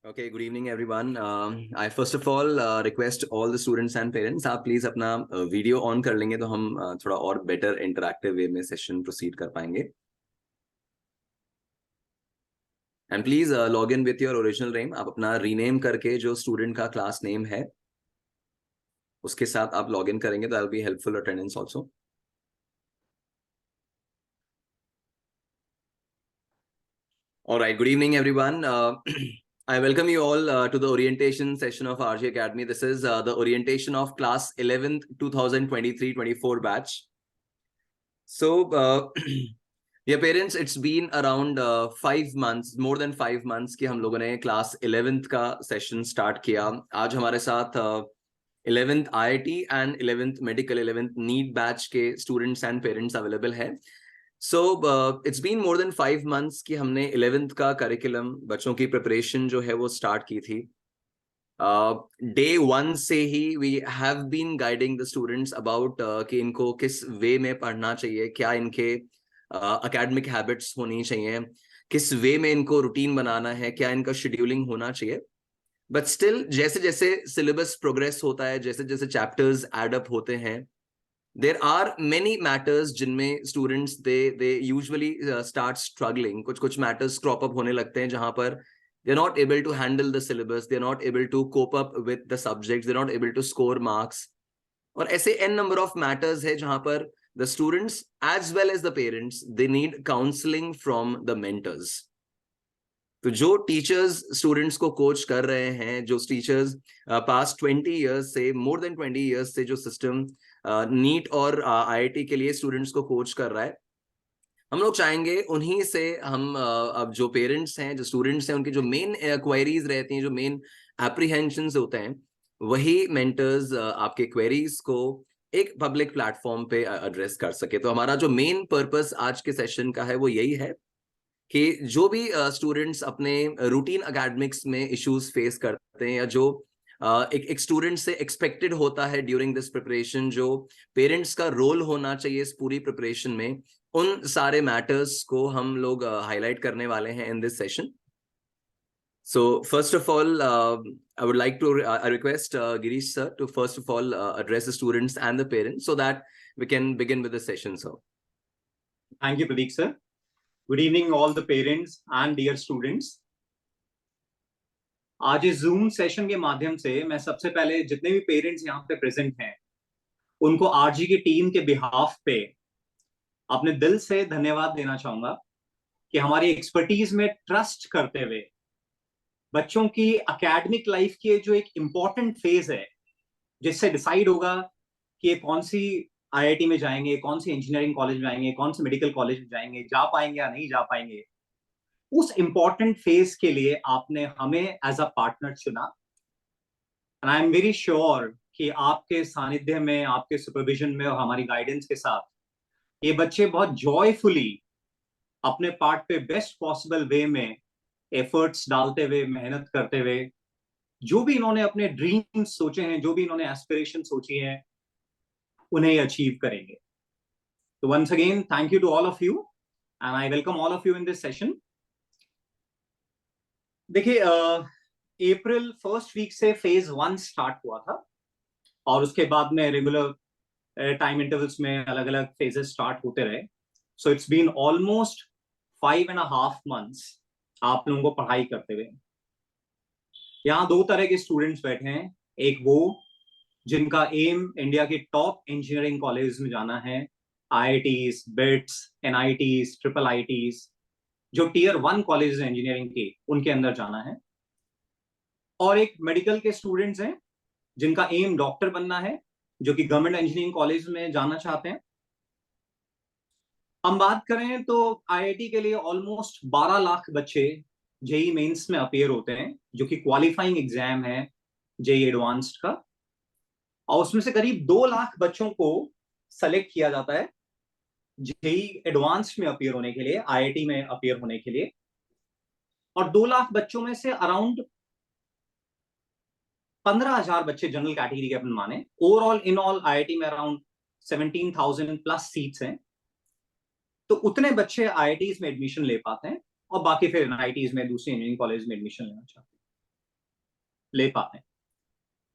Okay, good evening everyone. I first of all request all the students and parents, आप please अपना video on कर लेंगे तो हम थोड़ा और बेटर इंटरैक्टिव वे में सेशन प्रोसीड कर पाएंगे. And please log in with your original name. आप अपना रीनेम करके जो स्टूडेंट का क्लास नेम है उसके साथ आप लॉग इन करेंगे तो that will be helpful attendance also. All right, good evening everyone. I welcome you all to the orientation session of RJ Academy. This is the orientation of class 11th 2023-24 batch. So, dear parents, it's been around 5 months, more than 5 months कि हम लोगों ने class 11th का session start किया. आज हमारे साथ 11th IIT and 11th Medical 11th NEET batch के students and parents available हैं. So it's been more than 5 months कि हमने 11th का करिकुलम बच्चों की प्रिपरेशन जो है वो स्टार्ट की थी. Day 1 से ही we have been guiding the students about कि इनको किस वे में पढ़ना चाहिए, क्या इनके academic habits होनी चाहिए, किस वे में इनको रूटीन बनाना है, क्या इनका शेड्यूलिंग होना चाहिए. बट स्टिल जैसे जैसे सिलेबस प्रोग्रेस होता है, जैसे जैसे चैप्टर्स एड अप होते हैं, there are many matters जिनमें students they usually start struggling. कुछ matters crop up होने लगते हैं जहां पर they're not able to handle the syllabus, they're not able to cope up with the subjects, they're not able to score marks. और ऐसे n number of matters है जहां पर the students as well as the parents they need counseling from the mentors. तो जो teachers students को coach कर रहे हैं, जो टीचर्स पास्ट 20 इयर्स से, मोर देन 20 इयर्स से जो सिस्टम नीट और आईआईटी के लिए स्टूडेंट्स को कोच कर रहा है, हम लोग चाहेंगे उन्हीं से हम अब जो पेरेंट्स हैं, जो स्टूडेंट्स हैं, उनकी जो मेन क्वेरीज रहती हैं, जो मेन एप्रीहेंशंस होते हैं, वही मेंटर्स आपके क्वेरीज को एक पब्लिक प्लेटफॉर्म पे एड्रेस कर सके. तो हमारा जो मेन पर्पस आज के सेशन का है वो यही है कि जो भी स्टूडेंट्स अपने रूटीन एकेडमिक्स में इश्यूज फेस करते हैं, या जो एक स्टूडेंट से एक्सपेक्टेड होता है ड्यूरिंग दिस प्रिपरेशन, जो पेरेंट्स का रोल होना चाहिए इस पूरी प्रिपरेशन में, उन सारे मैटर्स को हम लोग हाईलाइट करने वाले हैं इन this session. So first of all, I would like to request Girish sir to first of all address the students and the parents so that we can begin with the session, sir. Thank you, Pradeep sir. Good evening all the parents and dear students. आज इस zoom session के माध्यम से मैं सबसे पहले जितने भी पेरेंट्स यहाँ पे प्रेजेंट हैं उनको आरजी की टीम के बिहाफ पे अपने दिल से धन्यवाद देना चाहूंगा कि हमारी एक्सपर्टीज में ट्रस्ट करते हुए बच्चों की एकेडमिक लाइफ की जो एक इम्पॉर्टेंट फेज है, जिससे डिसाइड होगा कि ये कौन सी आईआईटी में जाएंगे, कौन सी इंजीनियरिंग कॉलेज में जाएंगे, कौन से मेडिकल कॉलेज में जाएंगे, जा पाएंगे या नहीं जा पाएंगे, उस इंपॉर्टेंट फेज के लिए आपने हमें एज अ पार्टनर चुना. And I am very sure कि आपके सानिध्य में, आपके सुपरविजन में और हमारी गाइडेंस के साथ ये बच्चे बहुत जॉयफुली अपने पार्ट पे बेस्ट पॉसिबल वे में एफर्ट्स डालते हुए, मेहनत करते हुए, जो भी इन्होंने अपने ड्रीम्स सोचे हैं, जो भी इन्होंने एस्पिरेशन सोची है, उन्हें अचीव करेंगे. तो once again thank you to all of you and I welcome all of you in this session. देखिए, अप्रैल फर्स्ट वीक से फेज 1 स्टार्ट हुआ था और उसके बाद में रेगुलर टाइम इंटरवल्स में अलग अलग फेजेस स्टार्ट होते रहे. So it's been almost 5.5 months आप लोगों को पढ़ाई करते हुए. यहाँ दो तरह के स्टूडेंट्स बैठे हैं. एक वो जिनका एम इंडिया के टॉप इंजीनियरिंग कॉलेज में जाना है, IITs, bits, NITs, triple ITs, जो टीयर 1 कॉलेज है इंजीनियरिंग के, उनके अंदर जाना है. और एक मेडिकल के स्टूडेंट्स हैं जिनका एम डॉक्टर बनना है, जो कि गवर्नमेंट इंजीनियरिंग कॉलेज में जाना चाहते हैं. हम बात करें तो आईआईटी के लिए ऑलमोस्ट 12 लाख बच्चे जेई मेंस में अपीयर होते हैं, जो कि क्वालिफाइंग एग्जाम है जेई एडवांस्ड का. और उसमें से करीब 2 लाख बच्चों को सेलेक्ट किया जाता है जेई एडवांस्ड में अपीयर होने के लिए, आईआईटी में अपीयर होने के लिए. और 2 लाख बच्चों में से अराउंड 15,000 बच्चे जनरल कैटेगरी के अपन माने. ओवरऑल इन ऑल आईआईटी में अराउंड 17,000 प्लस सीट्स हैं. तो उतने बच्चे आईआईटीज में एडमिशन ले पाते हैं और बाकी फिर एनआईटीज में, दूसरे इंजीनियरिंग कॉलेज में एडमिशन लेना चाहते हैं. ले पाते हैं।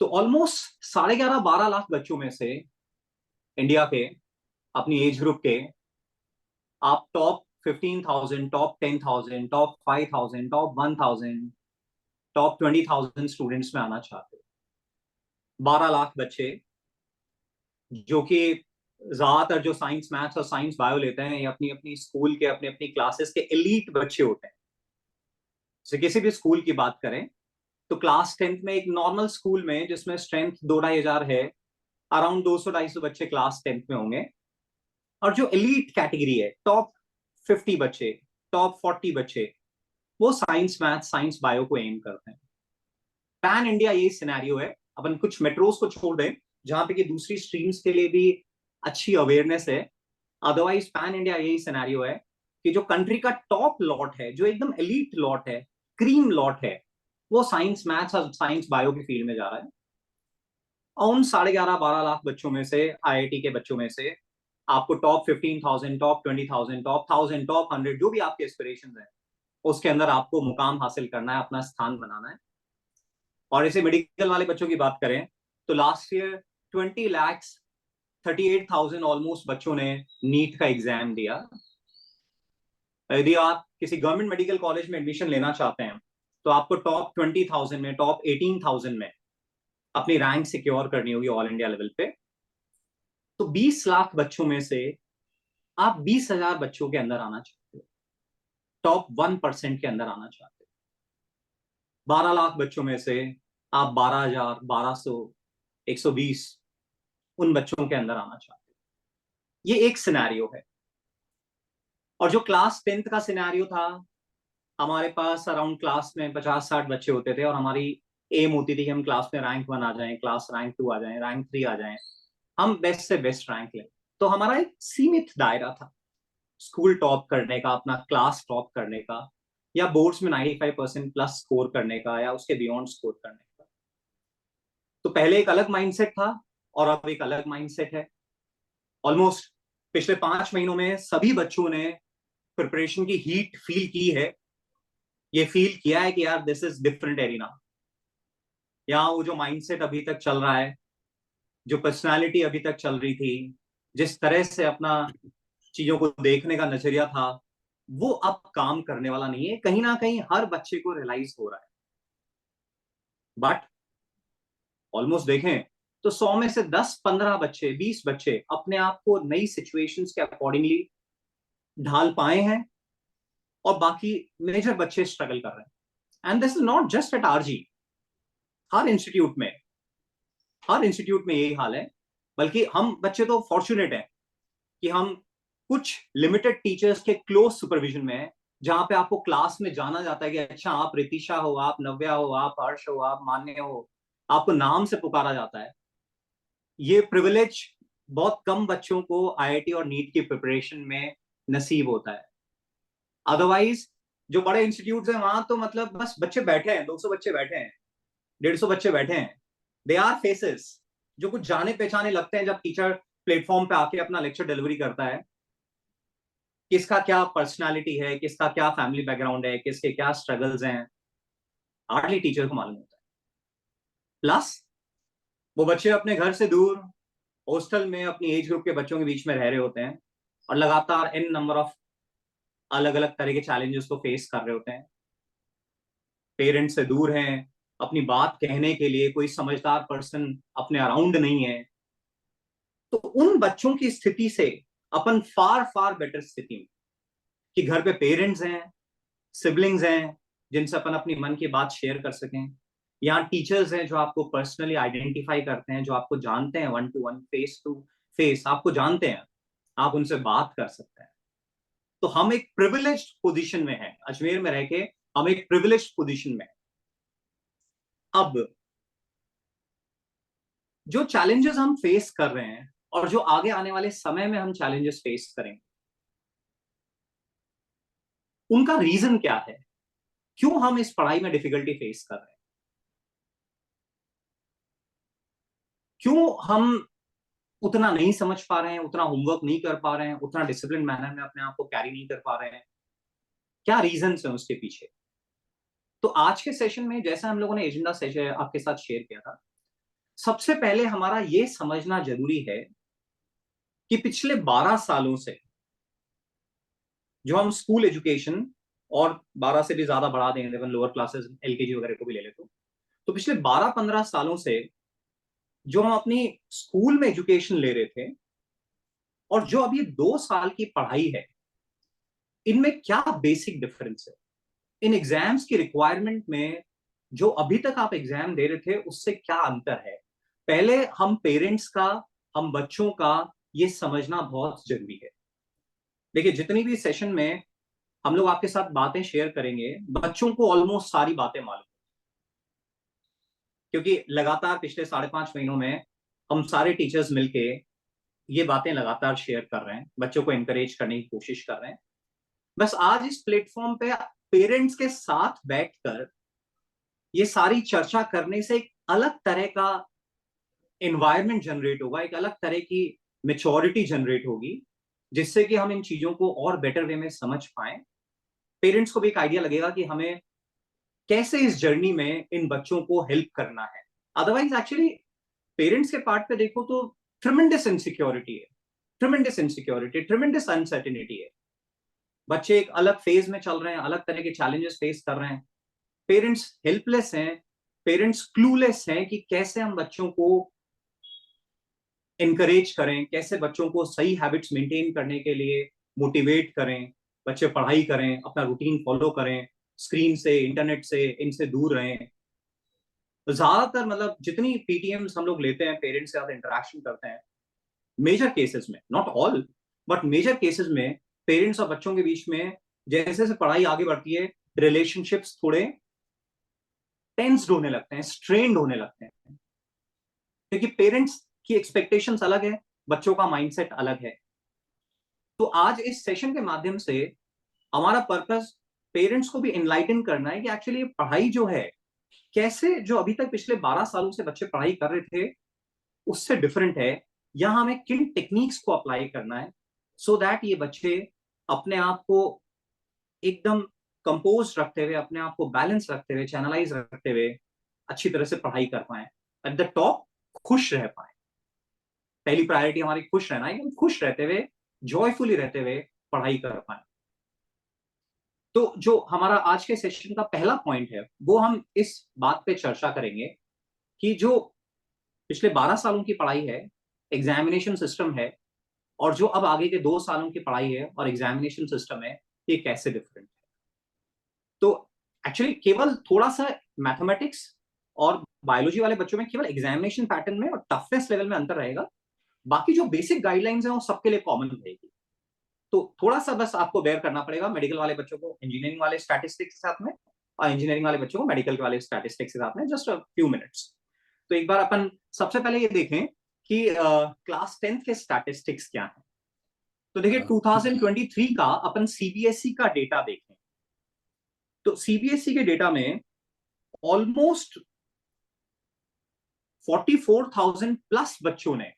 तो ऑलमोस्ट 11.5-12 लाख बच्चों में से इंडिया के अपनी एज ग्रुप के आप top 15,000, top 10,000, top 5,000, top 1,000, top 20,000 students में आना चाहते हो। 12 लाख बच्चे जो कि ज्यादातर जो साइंस मैथ्स और साइंस बायो लेते हैं, ये अपनी अपनी स्कूल के अपनी अपनी क्लासेस के एलीट बच्चे होते हैं। जैसे किसी भी स्कूल की बात करें तो क्लास 10th में एक नॉर्मल स्कूल में जिसमें स्ट्रेंथ 2-2,500 है, अराउंड 200-250 बच्चे क्लास 10th में होंगे। और जो एलीट कैटेगरी है, टॉप 50 बच्चे, टॉप 40 बच्चे, वो साइंस मैथ साइंस बायो को एम करते हैं। पैन इंडिया यही सिनेरियो है। अपन कुछ मेट्रोज को छोड़ दें जहां पे कि दूसरी स्ट्रीम्स के लिए भी अच्छी अवेयरनेस है, अदरवाइज पैन इंडिया यही सिनेरियो है कि जो कंट्री का टॉप लॉट है, जो एकदम एलीट लॉट है, क्रीम लॉट है, वो साइंस मैथ्स और साइंस बायो की फील्ड में जा रहा है। और उन 11.5-12 लाख बच्चों में से, आईआईटी के बच्चों में से, आपको टॉप 15,000, टॉप 20,000, टॉप 1,000, टॉप 100, जो भी आपके एस्पिरेशंस हैं, उसके अंदर आपको मुकाम हासिल करना है, अपना स्थान बनाना है। और ऐसे मेडिकल वाले बच्चों की बात करें तो लास्ट ईयर 20,38,000 ऑलमोस्ट बच्चों ने नीट का एग्जाम दिया। यदि आप किसी गवर्नमेंट मेडिकल कॉलेज में एडमिशन लेना चाहते हैं तो आपको टॉप 20,000 में, टॉप 18,000 में अपनी रैंक सिक्योर करनी होगी ऑल इंडिया लेवल पे। तो 20 लाख बच्चों में से आप 20,000 बच्चों के अंदर आना चाहते हो, टॉप 1% के अंदर आना चाहते हो। 12 लाख बच्चों में से आप 12,000, 1200, 120 उन बच्चों के अंदर आना चाहते हो। ये एक सिनेरियो है। और जो क्लास 10th का सिनेरियो था, हमारे पास अराउंड क्लास में 50-60 बच्चे होते थे और हमारी एम होती थी कि हम क्लास में रैंक 1 आ जाएं, क्लास रैंक 2 आ जाएं, रैंक 3 आ जाएं, हम बेस्ट से बेस्ट रैंक लें। तो हमारा एक सीमित दायरा था स्कूल टॉप करने का, अपना क्लास टॉप करने का, या बोर्ड्स में 95% प्लस स्कोर करने का, या उसके बियॉन्ड स्कोर करने का। तो पहले एक अलग माइंडसेट था और अब एक अलग माइंडसेट है। ऑलमोस्ट पिछले 5 महीनों में सभी बच्चों ने प्रिपरेशन की हीट फील की है। ये फील किया है कि यार दिस इज डिफरेंट एरिना। यहाँ वो जो माइंडसेट अभी तक चल रहा है, जो पर्सनालिटी अभी तक चल रही थी, जिस तरह से अपना चीजों को देखने का नजरिया था, वो अब काम करने वाला नहीं है। कहीं ना कहीं हर बच्चे को रियलाइज हो रहा है। बट ऑलमोस्ट देखें तो 100 में से 10-15 बच्चे, 20 बच्चे अपने आप को नई सिचुएशंस के अकॉर्डिंगली ढाल पाए हैं और बाकी मेजर बच्चे स्ट्रगल कर रहे हैं। And this is not just at RG, हर इंस्टीट्यूट में, हर इंस्टीट्यूट में यही हाल है। बल्कि हम बच्चे तो फॉर्चुनेट हैं कि हम कुछ लिमिटेड टीचर्स के क्लोज सुपरविजन में है, जहां पे आपको क्लास में जाना जाता है कि अच्छा आप रितिशा हो, आप नव्या हो, आप हर्ष हो, आप मान्य हो, आपको नाम से पुकारा जाता है। ये प्रिविलेज बहुत कम बच्चों को आईआईटी और नीट की प्रिपरेशन में नसीब होता है। अदरवाइज जो बड़े इंस्टीट्यूट हैं वहां तो मतलब बस बच्चे बैठे हैं, 200 बच्चे बैठे हैं, 150 बच्चे बैठे हैं, दे आर फेसेस जो कुछ जाने पहचाने लगते हैं जब टीचर प्लेटफॉर्म पे आके अपना लेक्चर डिलीवरी करता है। किसका क्या पर्सनालिटी है, किसका क्या फैमिली बैकग्राउंड है, किसके क्या स्ट्रगल्स हैं, हार्डली टीचर को मालूम होता है। प्लस वो बच्चे अपने घर से दूर हॉस्टल में अपनी एज ग्रुप के बच्चों के बीच में रह रहे होते हैं और लगातार n नंबर ऑफ अलग अलग तरह के चैलेंजेस को फेस कर रहे होते हैं। पेरेंट्स से दूर हैं, अपनी बात कहने के लिए कोई समझदार पर्सन अपने अराउंड नहीं है। तो उन बच्चों की स्थिति से अपन फार फार बेटर स्थिति में, कि घर पे पेरेंट्स हैं, सिबलिंग्स हैं जिनसे अपन अपनी मन की बात शेयर कर सकें, यहाँ टीचर्स हैं जो आपको पर्सनली आइडेंटिफाई करते हैं, जो आपको जानते हैं, 1-to-1 फेस टू फेस आपको जानते हैं, आप उनसे बात कर सकते हैं। तो हम एक प्रिविलेज्ड पोजीशन में हैं, अजमेर में रह के हम एक प्रिविलेज्ड पोजीशन में हैं। अब जो चैलेंजेस हम फेस कर रहे हैं और जो आगे आने वाले समय में हम चैलेंजेस फेस करेंगे, उनका रीजन क्या है? क्यों हम इस पढ़ाई में डिफिकल्टी फेस कर रहे हैं? क्यों हम उतना नहीं समझ पा रहे हैं, उतना होमवर्क नहीं कर पा रहे हैं, उतना डिसिप्लिन मैनर में अपने आप को कैरी नहीं कर पा रहे हैं? क्या रीजन है उसके पीछे? तो आज के सेशन में जैसा हम लोगों ने एजेंडा सेशन आपके साथ शेयर किया था, सबसे पहले हमारा ये समझना जरूरी है कि पिछले 12 सालों से जो हम स्कूल एजुकेशन और 12 से भी ज्यादा बढ़ा दें, इवन लोअर क्लासेस एलकेजी वगैरह को भी ले ले तो पिछले 12-15 सालों से जो हम अपनी स्कूल में एजुकेशन ले रहे थे और जो अभी 2 साल की पढ़ाई है, इनमें क्या बेसिक डिफरेंस है? इन एग्जाम्स की रिक्वायरमेंट में जो अभी तक आप एग्जाम दे रहे थे उससे क्या अंतर है? पहले हम पेरेंट्स का, हम बच्चों का ये समझना बहुत जरूरी है। देखिए, जितनी भी सेशन में हम लोग आपके साथ बातें शेयर करेंगे, बच्चों को ऑलमोस्ट सारी बातें मालूम, क्योंकि लगातार पिछले 5.5 महीनों में हम सारे टीचर्स मिलके ये बातें लगातार शेयर कर रहे हैं, बच्चों को एनकरेज करने की कोशिश कर रहे हैं। बस आज इस प्लेटफॉर्म पे पेरेंट्स के साथ बैठकर ये सारी चर्चा करने से एक अलग तरह का एनवायरनमेंट जनरेट होगा, एक अलग तरह की मेच्योरिटी जनरेट होगी, जिससे कि हम इन चीजों को और बेटर वे में समझ पाए। पेरेंट्स को भी एक आइडिया लगेगा कि हमें कैसे इस जर्नी में इन बच्चों को हेल्प करना है। अदरवाइज एक्चुअली पेरेंट्स के पार्ट पे देखो तो ट्रिमेंडस इनसिक्योरिटी है, ट्रिमेंडस अनसर्टेनिटी है। बच्चे एक अलग फेज में चल रहे हैं, अलग तरह के चैलेंजेस फेस कर रहे हैं, पेरेंट्स हेल्पलेस हैं, पेरेंट्स क्लूलेस हैं कि कैसे हम बच्चों को एनकरेज करें, कैसे बच्चों को सही हैबिट्स मेंटेन करने के लिए मोटिवेट करें, बच्चे पढ़ाई करें, अपना रूटीन फॉलो करें, स्क्रीन से, इंटरनेट से, इनसे दूर रहें। तो ज्यादातर मतलब जितनी पीटीएम्स हम लोग लेते हैं, पेरेंट्स के साथ इंटरेक्शन करते हैं, मेजर केसेस में, not all but major cases में पेरेंट्स और बच्चों के बीच में जैसे जैसे पढ़ाई आगे बढ़ती है, रिलेशनशिप्स थोड़े टेंस्ड होने लगते हैं, स्ट्रेन्ड होने लगते हैं, क्योंकि पेरेंट्स की एक्सपेक्टेशंस अलग है, बच्चों का माइंडसेट अलग है। तो आज इस सेशन के माध्यम से हमारा पर्पस पेरेंट्स को भी एनलाइटन करना है कि एक्चुअली पढ़ाई जो है, कैसे जो अभी तक पिछले 12 सालों से बच्चे पढ़ाई कर रहे थे उससे डिफरेंट है, यहां हमें किन टेक्निक्स को अप्लाई करना है सो दैट ये बच्चे अपने आप को एकदम कंपोज रखते हुए, अपने आप को बैलेंस रखते हुए, चैनलाइज रखते हुए अच्छी तरह से पढ़ाई कर पाए, एट द टॉप खुश रह पाए। पहली प्रायोरिटी हमारी खुश रहना है, एकदम खुश रहते हुए, जॉयफुली रहते हुए पढ़ाई कर पाए। तो जो हमारा आज के सेशन का पहला पॉइंट है, वो हम इस बात पे चर्चा करेंगे कि जो पिछले 12 सालों की पढ़ाई है, एग्जामिनेशन सिस्टम है, और जो अब आगे के 2 सालों की पढ़ाई है और एग्जामिनेशन सिस्टम है, ये कैसे डिफरेंट है। तो एक्चुअली केवल थोड़ा सा मैथमेटिक्स और बायोलॉजी वाले बच्चों में केवल एग्जामिनेशन पैटर्न में और टफनेस लेवल में अंतर रहेगा, बाकी जो बेसिक गाइडलाइंस हैं वो सबके लिए कॉमन रहेगी। तो थोड़ा सा बस आपको बेयर करना पड़ेगा, मेडिकल वाले बच्चों को इंजीनियरिंग वाले स्टैटिस्टिक्स के साथ में, और इंजीनियरिंग वाले बच्चों को मेडिकल वाले स्टैटिस्टिक्स के साथ में, जस्ट अ फ्यू मिनट्स। तो एक बार अपन सबसे पहले ये देखें कि क्लास 10th के स्टैटिस्टिक्स क्या है। तो देखिए 2023 का अपन सीबीएसई का डेटा देखें, तो सीबीएसई के डेटा में ऑलमोस्ट 44,000 प्लस बच्चों ने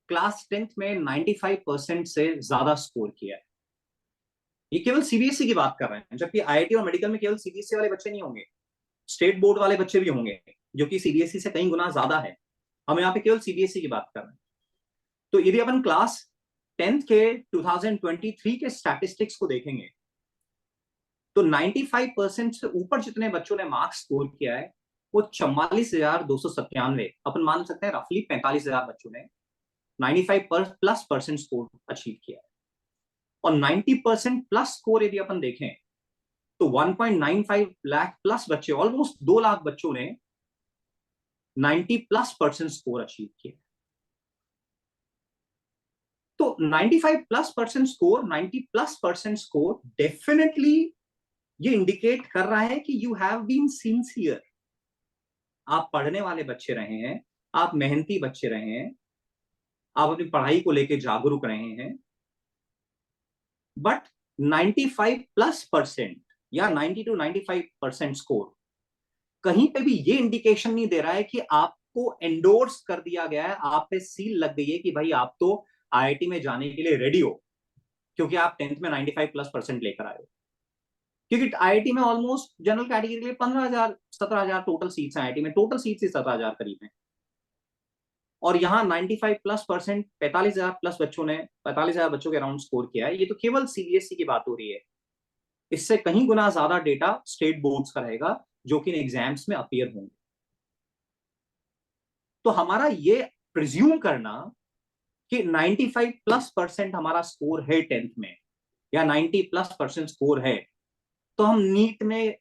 क्लास 10th में 95% से ज्यादा स्कोर किया है। ये केवल सीबीएसई की बात कर रहे हैं, जबकि आईआईटी और मेडिकल में केवल सीबीएसई वाले बच्चे नहीं होंगे, स्टेट बोर्ड वाले बच्चे भी होंगे, जो कि सीबीएसई से कई गुना ज्यादा है। हम यहाँ पे केवल सीबीएसई की बात कर रहे हैं। तो यदि अपन क्लास 10th के 2023 के स्टैटिस्टिक्स को देखेंगे, तो 95% से ऊपर जितने बच्चों ने मार्क्स स्कोर किया है, वो 44,297, अपन मान सकते हैं रफली 45,000 बच्चों ने 95+ % स्कोर अचीव किया है। और 90% प्लस स्कोर यदि अपन देखें तो 1.95 लाख प्लस बच्चे, ऑलमोस्ट 2 लाख बच्चों ने 90+% स्कोर अचीव किया। तो 95+% स्कोर, 90+% स्कोर डेफिनेटली ये इंडिकेट कर रहा है कि यू हैव बीन सिंसियर। आप पढ़ने वाले बच्चे रहे हैं, आप मेहनती बच्चे रहे हैं, आप अपनी पढ़ाई को लेकर जागरूक रहे हैं। बट 95+% या 90 to 95% स्कोर कहीं पे भी ये इंडिकेशन नहीं दे रहा है कि आपको एंडोर्स कर दिया गया है, आप पे सील लग गई है कि भाई आप तो आईआईटी में जाने के लिए रेडी हो, क्योंकि आप 10th में 95+% लेकर आए हो। क्योंकि आईआईटी में ऑलमोस्ट जनरल कैटेगरी के लिए 15,000 17,000 टोटल सीट्स हैं। आईआईटी में टोटल सीट्स ही 17,000 करीब हैं, और यहाँ 95+% 45,000 प्लस बच्चों ने 45,000 बच्चों के अराउंड स्कोर किया है। ये तो केवल सीबीएसई की बात हो रही है। इससे कहीं गुना ज्यादा डेटा स्टेट बोर्ड्स का रहेगा जो कि एग्जाम्स में अपीयर होंगे। तो हमारा ये प्रिज्यूम करना कि 95+% हमारा स्कोर है 10th में, या 90+% स्कोर है, तो हम नीट में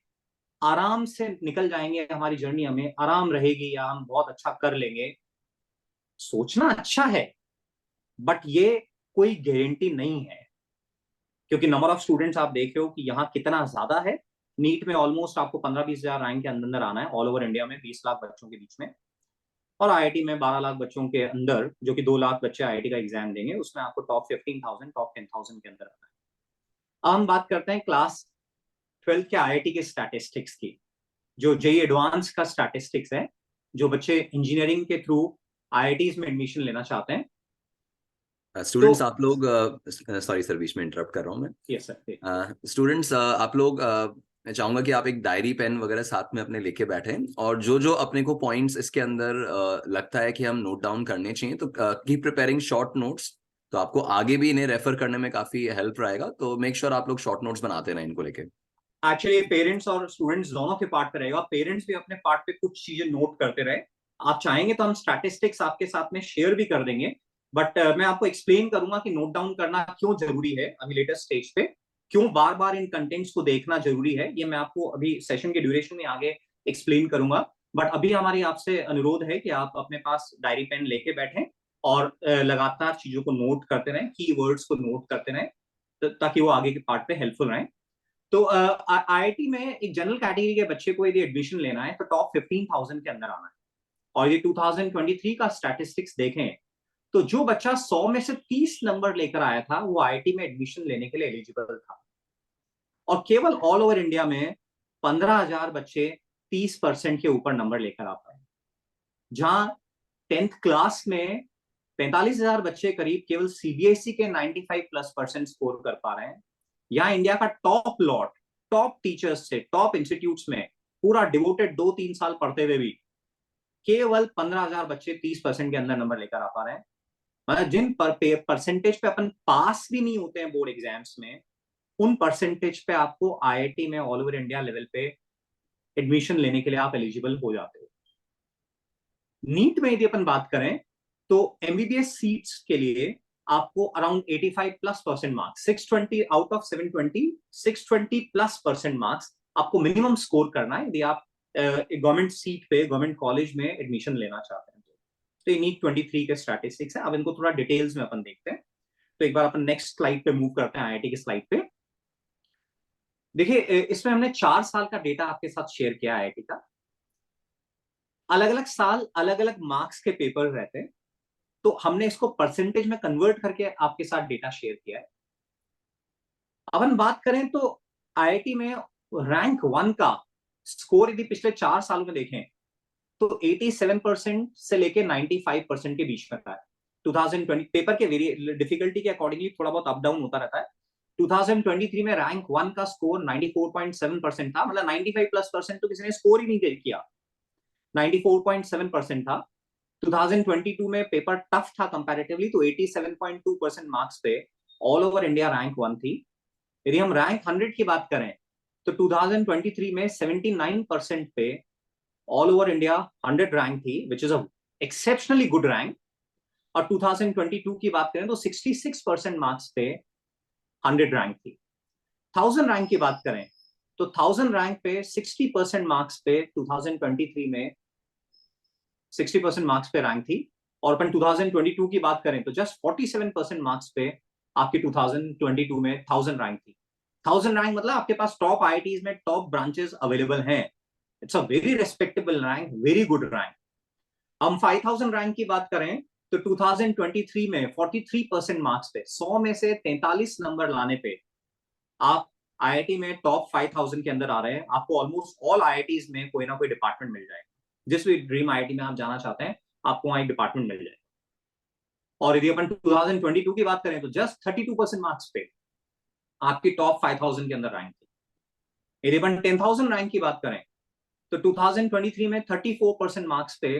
आराम से निकल जाएंगे, हमारी जर्नी हमें आराम रहेगी, या हम बहुत अच्छा कर लेंगे, सोचना अच्छा है, बट ये कोई गारंटी नहीं है। क्योंकि नंबर ऑफ स्टूडेंट्स आप देख रहे हो कि यहाँ कितना ज्यादा है। नीट में ऑलमोस्ट आपको 15-20 हजार रैंक के अंदर आना है ऑल ओवर इंडिया में, 20 लाख बच्चों के बीच में। और आईआईटी में 12 लाख बच्चों के अंदर, जो कि 2 लाख बच्चे आईआईटी का एग्जाम देंगे, उसमें आपको टॉप 15,000 टॉप 10,000 के अंदर आना है। अब हम बात करते हैं क्लास 12 के आईआईटी के स्टैटिस्टिक्स की, जो जेईई एडवांस का स्टैटिस्टिक्स है, जो बच्चे इंजीनियरिंग के थ्रू आईआईटीज में एडमिशन लेना चाहते हैं। स्टूडेंट्स आप लोग, सॉरी सर बीच में इंटरप्ट कर रहा हूँ मैं। Yes sir. स्टूडेंट्स आप लोग, मैं चाहूंगा कि आप एक डायरी पेन वगैरह साथ में अपने लेके बैठे, और जो जो अपने को पॉइंट्स इसके अंदर लगता है कि हम नोट डाउन करने चाहिए, तो कीप प्रिपेयरिंग शॉर्ट नोट्स। तो आपको आगे भी इन्हें रेफर करने में काफी हेल्प रहेगा, तो मेक श्योर आप लोग शॉर्ट नोट्स बनाते रहें इनको लेके। एक्चुअली पेरेंट्स और स्टूडेंट्स दोनों के पार्ट पे रहेगा। पेरेंट्स भी अपने पार्ट पे कुछ चीजें नोट करते रहे। आप चाहेंगे तो हम स्टैटिस्टिक्स आपके साथ में शेयर भी कर देंगे, बट मैं आपको एक्सप्लेन करूंगा कि नोट डाउन करना क्यों जरूरी है अभी लेटेस्ट स्टेज पे, क्यों बार बार इन कंटेंट्स को देखना जरूरी है। ये मैं आपको अभी सेशन के ड्यूरेशन में आगे एक्सप्लेन करूंगा। बट अभी हमारी आपसे अनुरोध है कि आप अपने पास डायरी पेन लेके बैठें और लगातार चीजों को नोट करते रहें, की वर्ड्स को नोट करते रहें, ताकि वो आगे के पार्ट पे हेल्पफुल रहें। तो आईआईटी में एक जनरल कैटेगरी के बच्चे को यदि एडमिशन लेना है तो टॉप 15,000 के अंदर आना है। और ये 2023 का स्टैटिस्टिक्स देखें तो जो बच्चा 100 में से 30 नंबर लेकर आया था वो आईआईटी में एडमिशन लेने के लिए एलिजिबल था। और केवल ऑल ओवर इंडिया में 15,000 बच्चे 30% के ऊपर नंबर लेकर आ पाए। जहां 10th क्लास में 45,000 बच्चे करीब केवल सीबीएसई के 95+% स्कोर कर पा रहे हैं। यहाँ इंडिया का टॉप लॉट, टॉप टीचर्स से, टॉप इंस्टीट्यूट्स में पूरा डिवोटेड 2-3 साल पढ़ते हुए भी केवल 15,000 बच्चे 30% के अंदर नंबर लेकर आ पा रहे हैं। मतलब जिन परसेंटेज पे अपन पास भी नहीं होते हैं बोर्ड एग्जाम्स में, उन परसेंटेज पे आपको आईआईटी में ऑल ओवर इंडिया लेवल पे एडमिशन लेने के लिए आप एलिजिबल हो जाते हो। नीट में यदि अपन बात करें तो एमबीबीएस सीट्स के लिए आपको around 85+% marks, 620 out of 720, 620+% marks आपको मिनिमम स्कोर करना है यदि आप गवर्नमेंट सीट पे गवर्नमेंट कॉलेज में एडमिशन लेना चाहते हैं। तो ये नीट 23 के स्टैटिस्टिक्स है। अब इनको थोड़ा डिटेल्स में अपन देखते हैं। तो एक बार अपन नेक्स्ट स्लाइड पे मूव करते हैं, आईआईटी की स्लाइड पे। देखिए इसमें हमने 4 साल का डेटा आपके साथ शेयर किया आईआईटी का। अलग अलग साल अलग अलग मार्क्स के पेपर रहते हैं, तो हमने इसको परसेंटेज में कन्वर्ट करके आपके साथ डेटा शेयर किया है। अब हम बात करें तो आईआईटी में रैंक 1 का स्कोर यदि पिछले 4 साल में देखें तो 87% से लेके 95% के बीच में रहा है। 2020 पेपर के डिफिकल्टी के अकॉर्डिंगली थोड़ा बहुत अप डाउन होता रहता है। 2023 में रैंक 1 का स्कोर 94.7% था, मतलब 95+% तो किसी ने स्कोर ही नहीं किया, 94.7% था। 2022 में पेपर टफ था कंपैरेटिवली, तो 87.2% मार्क्स पे ऑल ओवर इंडिया रैंक 1 थी। यदि हम रैंक 100 की बात करें तो 2023 में 79% पे ऑल ओवर इंडिया 100 रैंक थी, which is a exceptionally good rank. और 2022 की बात करें तो 66% मार्क्स पे 100 रैंक थी। 1000 रैंक की बात करें तो 1000 रैंक पे 60% मार्क्स पे 2023 में 60% मार्क्स पे रैंक थी। और अपन 2022 की बात करें तो जस्ट 47% मार्क्स पे आपकी 2022 में 1000 रैंक थी। 1000 रैंक मतलब आपके पास टॉप आईआईटीज में टॉप ब्रांचेस अवेलेबल हैं। It's a very respectable rank, very good rank. हम 5000 रैंक की बात करें तो 2023 में 43% मार्क्स पे 100 में से 43 नंबर लाने पे आप आईआईटी में टॉप 5000 के अंदर आ रहे हैं। आपको ऑलमोस्ट ऑल आईआईटीज में कोई ना कोई डिपार्टमेंट मिल जाएगा। जिस भी ड्रीम आईआईटी में आप जाना चाहते हैं आपको वहां एक डिपार्टमेंट मिल जाएगा। और यदि अपन 2022 की बात करें तो जस्ट 32% मार्क्स पे आपकी टॉप 5000 के अंदर रैंक थी। यदि अपन 10,000 रैंक की बात करें तो 2023 में 34% मार्क्स पे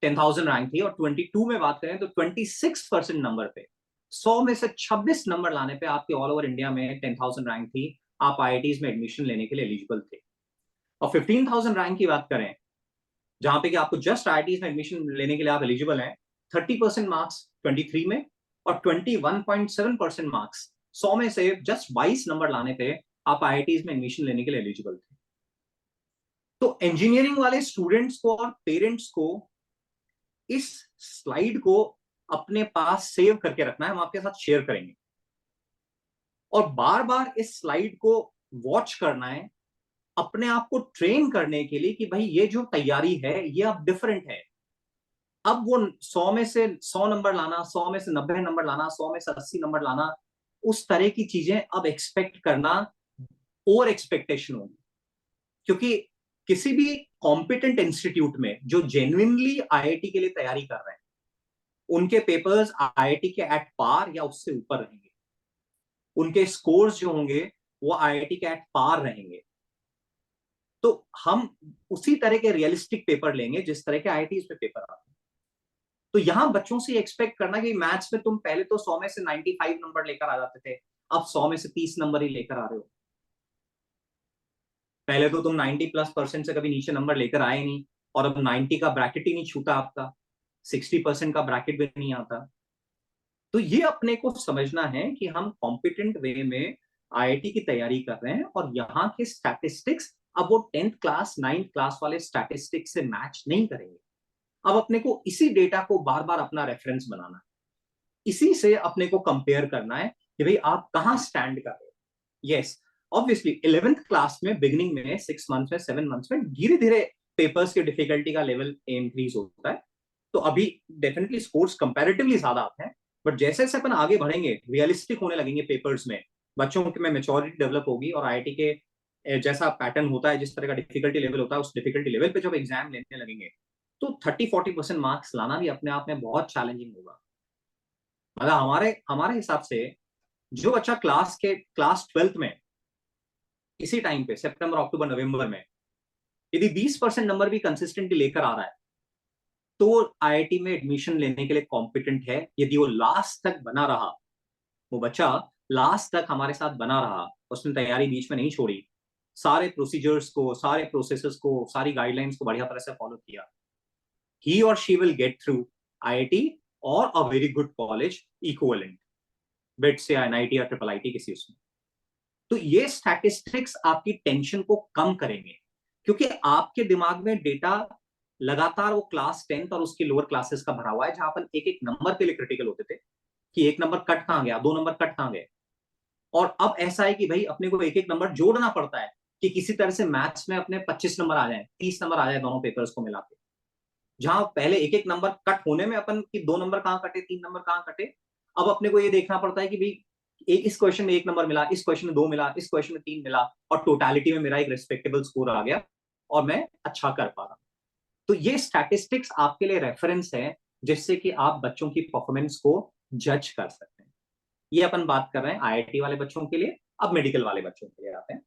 10,000 रैंक थी, और 22 में बात करें तो 26% नंबर पे 100 में से 26 नंबर लाने पे आपके ऑल ओवर इंडिया में 10,000 रैंक थी, आप आईआईटीज में एडमिशन लेने के लिए एलिजिबल थे। और 15,000 रैंक की बात करें जहां पे कि आपको जस्ट आईआईटीज में एडमिशन लेने के लिए आप एलिजिबल हैं, 30% मार्क्स 23 में और 21.7% मार्क्स 100 में से जस्ट 22 नंबर लाने पे आप आईआईटीज में एडमिशन लेने के लिए एलिजिबल थे। तो इंजीनियरिंग वाले स्टूडेंट्स को और पेरेंट्स को इस स्लाइड को अपने पास सेव करके रखना है, हम आपके साथ शेयर करेंगे, और बार बार इस स्लाइड को वॉच करना है अपने आप को ट्रेन करने के लिए कि भाई ये जो तैयारी है ये अब डिफरेंट है। अब वो 100 में से 100 नंबर लाना, 100 में से 90 नंबर लाना, 100 में से 80 नंबर लाना, उस तरह की चीजें अब एक्सपेक्ट करना ओवर एक्सपेक्टेशन होगी। क्योंकि किसी भी कॉम्पिटेंट इंस्टीट्यूट में जो जेन्युइनली आईआईटी के लिए तैयारी कर रहे हैं, उनके पेपर्स आईआईटी के एट पार या उससे ऊपर रहेंगे, उनके स्कोर्स जो होंगे वो आईआईटी के एट पार रहेंगे। तो हम उसी तरह के रियलिस्टिक पेपर लेंगे जिस तरह के आईआईटी में पेपर आते हैं। तो यहां बच्चों से एक्सपेक्ट करना कि मैथ्स में तुम पहले तो 100 में से 95 नंबर लेकर आ जाते थे, अब 100 में से 30 नंबर ही लेकर आ रहे हो। पहले तो तुम 90+% से कभी नीचे नंबर लेकर आए नहीं, और अब 90 का ब्रैकेट ही नहीं छूता आपका, 60% का ब्रैकेट भी नहीं आता। तो ये अपने को समझना है कि हम कॉम्पिटेंट वे में आईआईटी की तैयारी कर रहे हैं, और यहाँ के स्टैटिस्टिक्स अब वो 10th क्लास 9th क्लास वाले स्टैटिस्टिक्स से मैच नहीं करेंगे। अब अपने को इसी डेटा को बार बार अपना रेफरेंस बनाना है, इसी से अपने को कंपेयर करना है कि भाई आप कहां स्टैंड कर रहे हो। यस, ऑब्वियसली 11th क्लास में बिगिनिंग में 6 मंथ्स में 7 मंथ्स में धीरे धीरे पेपर्स की डिफिकल्टी का लेवल इंक्रीज होता है, तो अभी डेफिनेटली स्कोर्स कंपैरेटिवली ज्यादा आते हैं। बट जैसे जैसे अपन आगे बढ़ेंगे, रियलिस्टिक होने लगेंगे पेपर्स में, बच्चों के में मेच्योरिटी डेवलप होगी, और आईआईटी के जैसा पैटर्न होता है, जिस तरह का डिफिकल्टी लेवल होता है, उस डिफिकल्टी लेवल पे जब एग्जाम लेने लगेंगे तो 30-40% मार्क्स लाना भी अपने आप में बहुत चैलेंजिंग होगा। मतलब हमारे हमारे हिसाब से जो बच्चा क्लास 12th में इसी टाइम पे सितंबर अक्टूबर नवंबर में यदि 20% नंबर भी कंसिस्टेंटली लेकर आ रहा है, तो आईआईटी में एडमिशन लेने के लिए कॉम्पिटेंट है। यदि वो लास्ट तक बना रहा, वो बच्चा लास्ट तक हमारे साथ बना रहा, उसने तैयारी बीच में नहीं छोड़ी, सारे प्रोसीजर्स को, सारे प्रोसेसेस को, सारी गाइडलाइंस को बढ़िया तरह से फॉलो किया, he or she will get through IIT or a very good college equivalent, bit से NIT या ट्रिपल आईटी किसी उसमें। तो ये स्टैटिस्टिक्स आपकी टेंशन को कम करेंगे, क्योंकि आपके दिमाग में डेटा लगातार वो क्लास 10th और उसके लोअर क्लासेस का भरा हुआ है, जहां पर एक एक नंबर के लिए क्रिटिकल होते थे कि एक नंबर कट कहां गया, 2 नंबर कट कहां गए। और अब ऐसा है कि भाई अपने को एक एक नंबर जोड़ना पड़ता है कि किसी तरह से मैथ्स में अपने 25 नंबर आ जाए, 30 नंबर आ जाए दोनों पेपर्स को मिला के। जहां पहले एक एक नंबर कट होने में अपन की 2 नंबर कहां कटे, 3 नंबर कहां कटे, अब अपने को ये देखना पड़ता है कि भाई इस क्वेश्चन में 1 नंबर मिला, इस क्वेश्चन में 2 मिला, इस क्वेश्चन में 3 मिला, और टोटालिटी में मेरा एक रिस्पेक्टेबल स्कोर आ गया और मैं अच्छा कर पा रहा हूं। तो ये स्टैटिस्टिक्स आपके लिए रेफरेंस है, जिससे कि आप बच्चों की परफॉर्मेंस को जज कर सकते हैं। ये अपन बात कर रहे हैं आईआईटी वाले बच्चों के लिए। अब मेडिकल वाले बच्चों के लिए आते हैं।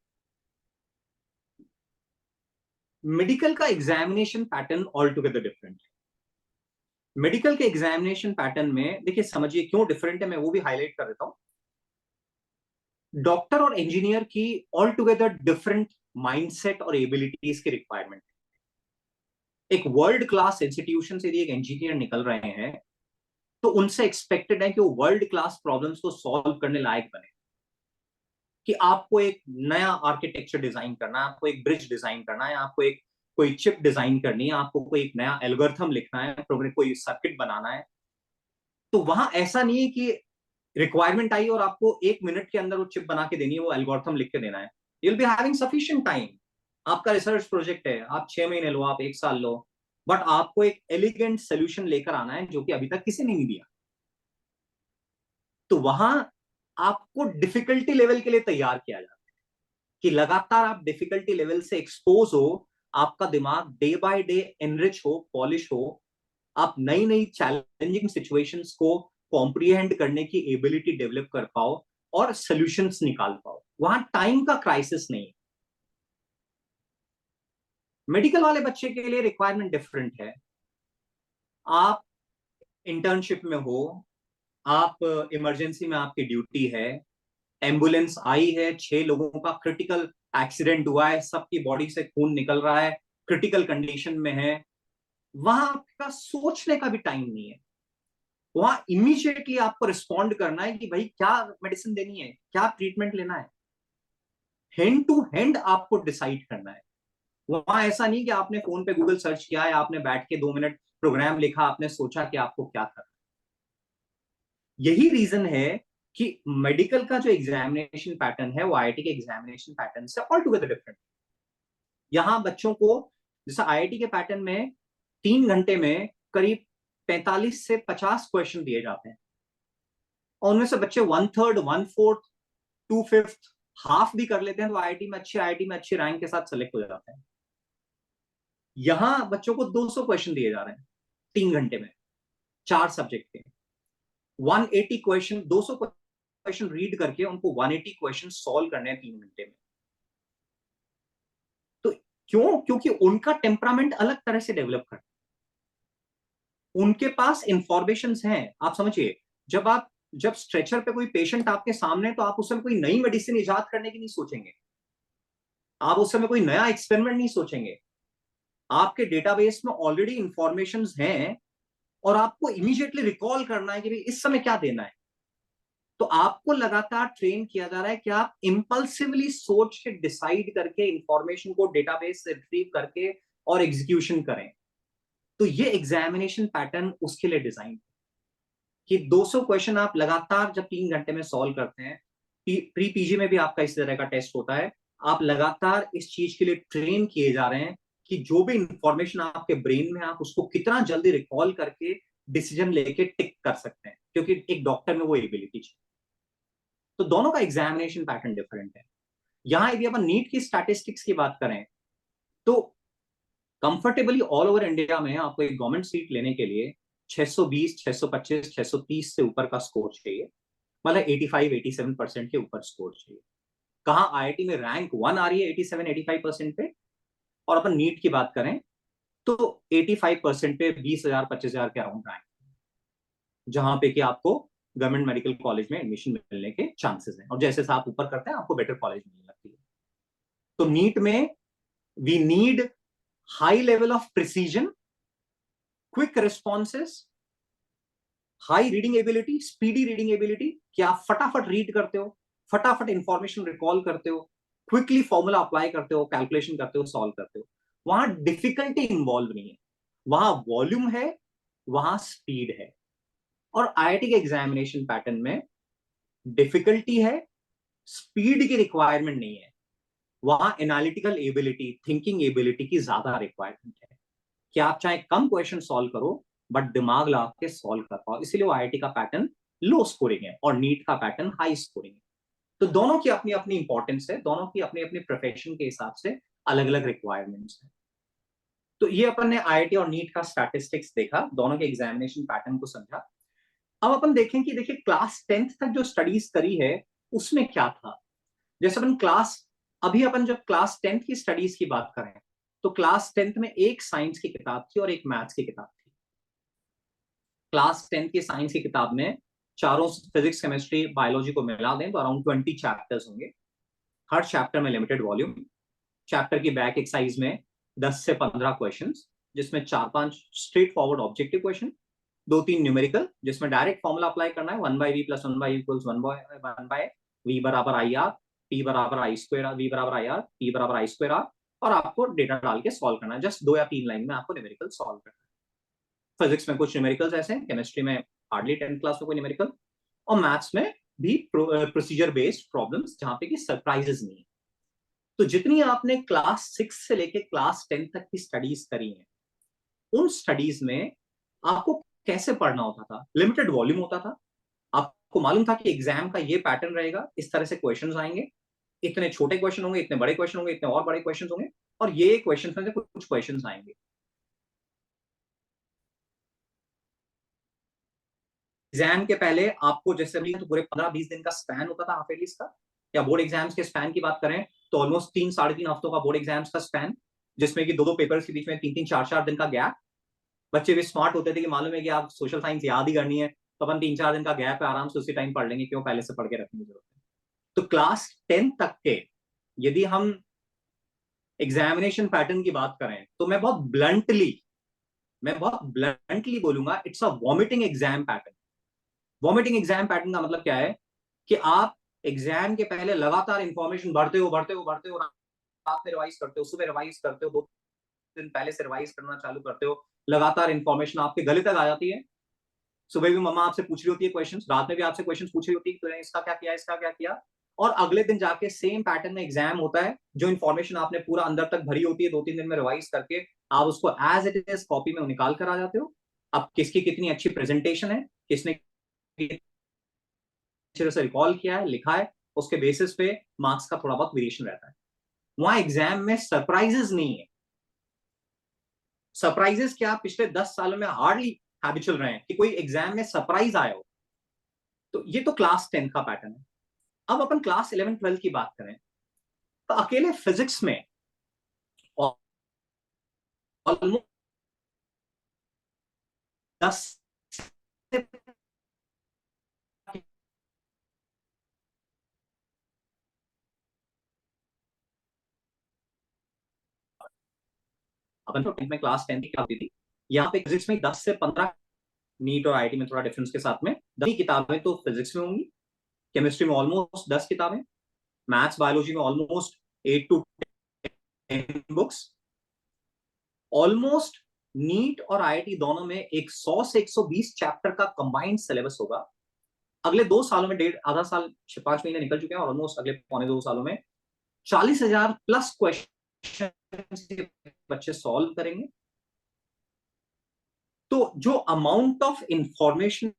मेडिकल का examination pattern all together different है। मेडिकल के एग्जामिनेशन पैटर्न में देखिए, समझिए क्यों डिफरेंट है, मैं वो भी हाईलाइट कर देता हूं। डॉक्टर और इंजीनियर की ऑल टुगेदर डिफरेंट माइंडसेट और एबिलिटीज की रिक्वायरमेंट। एक वर्ल्ड क्लास इंस्टीट्यूशन से यदि एक इंजीनियर निकल रहे हैं, तो उनसे एक्सपेक्टेड है कि वो वर्ल्ड क्लास प्रॉब्लम्स को सॉल्व करने लायक बने। कि आपको एक नया आर्किटेक्चर डिजाइन करना है, आपको एक ब्रिज डिजाइन करना है, आपको एक कोई चिप डिजाइन करनी है, आपको कोई एक नया एल्गोरिथम लिखना है, कोई सर्किट बनाना है, तो वहां ऐसा नहीं है कि रिक्वायरमेंट आई और आपको 1 मिनट के अंदर वो चिप बना के देनी है, वो एल्गोरिथम लिख के देना है। You will be having sufficient time. आपका रिसर्च प्रोजेक्ट है, आप 6 महीने लो, आप 1 साल लो, बट आपको एक एलिगेंट सोल्यूशन लेकर आना है जो कि अभी तक किसी ने नहीं दिया। तो वहां आपको डिफिकल्टी लेवल के लिए तैयार किया जाता है कि लगातार आप डिफिकल्टी लेवल से एक्सपोज हो, आपका दिमाग डे बाय डे एनरिच हो, पॉलिश हो, आप नई नई चैलेंजिंग सिचुएशंस को कॉम्प्रिहेंड करने की एबिलिटी डेवलप कर पाओ और सॉल्यूशंस निकाल पाओ। वहां टाइम का क्राइसिस नहीं है। मेडिकल वाले बच्चे के लिए रिक्वायरमेंट डिफरेंट है। आप इंटर्नशिप में हो, आप इमरजेंसी में आपकी ड्यूटी है, एम्बुलेंस आई है, 6 लोगों का क्रिटिकल एक्सीडेंट हुआ है, सबकी बॉडी से खून निकल रहा है, क्रिटिकल कंडीशन में है, वहां आपका सोचने का भी टाइम नहीं है। वहां इमीडिएटली आपको रिस्पॉन्ड करना है कि भाई क्या मेडिसिन देनी है, क्या ट्रीटमेंट लेना है, हैंड टू हैंड आपको डिसाइड करना है। वहां ऐसा नहीं कि आपने फोन पे गूगल सर्च किया है, आपने बैठ के 2 मिनट प्रोग्राम लिखा, आपने सोचा कि आपको क्या करना है। यही रीजन है कि मेडिकल का जो एग्जामिनेशन पैटर्न है वो आईआईटी के एग्जामिनेशन पैटर्न से ऑल टुगेदर डिफरेंट। यहां बच्चों को जैसा आईआईटी के पैटर्न में 3 घंटे में करीब 45 से 50 क्वेश्चन दिए जाते हैं, और उनमें से बच्चे 1/3, 1/4, 2/5 हाफ भी कर लेते हैं, तो आईआईटी में अच्छी रैंक के साथ सेलेक्ट हो जाते हैं। यहां बच्चों को 200 क्वेश्चन दिए जा रहे हैं 3 घंटे में, 4 सब्जेक्ट के 180 क्वेश्चन, 200 क्वेश्चन रीड करके उनको 180 क्वेश्चन सॉल्व करने हैं 3 घंटे में। तो क्यों? क्योंकि उनका टेम्परामेंट अलग तरह से डेवलप करता है, उनके पास इंफॉर्मेशन हैं। आप समझिए, जब स्ट्रेचर पे कोई पेशेंट आपके सामने, तो आप उस समय कोई नई मेडिसिन इजाद करने की नहीं सोचेंगे, आप उस समय कोई नया एक्सपेरिमेंट नहीं सोचेंगे। आपके डेटाबेस में ऑलरेडी इंफॉर्मेशन हैं और आपको इमीडिएटली रिकॉल करना है कि भाई इस समय क्या देना है। तो आपको लगातार ट्रेन किया जा रहा है कि आप इंपल्सिवली सोच के डिसाइड करके इंफॉर्मेशन को डेटाबेस से रिट्रीव करके और एग्जीक्यूशन करें। तो ये एग्जामिनेशन पैटर्न उसके लिए डिजाइन कि 200 क्वेश्चन आप लगातार जब 3 घंटे में सॉल्व करते हैं, प्री पीजी में भी आपका इस तरह का टेस्ट होता है, आप लगातार इस चीज के लिए ट्रेन किए जा रहे हैं कि जो भी इंफॉर्मेशन आपके ब्रेन में, आप उसको कितना जल्दी रिकॉल करके डिसीजन लेके टिक कर सकते हैं, क्योंकि एक डॉक्टर में वो एबिलिटी चाहिए। तो दोनों का एग्जामिनेशन पैटर्न डिफरेंट है। यहां यदि अपन नीट की स्टैटिस्टिक्स की बात करें, तो कंफर्टेबली ऑल ओवर इंडिया में आपको एक गवर्नमेंट सीट लेने के लिए 620, 625, 630 से ऊपर का स्कोर चाहिए, मतलब 85-87% के ऊपर स्कोर चाहिए। कहाँ आईआईटी में रैंक 1 आ रही है 87-85% पे, और अपन नीट की बात करें तो 85% पे 20,000 25,000 के अराउंड रैंक, जहां पे कि आपको गवर्नमेंट मेडिकल कॉलेज में एडमिशन मिलने के चांसेस हैं, और जैसे आप ऊपर करते हैं आपको बेटर कॉलेज मिलने लगती है। तो नीट में we need high level of precision, quick responses, high reading ability, speedy reading ability, कि आप फटाफट रीड करते हो, फटाफट इंफॉर्मेशन रिकॉल करते हो, क्विकली फॉर्मूला अप्लाई करते हो, कैलकुलेशन करते हो, सॉल्व करते हो। वहां डिफिकल्टी इन्वॉल्व नहीं है, वहां वॉल्यूम है, वहां स्पीड है। और आईआईटी के एग्जामिनेशन पैटर्न में डिफिकल्टी है, स्पीड की रिक्वायरमेंट नहीं है, वहां एनालिटिकल एबिलिटी, थिंकिंग एबिलिटी की ज्यादा रिक्वायरमेंट है कि आप चाहे कम क्वेश्चन सॉल्व करो बट दिमाग लगा के सॉल्व कर पाओ। इसीलिए वो आईआईटी का पैटर्न लो स्कोरिंग है और नीट का पैटर्न हाई स्कोरिंग है। तो दोनों की अपनी अपनी इंपॉर्टेंस है, दोनों की अपनी अपनी प्रोफेशन के हिसाब से अलग अलग रिक्वायरमेंट्स है। तो ये अपन ने आईआईटी और नीट का स्टैटिस्टिक्स देखा, दोनों के एग्जामिनेशन पैटर्न को समझा। अब अपन देखें कि देखिए क्लास 10th तक जो स्टडीज करी है उसमें क्या था। जैसे अभी अपन जब क्लास 10th की स्टडीज की बात करें, तो क्लास 10th में एक साइंस की किताब थी और एक मैथ्स की किताब थी। क्लास 10th की साइंस की किताब में चारों फिजिक्स, केमिस्ट्री, बायोलॉजी को मिला दें तो अराउंड 20 चैप्टर्स होंगे, हर चैप्टर में लिमिटेड वॉल्यूम। चैप्टर की बैक एक्सरसाइज में 10 से 15 क्वेश्चंस, जिसमें 4-5 straight forward objective question, 2-3 numerical जिसमें डायरेक्ट फॉर्मूला अप्लाई करना है, 1/v + 1/v = 1/v बराबर आई आर, p बराबर आई स्क्वायर, v बराबर आई आर, p बराबर आई स्क्वायर आर, और आपको डेटा डाल के सॉल्व करना है। जस्ट 2 या 3 लाइन में आपको न्यूमेरिकल सॉल्व करना है। फिजिक्स में कुछ न्यूमेरिकल्स ऐसे हैं, केमिस्ट्री में हार्डली 10th क्लास में कोई न्यूमेरिकल, और मैथ्स में भी प्रोसीजर बेस्ड प्रॉब्लम्स जहां पे कि सरप्राइजेस नहीं है। तो जितनी आपने क्लास 6 से लेके क्लास 10 तक की स्टडीज करी हैं, उन स्टडीज में आपको कैसे पढ़ना होता था? लिमिटेड वॉल्यूम होता था, आपको मालूम था कि एग्जाम का ये पैटर्न रहेगा, इस तरह से क्वेश्चंस आएंगे, इतने छोटे क्वेश्चन होंगे, इतने बड़े क्वेश्चन होंगे, इतने और बड़े क्वेश्चन होंगे, और ये क्वेश्चन में से कुछ क्वेश्चन आएंगे। एग्जाम के पहले आपको जैसे अभी तो पूरे 15-20 दिन का स्पैन होता था हाफ ईयरली का, या बोर्ड एग्जाम्स के स्पैन की बात करें तो ऑलमोस्ट 3-3.5 हफ्तों का बोर्ड एग्जाम्स का स्पैन। जिसमें कि 2-2 पेपर्स के बीच में 3-3 4-4 दिन का गैप। बच्चे भी स्मार्ट होते थे कि मालूम है कि आप सोशल साइंस याद ही करनी है, तो अपन 3-4 दिन का गैप है, आराम से उसी टाइम पढ़ लेंगे, क्यों पहले से पढ़ के रखने की जरूरत है। तो क्लास 10 तक के यदि हम एग्जामिनेशन पैटर्न की बात करें तो मैं बहुत ब्लंटली बोलूंगा, it's a vomiting exam pattern. Vomiting exam pattern का मतलब क्या है कि आप एग्जाम के पहले लगातार इंफॉर्मेशन भरते हो, रात में रिवाइज करते हो, सुबह रिवाइज करते हो, 2 दिन पहले से रिवाइज करना चालू करते हो, लगातार इंफॉर्मेशन आपके गले तक आ जाती है। सुबह भी मम्मा आपसे पूछ रही होती है क्वेश्चंस, रात में भी आपसे क्वेश्चंस पूछ रही होती है, तो इसका क्या किया, इसका क्या किया, और अगले दिन जाके सेम पैटर्न में एग्जाम होता है। जो इन्फॉर्मेशन आपने पूरा अंदर तक भरी होती है 2-3 दिन में रिवाइज करके, आप उसको एज इट इज कॉपी में निकाल कर आ जाते हो। अब किसकी कितनी अच्छी प्रेजेंटेशन है, किसने अच्छे से रिकॉल किया है, लिखा है, उसके बेसिस पे मार्क्स का थोड़ा बहुत वेरिएशन रहता है। वहां एग्जाम में सरप्राइजेस नहीं है। सरप्राइजेस क्या पिछले 10 सालों में हार्डली हैबिचुअल रहे हैं कि कोई एग्जाम में सरप्राइज आया हो। तो ये तो क्लास 10 का पैटर्न है। अब अपन क्लास 11-12 की बात करें तो अकेले फिजिक्स में ऑलमोस्ट 10 अपन तो में क्लास 10 की होती थी, यहाँ पे फिजिक्स में 10 से 15, नीट और आईआईटी में थोड़ा डिफरेंस के साथ में 10 किताबें तो फिजिक्स में होंगी, केमिस्ट्री में ऑलमोस्ट 10 किताबें, मैथ्स बायोलॉजी में almost 8 to 10 books. Almost NEET और आईआईटी दोनों में 100 से 120 चैप्टर का कंबाइंड सिलेबस होगा। अगले 2 सालों में, आधा साल 5 महीने निकल चुके हैं, ऑलमोस्ट अगले पौने 2 सालों में 40,000 प्लस क्वेश्चन बच्चे सॉल्व करेंगे। तो जो अमाउंट ऑफ इंफॉर्मेशन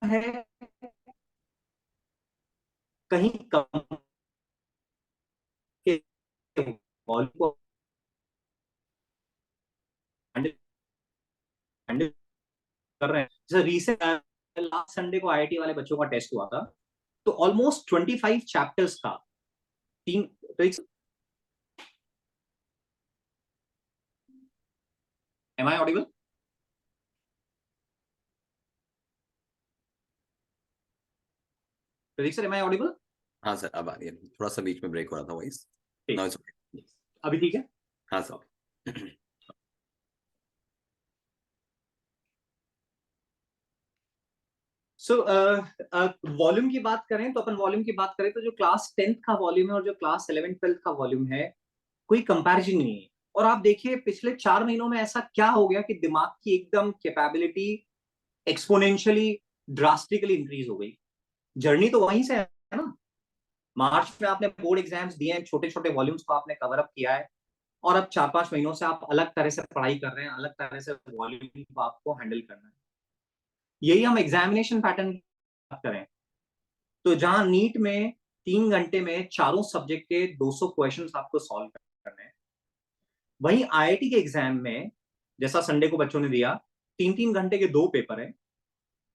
है कहीं कम के वॉल्यूम को हैंडल कर रहे हैं। जैसे रिसेंट लास्ट संडे को आईआईटी वाले बच्चों का टेस्ट हुआ था, तो ऑलमोस्ट 25 चैप्टर्स का 3, am I audible? Pradeep sir, am I audible? हाँ सर, अब आ रही है, थोड़ा सा बीच में ब्रेक हो रहा था वॉइस। अभी ठीक है? हाँ सर। सो वॉल्यूम की बात करें तो अपन वॉल्यूम की बात करें तो जो क्लास 10th का वॉल्यूम है और जो क्लास 11th-12th का वॉल्यूम है, कोई कंपैरिजन नहीं है। और आप देखिए पिछले 4 महीनों में ऐसा क्या हो गया कि दिमाग की एकदम कैपेबिलिटी एक्सपोनेंशियली ड्रास्टिकली इंक्रीज हो गई। जर्नी तो वहीं से है ना। मार्च में आपने बोर्ड एग्जाम्स दिए हैं, छोटे छोटे वॉल्यूम्स को आपने कवर अप किया है, और अब 4-5 महीनों से आप अलग तरह से पढ़ाई कर रहे हैं, अलग तरह से वॉल्यूम को आपको हैंडल करना है। यही हम एग्जामिनेशन पैटर्न की बात करें तो जहां नीट में 3 घंटे में चारों सब्जेक्ट के 200 क्वेश्चंस आपको सॉल्व करने हैं, वहीं आईआईटी के एग्जाम में जैसा संडे को बच्चों ने दिया, 3-3 घंटे के 2 पेपर है।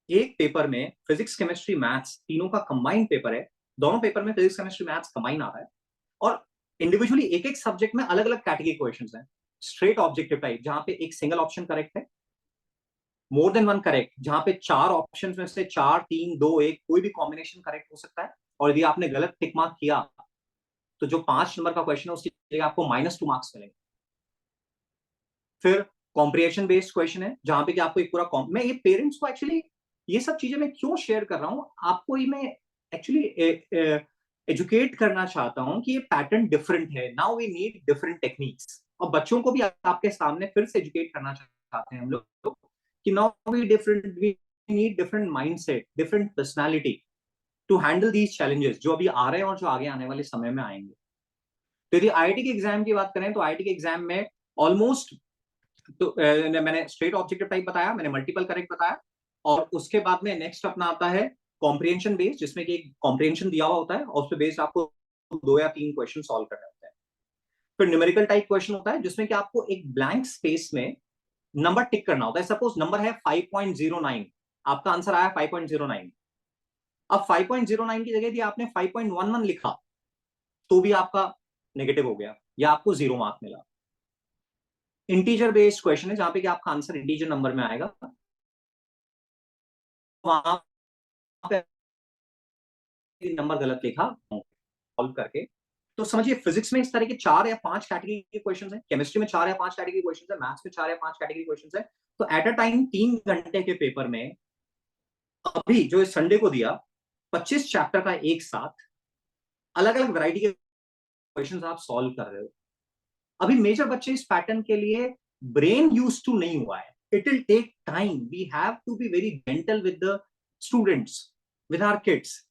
एक पेपर में फिजिक्स केमिस्ट्री मैथ्स तीनों का कंबाइंड पेपर है। दोनों पेपर में फिजिक्स केमिस्ट्री मैथ्स कंबाइन आ रहा है, और इंडिविजुअली एक एक सब्जेक्ट में अलग अलग कैटेगरी क्वेश्चंस हैं। स्ट्रेट ऑब्जेक्टिव टाइप जहां पे एक सिंगल ऑप्शन करेक्ट है, मोर देन वन करेक्ट जहां पे 4 ऑप्शंस में से 4, 3, 2, 1 कोई भी कॉम्बिनेशन करेक्ट हो सकता है, और यदि आपने गलत टिक मार्क किया तो जो 5 नंबर का क्वेश्चन है उसकी जगह आपको -2 मार्क्स मिलेंगे। फिर कॉम्प्रिहेंशन बेस्ड क्वेश्चन है जहां पे कि आपको एक पूरा मैं ये पेरेंट्स को एक्चुअली ये सब चीजें मैं क्यों शेयर कर रहा हूं, आपको ही मैं एक्चुअली एजुकेट करना चाहता हूं कि ये पैटर्न डिफरेंट है। Now we need different techniques, और बच्चों को भी आपके सामने फिर से एजुकेट करना चाहते हैं हम लोग कि now we need different mindset, different personality to handle these challenges जो अभी आ रहे हैं और जो आगे आने वाले समय में आएंगे। तो यदि आईआईटी के एग्जाम की बात करें तो आईआईटी के एग्जाम में ऑलमोस्ट तो मैंने स्ट्रेट ऑब्जेक्टिव टाइप बताया, मैंने मल्टीपल करेक्ट बताया, और उसके बाद में नेक्स्ट अपना आता है कॉम्प्रिहेंशन बेस्ड, जिसमें कि कॉम्प्रिहेंशन दिया हुआ होता है और उस पर बेस्ड आपको 2 या 3 क्वेश्चन सॉल्व करने होते हैं। फिर न्यूमेरिकल टाइप क्वेश्चन होता है जिसमें कि आपको एक ब्लैंक स्पेस में नंबर टिक करना होता है। सपोज नंबर है 5.09, आपका आंसर आया 5.09। अब 5.09 की जगह यदि आपने 5.11 लिखा तो भी आपका नेगेटिव हो गया, या आपको 0 मार्क मिला। इंटीजर बेस्ड क्वेश्चन है जहां पे कि आपका आंसर इंटीजर नंबर में आएगा, वहां पे नंबर गलत लिखा सॉल्व करके। तो समझिए फिजिक्स में इस तरह के 4 या 5 कैटेगरी के क्वेश्चंस हैं, केमिस्ट्री में 4 या 5 कैटेगरी क्वेश्चंस हैं, मैथ्स में 4 या 5 कैटेगरी क्वेश्चंस हैं। तो एट अ टाइम 3 घंटे के पेपर में अभी जो इस संडे को दिया 25 चैप्टर का एक साथ अलग अलग वैरायटी के क्वेश्चंस आप सॉल्व कर रहे हो। अभी मेजर बच्चे इस पैटर्न के लिए ब्रेन यूज टू नहीं हुआ है। It will take time, we have to be very gentle with the students, with our kids.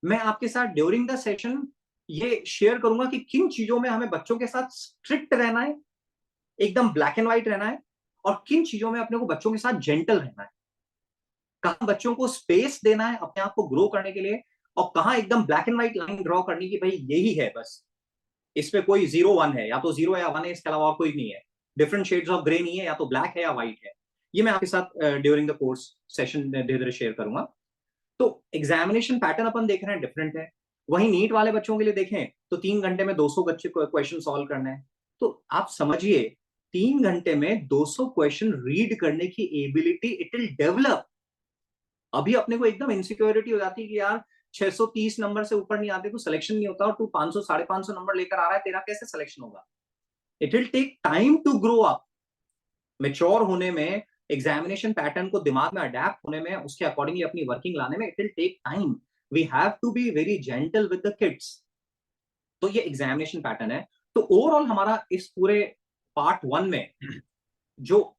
मैं आपके साथ ड्यूरिंग द सेशन ये शेयर करूंगा कि किन चीजों में हमें बच्चों के साथ स्ट्रिक्ट रहना है, एकदम ब्लैक एंड व्हाइट रहना है, और किन चीजों में अपने को बच्चों के साथ जेंटल रहना है, कहां बच्चों को स्पेस देना है अपने आप को ग्रो करने के लिए, और कहां एकदम black and white line draw करनी की भाई यही है बस, इसमें कोई 0-1 है, या तो 0 या 1 है, इसके अलावा और कोई नहीं है। डिफरेंट शेड्स ऑफ ग्रे नहीं है, या तो ब्लैक है या व्हाइट है। ये मैं आपके साथ ड्यूरिंग द कोर्स सेशन धीरे धीरे शेयर करूंगा। तो एग्जामिनेशन पैटर्न अपन देख रहे हैं डिफरेंट है। वहीं नीट वाले बच्चों के लिए देखें तो 3 घंटे में 200 बच्चे क्वेश्चन सॉल्व करने हैं। तो आप समझिए 3 घंटे में 200 क्वेश्चन रीड करने की एबिलिटी इट विल डेवलप। अभी अपने को एकदम इनसिक्योरिटी हो जाती है कि यार 630 नंबर से ऊपर नहीं आते तो सिलेक्शन नहीं होता, और तू 500 550 नंबर लेकर आ रहा है, तेरा कैसे सिलेक्शन होगा। It will take time to grow up, mature होने में, एग्जामिनेशन पैटर्न को दिमाग में अडेप्ट होने में, उसके अकॉर्डिंगली अपनी वर्किंग लाने में। It will take time, we have to be very gentle with the kids. तो ये एग्जामिनेशन पैटर्न है। तो ओवरऑल हमारा इस पूरे पार्ट 1 में जो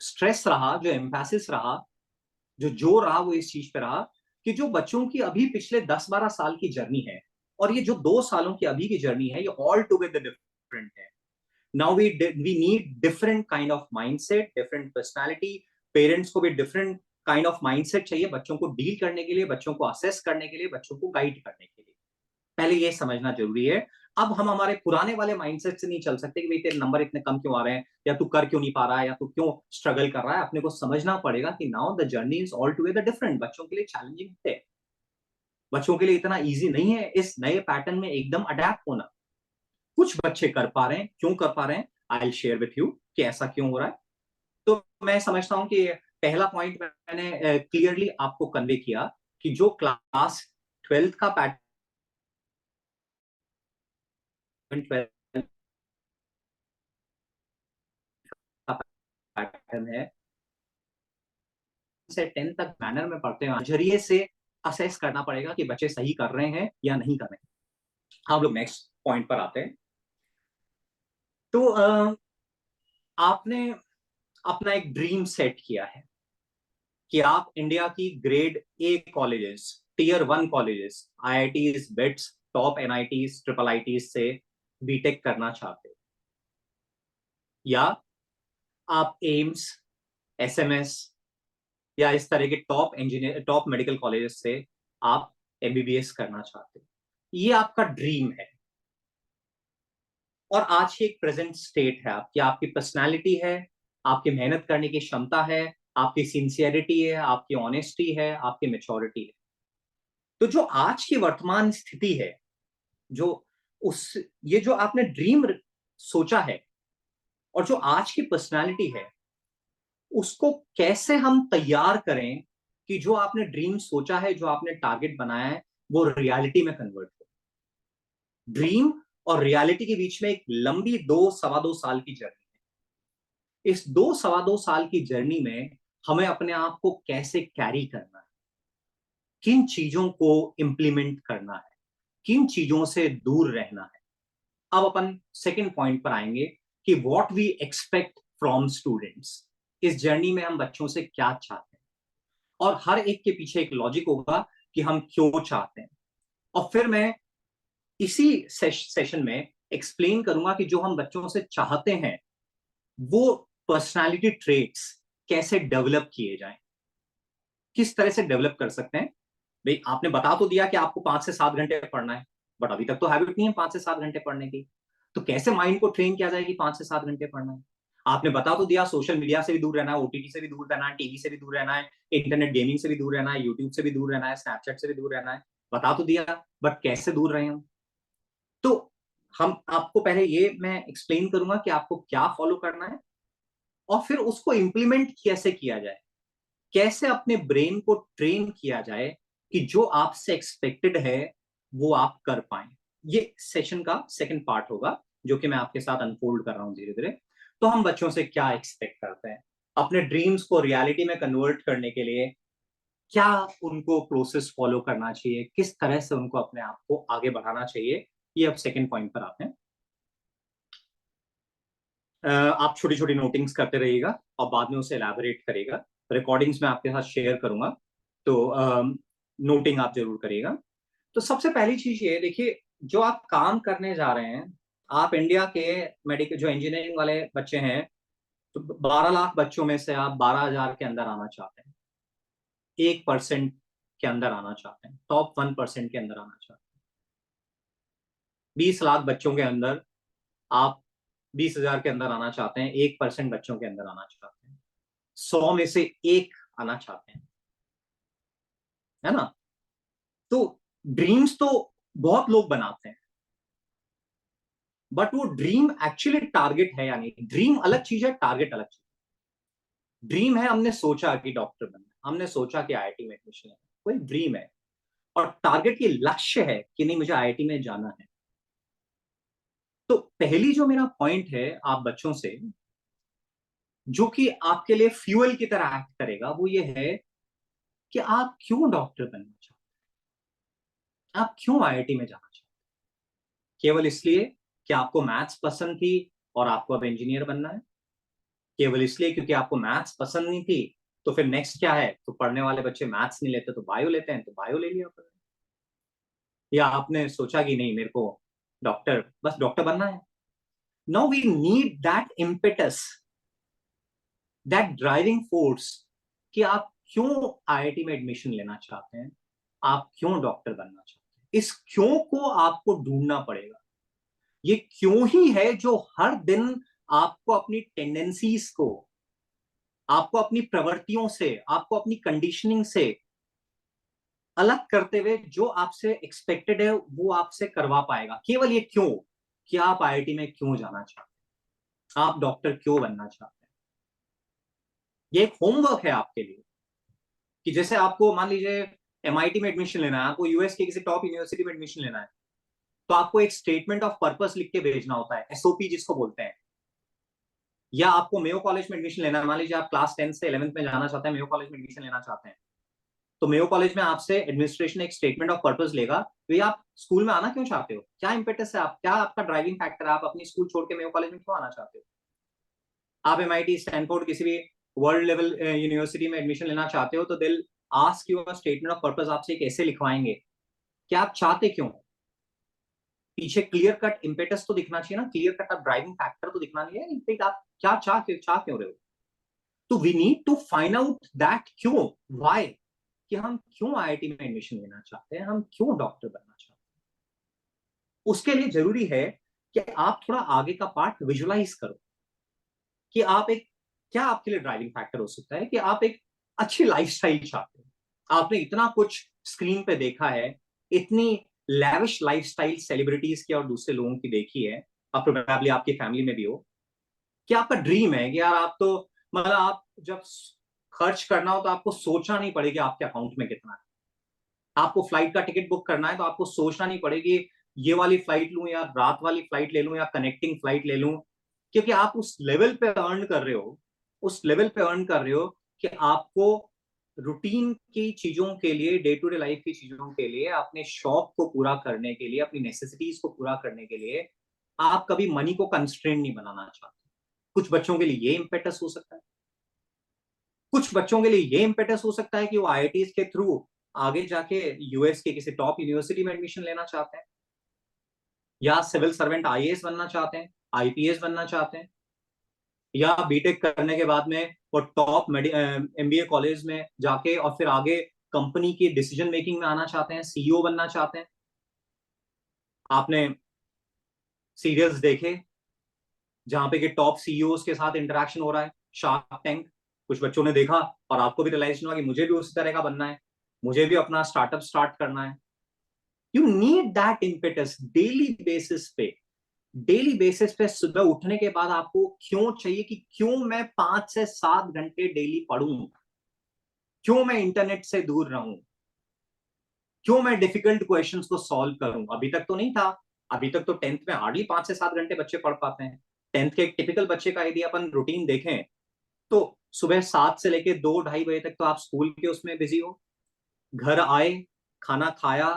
स्ट्रेस रहा, जो एम्फेसिस रहा, जो जोर रहा, वो इस चीज पे रहा कि जो बच्चों की अभी पिछले 10-12 साल की जर्नी है और ये जो 2 सालों की अभी की जर्नी है, ये ऑल टुगेदर डिफरेंट है। Now we need different kind of mindset, different personality. Parents को भी डिफरेंट काइंड ऑफ माइंडसेट चाहिए बच्चों को डील करने के लिए, बच्चों को असेस करने के लिए, बच्चों को गाइड करने के लिए। पहले ये समझना जरूरी है। अब हम हमारे पुराने वाले माइंडसेट से नहीं चल सकते कि भाई तेरे नंबर इतने कम क्यों आ रहे हैं, या तू कर क्यों नहीं पा रहा है, या तू क्यों स्ट्रगल कर रहा है। अपने को समझना पड़ेगा कि now the journey is all together different. बच्चों के लिए चैलेंजिंग है, बच्चों के लिए इतना इजी नहीं है इस नए पैटर्न में एकदम अडेप्ट होना। कुछ बच्चे कर पा रहे हैं, क्यों कर पा रहे हैं, I will share with you कि ऐसा क्यों हो रहा है। तो मैं समझता हूं कि पहला पॉइंट मैंने क्लियरली आपको कन्वे किया कि जो क्लास 12th का पैटर्न है से 10 तक मैनर में पढ़ते हैं, नजरिए से असेस करना पड़ेगा कि बच्चे सही कर रहे हैं या नहीं कर रहे हैं। हम लोग नेक्स्ट पॉइंट पर आते हैं। तो आपने अपना एक ड्रीम सेट किया है कि आप इंडिया की grade A colleges, tier 1 colleges, IITs, BITS, top NITs, triple ITs से बीटेक करना चाहते हो, या आप एम्स, एसएमएस या इस तरह के top engineer, top medical colleges से आप एमबीबीएस करना चाहते हो। ये आपका ड्रीम है और आज की एक प्रेजेंट स्टेट है आपकी, आपकी पर्सनालिटी है, आपकी मेहनत करने की क्षमता है, आपकी सिंसियरिटी है, आपकी ऑनेस्टी है, आपकी मेच्योरिटी है। तो जो आज की वर्तमान स्थिति है, जो उस ये जो आपने ड्रीम सोचा है और जो आज की पर्सनालिटी है, उसको कैसे हम तैयार करें कि जो आपने ड्रीम सोचा है, जो आपने टारगेट बनाया है, वो रियलिटी में कन्वर्ट हो। ड्रीम और रियलिटी के बीच में एक लंबी 2-2.25 साल की जर्नी है। इस 2-2.25 साल की जर्नी में हमें अपने आप को कैसे कैरी करना है, किन चीजों को इंप्लीमेंट करना है, किन चीजों से दूर रहना है। अब अपन सेकंड पॉइंट पर आएंगे कि what we expect from students. इस जर्नी में हम बच्चों से क्या चाहते हैं, और हर एक के पीछे एक लॉजिक होगा कि हम क्यों चाहते हैं। और फिर मैं इसी सेशन में एक्सप्लेन करूंगा कि जो हम बच्चों से चाहते हैं वो पर्सनालिटी ट्रेट्स कैसे डेवलप किए जाएं, किस तरह से डेवलप कर सकते हैं। भाई आपने बता तो दिया कि आपको 5 से 7 घंटे पढ़ना है, बट अभी तक तो हैबिट नहीं है 5 से 7 घंटे पढ़ने की। तो कैसे माइंड को ट्रेन किया जाए कि 5 से 7 घंटे पढ़ना है। आपने बता तो दिया सोशल मीडिया से भी दूर रहना है, ओटीटी से भी दूर रहना है, टीवी से भी दूर रहना है, इंटरनेट गेमिंग से भी दूर रहना है, यूट्यूब से भी दूर रहना है, स्नैपचैट से भी दूर रहना है। बता तो दिया, बट कैसे दूर रहे हम। तो हम आपको पहले ये मैं एक्सप्लेन करूंगा कि आपको क्या फॉलो करना है और फिर उसको इंप्लीमेंट कैसे किया जाए, कैसे अपने ब्रेन को ट्रेन किया जाए कि जो आपसे एक्सपेक्टेड है वो आप कर पाए। ये सेशन का सेकंड पार्ट होगा जो कि मैं आपके साथ अनफोल्ड कर रहा हूं धीरे धीरे। तो हम बच्चों से क्या एक्सपेक्ट करते हैं, अपने ड्रीम्स को रियलिटी में कन्वर्ट करने के लिए क्या उनको प्रोसेस फॉलो करना चाहिए, किस तरह से उनको अपने आप को आगे बढ़ाना चाहिए, ये अब सेकंड पॉइंट पर आते हैं। आप छोटी छोटी नोटिंग्स करते रहिएगा और बाद में उसे एलैबोरेट करेगा। रिकॉर्डिंग्स में आपके साथ शेयर करूंगा, तो नोटिंग आप जरूर करिएगा। तो सबसे पहली चीज ये देखिए, जो आप काम करने जा रहे हैं, आप इंडिया के मेडिकल जो इंजीनियरिंग वाले बच्चे हैं, तो 12 लाख बच्चों में से आप 12,000 के अंदर आना चाहते हैं, 1% के अंदर आना चाहते हैं, टॉप 1% के अंदर आना चाहते हैं। 20 लाख बच्चों के अंदर आप 20,000 के अंदर आना चाहते हैं, 1% बच्चों के अंदर आना चाहते हैं, 100 में से एक आना चाहते हैं, है ना। तो ड्रीम्स तो बहुत लोग बनाते हैं, बट वो ड्रीम एक्चुअली टारगेट है या नहीं। ड्रीम अलग चीज है, टारगेट अलग चीज है। ड्रीम है हमने सोचा कि डॉक्टर बनना है, हमने सोचा कि आईआईटी में एडमिशन लेना है, कोई ड्रीम है। और टारगेट ये लक्ष्य है कि नहीं मुझे आईआईटी में जाना है। तो पहली जो मेरा पॉइंट है आप बच्चों से, जो कि आपके लिए फ्यूल की तरह एक्ट करेगा, वो ये है कि आप क्यों डॉक्टर बनना चाहते हैं, आप क्यों आईआईटी में जाना चाहते हैं। केवल इसलिए कि आपको मैथ्स पसंद थी और आपको अब इंजीनियर बनना है, केवल इसलिए क्योंकि आपको मैथ्स पसंद नहीं थी तो फिर नेक्स्ट क्या है, तो पढ़ने वाले बच्चे मैथ्स नहीं लेते तो बायो लेते हैं, तो बायो ले लिया आपने। या आपने सोचा कि नहीं मेरे को डॉक्टर, बस डॉक्टर बनना है। Now we need that impetus, that driving force, कि आप क्यों आईआईटी में एडमिशन लेना चाहते हैं, आप क्यों डॉक्टर बनना चाहते हैं। इस क्यों को आपको ढूंढना पड़ेगा। ये क्यों ही है जो हर दिन आपको अपनी टेंडेंसीज को, आपको अपनी प्रवृत्तियों से, आपको अपनी कंडीशनिंग से अलग करते हुए जो आपसे एक्सपेक्टेड है वो आपसे करवा पाएगा। केवल ये क्यों, कि आप आईआईटी में क्यों जाना चाहते हैं, आप डॉक्टर क्यों बनना चाहते हैं। ये एक होमवर्क है आपके लिए, कि जैसे आपको मान लीजिए एमआईटी में एडमिशन लेना है, आपको यूएस के किसी टॉप यूनिवर्सिटी में एडमिशन लेना है, तो आपको एक स्टेटमेंट ऑफ पर्पस लिख के भेजना होता है, एसओपी जिसको बोलते हैं। या आपको मेयो कॉलेज में एडमिशन लेना है, मान लीजिए आप क्लास 10 से 11th में जाना चाहते हैं, मेयो कॉलेज में एडमिशन लेना चाहते हैं, तो मेयो कॉलेज में आपसे एडमिनिस्ट्रेशन एक स्टेटमेंट ऑफ पर्पस लेगा, तो ये आप स्कूल में आना क्यों चाहते हो, क्या इंपेटस है, आप क्या आपका ड्राइविंग फैक्टर है, आप अपनी स्कूल छोड़ के मेयो कॉलेज में क्यों आना चाहते हो। आप एमआईटी, स्टैनफोर्ड, किसी भी वर्ल्ड लेवल यूनिवर्सिटी में एडमिशन लेना चाहते हो, तो दिल ask you a statement of purpose, आपसे कैसे लिखवाएंगे कि आप चाहते क्यों। पीछे क्लियर कट इम्पेटस तो दिखना चाहिए ना, क्लियर कट आप ड्राइविंग फैक्टर तो दिखना नहीं है, इनफेक्ट आप क्या चाह क्यों रहे हो। तो we need to find out that क्यों, व्हाई, कि हम क्यों आईआईटी में एडमिशन लेना चाहते हैं, हम क्यों डॉक्टर बनना चाहते हैं। उसके लिए जरूरी है कि आप थोड़ा आगे का पार्ट विजुलाइज करो, कि आप एक, क्या आपके लिए ड्राइविंग फैक्टर हो सकता है कि आप एक अच्छी लाइफस्टाइल चाहते हो। आपने इतना कुछ स्क्रीन पे देखा है, इतनी लैविश लाइफस्टाइल सेलिब्रिटीज की और दूसरे लोगों की देखी है, आप प्रोबेबली आपकी फैमिली में भी हो, कि आपका ड्रीम है कि यार आप तो, मतलब आप जब खर्च करना हो तो आपको सोचना नहीं पड़ेगा आपके अकाउंट में कितना है। आपको फ्लाइट का टिकट बुक करना है तो आपको सोचना नहीं पड़ेगी ये वाली फ्लाइट लूं या रात वाली फ्लाइट ले लूं या कनेक्टिंग फ्लाइट ले लूं, क्योंकि आप उस लेवल पे अर्न कर रहे हो, उस लेवल पे अर्न कर रहे हो कि आपको रूटीन की चीजों के लिए, डे टू डे लाइफ की चीजों के लिए, अपने शौक को पूरा करने के लिए, अपनी नेसेसिटीज को पूरा करने के लिए आप कभी मनी को कंस्ट्रेंट नहीं बनाना चाहते। कुछ बच्चों के लिए ये इम्पेटस हो सकता है, कुछ बच्चों के लिए ये इम्पेटस हो सकता है कि वो आईआईटी के थ्रू आगे जाके यूएस के किसी टॉप यूनिवर्सिटी में एडमिशन लेना चाहते हैं, या सिविल सर्वेंट आईएएस बनना चाहते हैं, आईपीएस बनना चाहते हैं, या बीटेक करने के बाद में वो टॉप एमबीए कॉलेज में जाके और फिर आगे कंपनी की डिसीजन मेकिंग में आना चाहते हैं, सीईओ बनना चाहते हैं। आपने सीरियल्स देखे जहां पे कि टॉप सीईओ के साथ इंटरेक्शन हो रहा है, शार्क टैंक, कुछ बच्चों ने देखा और आपको भी रियलाइज हुआ कि मुझे भी उसी तरह का बनना है, मुझे भी अपना स्टार्टअप स्टार्ट करना है। You need that impetus daily basis पे, डेली बेसिस पे सुबह उठने के बाद आपको क्यों चाहिए कि क्यों मैं 5 से 7 घंटे डेली पढूं, क्यों मैं इंटरनेट से दूर रहूं, क्यों मैं डिफिकल्ट क्वेश्चंस को सॉल्व करूं। अभी तक तो नहीं था, अभी तक तो 10th में हार्डली 5 से 7 घंटे बच्चे पढ़ पाते हैं। 10th के एक टिपिकल बच्चे का यदि अपन रूटीन देखें तो सुबह 7 से लेके 2-2:30 बजे तक तो आप स्कूल के उसमें बिजी हो, घर आए, खाना खाया,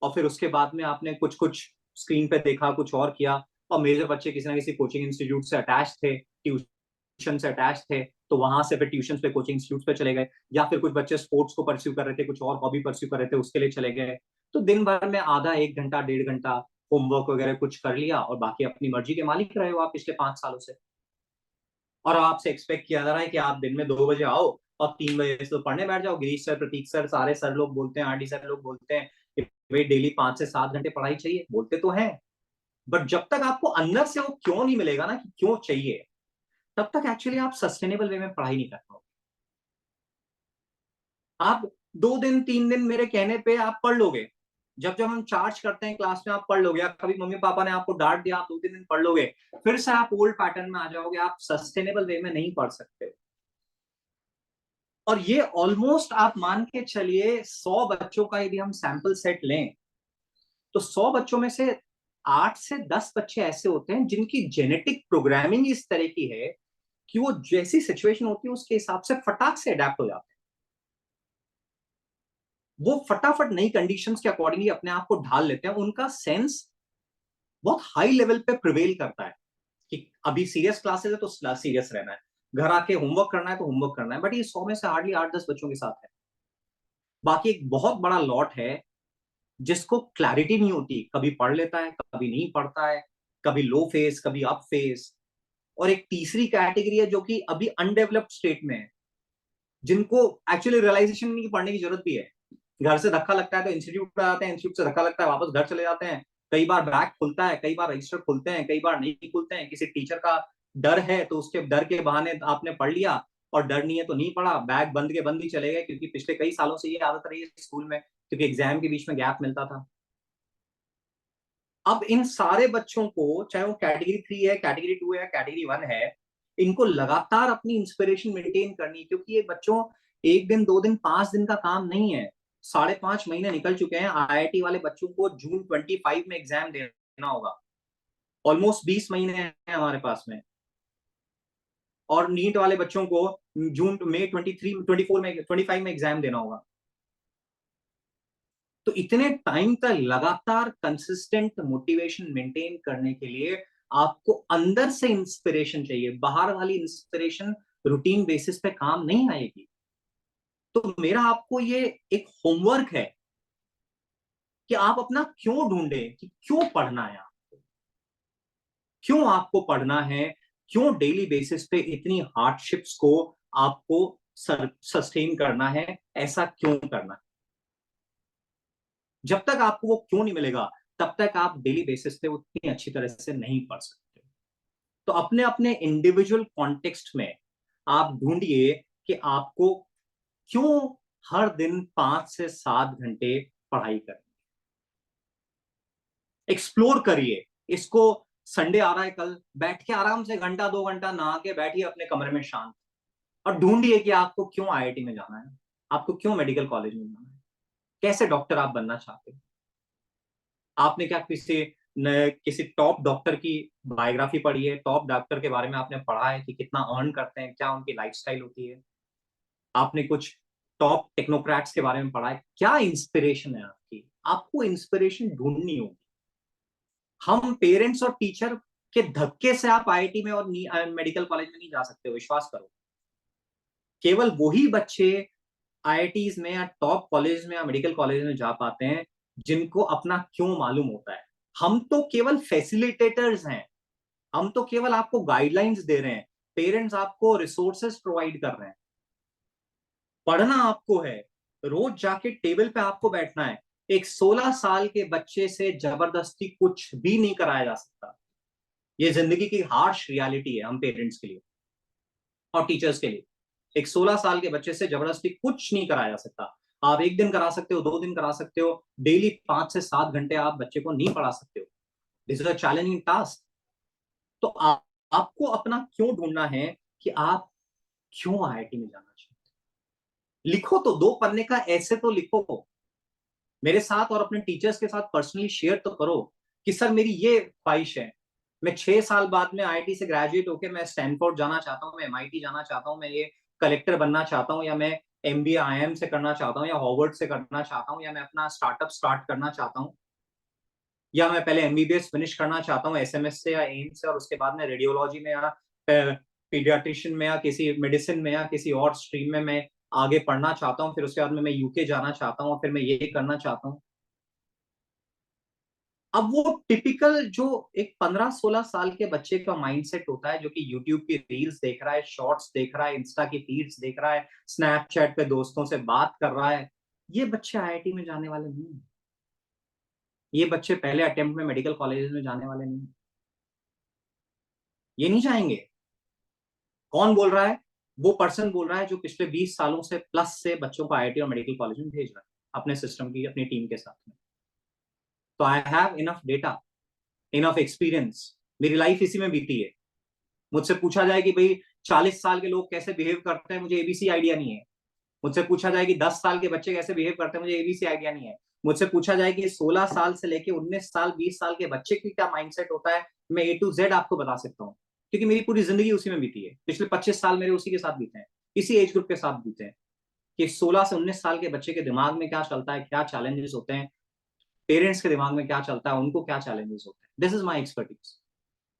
और फिर उसके बाद में आपने कुछ कुछ स्क्रीन पे देखा, कुछ और किया। और मेजर बच्चे किसी ना किसी कोचिंग इंस्टीट्यूट से अटैच थे, ट्यूशन से अटैच थे, तो वहां से फिर ट्यूशन पे, कोचिंग इंस्टीट्यूट पे चले गए, या फिर कुछ बच्चे स्पोर्ट्स को परस्यू कर रहे थे, कुछ और हॉबी परस्यू कर रहे थे, उसके लिए चले गए। तो दिन भर में आधा 1 घंटा 1.5 घंटा होमवर्क वगैरह कुछ कर लिया, और बाकी अपनी मर्जी के मालिक रहे हो आप पिछले 5 सालों से। और आपसे एक्सपेक्ट किया जा रहा है कि आप दिन में 2 बजे आओ और 3 बजे से तो पढ़ने बैठ जाओ। गिरीश सर, प्रतीक सर, सारे सर लोग बोलते हैं, आरडी सर लोग बोलते हैं कि भाई डेली 5 से 7 घंटे पढ़ाई चाहिए, बोलते तो हैं। बट जब तक आपको अंदर से वो क्यों नहीं मिलेगा ना कि क्यों चाहिए, तब तक एक्चुअली आप सस्टेनेबल वे में पढ़ाई नहीं कर पाओगे। आप 2 दिन 3 दिन मेरे कहने पे आप पढ़ लोगे, जब जब हम चार्ज करते हैं क्लास में आप पढ़ लोगे, या कभी मम्मी पापा ने आपको डांट दिया आप 2-3 दिन पढ़ लोगे, फिर से आप ओल्ड पैटर्न में आ जाओगे, आप सस्टेनेबल वे में नहीं पढ़ सकते। और ये ऑलमोस्ट आप मान के चलिए 100 बच्चों का यदि हम सैंपल सेट लें तो 100 बच्चों में से 8 से 10 बच्चे ऐसे होते हैं जिनकी जेनेटिक प्रोग्रामिंग इस तरह की है कि वो जैसी सिचुएशन होती है उसके हिसाब से फटाक से अडेप्ट हो जाते हैं। वो फटाफट नई कंडीशंस के अकॉर्डिंगली अपने आप को ढाल लेते हैं। उनका सेंस बहुत हाई लेवल पे प्रिवेल करता है कि अभी सीरियस क्लासेस है तो सीरियस रहना है, घर आके होमवर्क करना है तो होमवर्क करना है। बट ये 100 में से हार्डली 8-10 बच्चों के साथ है। बाकी एक बहुत बड़ा लॉट है जिसको क्लैरिटी नहीं होती, कभी पढ़ लेता है, कभी नहीं पढ़ता है, कभी लो फेस, कभी अप फेस। और एक तीसरी कैटेगरी है जो कि अभी अनडेवलप्ड स्टेट में है, जिनको एक्चुअली रियलाइजेशन नहीं पढ़ने की जरूरत भी है। घर से धक्का लगता है तो इंस्टीट्यूट पे आते हैं, इंस्टीट्यूट से धक्का लगता है वापस घर चले जाते हैं। कई बार बैग खुलता है, कई बार रजिस्टर खुलते हैं, कई बार नहीं खुलते हैं। किसी टीचर का डर है तो उसके डर के बहाने आपने पढ़ लिया, और डर नहीं है तो नहीं पढ़ा, बैग बंद के बंद ही चले गए, क्योंकि पिछले कई सालों से ये आदत रही है स्कूल में, क्योंकि एग्जाम के बीच में गैप मिलता था। अब इन सारे बच्चों को, चाहे वो कैटेगरी 3 है, कैटेगरी 2 है, कैटेगरी 1 है, इनको लगातार अपनी इंस्पिरेशन मेंटेन करनी है, क्योंकि ये बच्चों 1 दिन 2 दिन 5 दिन का काम नहीं है। 5.5 महीने निकल चुके हैं। आईआईटी वाले बच्चों को जून 25 में एग्जाम देना होगा। ऑलमोस्ट 20 महीने हैं हमारे पास में। और नीट वाले बच्चों को जून मई 25 में एग्जाम देना होगा। तो इतने टाइम तक लगातार कंसिस्टेंट मोटिवेशन मेंटेन करने के लिए आपको अंदर से इंस्पिरेशन चाहिए। बाहर वाली इंस्पिरेशन रूटीन बेसिस पे काम नहीं आएगी। तो मेरा आपको ये एक होमवर्क है कि आप अपना क्यों ढूंढे, कि क्यों पढ़ना है आपको, क्यों आपको पढ़ना है, क्यों डेली बेसिस पे इतनी हार्डशिप्स को आपको सस्टेन करना है, ऐसा क्यों करना है। जब तक आपको वो क्यों नहीं मिलेगा तब तक आप डेली बेसिस पे उतनी अच्छी तरह से नहीं पढ़ सकते। तो अपने अपने इंडिविजुअल कॉन्टेक्स्ट में आप ढूंढिए कि आपको क्यों हर दिन 5 से 7 घंटे पढ़ाई करनी। एक्सप्लोर करिए इसको। संडे आ रहा है कल, बैठ के आराम से 1-2 घंटा नहा के बैठिए अपने कमरे में शांत, और ढूंढिए कि आपको क्यों आईआईटी में जाना है, आपको क्यों मेडिकल कॉलेज में जाना है, कैसे डॉक्टर आप बनना चाहते हैं। आपने क्या किसी टॉप डॉक्टर की बायोग्राफी पढ़ी है, टॉप डॉक्टर के बारे में आपने पढ़ा है कि कितना अर्न करते हैं, क्या उनकी लाइफस्टाइल होती है। आपने कुछ टॉप टेक्नोक्रेट्स के बारे में पढ़ा है, क्या इंस्पिरेशन है आपकी। आपको इंस्पिरेशन ढूंढनी होगी। हम पेरेंट्स और टीचर के धक्के से आप आईआईटी में और मेडिकल कॉलेज में नहीं जा सकते, विश्वास करो। केवल वही बच्चे आईआईटीज में या टॉप कॉलेज में या मेडिकल कॉलेज में जा पाते हैं जिनको अपना क्यों मालूम होता है। हम तो केवल फैसिलिटेटर्स हैं, हम तो केवल आपको गाइडलाइंस दे रहे हैं, पेरेंट्स आपको रिसोर्सेस प्रोवाइड कर रहे हैं। पढ़ना आपको है, रोज जाके टेबल पे आपको बैठना है। एक 16 साल के बच्चे से जबरदस्ती कुछ भी नहीं कराया जा सकता। ये जिंदगी की हार्श रियलिटी है हम पेरेंट्स के लिए और टीचर्स के लिए। एक 16 साल के बच्चे से जबरदस्ती कुछ नहीं कराया जा सकता। आप 1 दिन करा सकते हो, 2 दिन करा सकते हो, डेली 5 से 7 घंटे आप बच्चे को नहीं पढ़ा सकते हो। This is a challenging task. तो आपको अपना क्यों ढूंढना है कि आप क्यों आईआईटी में जाना चाहते हैं। लिखो तो, 2 पन्ने का ऐसे तो लिखो, मेरे साथ और अपने टीचर्स के साथ पर्सनली शेयर तो करो कि सर मेरी ये ख्वाहिश है, मैं 6 साल बाद में आईआईटी से ग्रेजुएट होकर मैं स्टैनफोर्ड जाना चाहता हूँ, मैं एमआईटी जाना चाहता हूँ, मैं ये कलेक्टर बनना चाहता हूँ, या मैं एमबीए आईआईएम से करना चाहता हूँ, या हार्वर्ड से करना चाहता हूँ, या मैं अपना स्टार्टअप स्टार्ट करना चाहता हूँ, या मैं पहले एमबीबीएस फिनिश करना चाहता हूँ एसएमएस से या एम्स से, और उसके बाद में रेडियोलॉजी में या पीडियाट्रिशियन में या किसी मेडिसिन में या किसी और स्ट्रीम में मैं आगे पढ़ना चाहता हूँ, फिर उसके बाद में मैं यूके जाना चाहता हूँ, फिर मैं ये करना चाहता हूँ। अब वो टिपिकल जो एक 15-16 साल के बच्चे का माइंडसेट होता है, जो कि यूट्यूब की रील्स देख रहा है, शॉर्ट्स देख रहा है, इंस्टा की फीड्स देख रहा है, स्नैपचैट पे दोस्तों से बात कर रहा है, ये बच्चे आईआईटी में जाने वाले नहीं है। ये बच्चे पहले अटेम्प्ट में मेडिकल कॉलेज में जाने वाले नहीं, ये नहीं जाएंगे। कौन बोल रहा है? वो पर्सन बोल रहा है जो पिछले 20 सालों से प्लस से बच्चों को आईआईटी और मेडिकल कॉलेज में भेज रहा है अपने सिस्टम की, अपनी टीम के साथ में। तो I have enough data, enough experience, मेरी लाइफ इसी में बीती है। मुझसे पूछा जाए कि भाई 40 साल के लोग कैसे बिहेव करते हैं, मुझे एबीसी आइडिया नहीं है। मुझसे पूछा जाए कि 10 साल के बच्चे कैसे बिहेव करते हैं, मुझे एबीसी आइडिया नहीं है। मुझसे पूछा जाए कि 16 साल से लेके 19 साल 20 साल के बच्चे की क्या माइंडसेट होता है, मैं ए टू जेड आपको बता सकता हूँ, क्योंकि मेरी पूरी जिंदगी उसी में बीती है। पिछले 25 साल मेरे उसी के साथ बीते हैं, इसी एज ग्रुप के साथ बीते हैं, कि 16 से 19 साल के बच्चे के दिमाग में क्या चलता है, क्या चैलेंजेस होते हैं, पेरेंट्स के दिमाग में क्या चलता है, उनको क्या चैलेंजेस होते हैं। This is my expertise.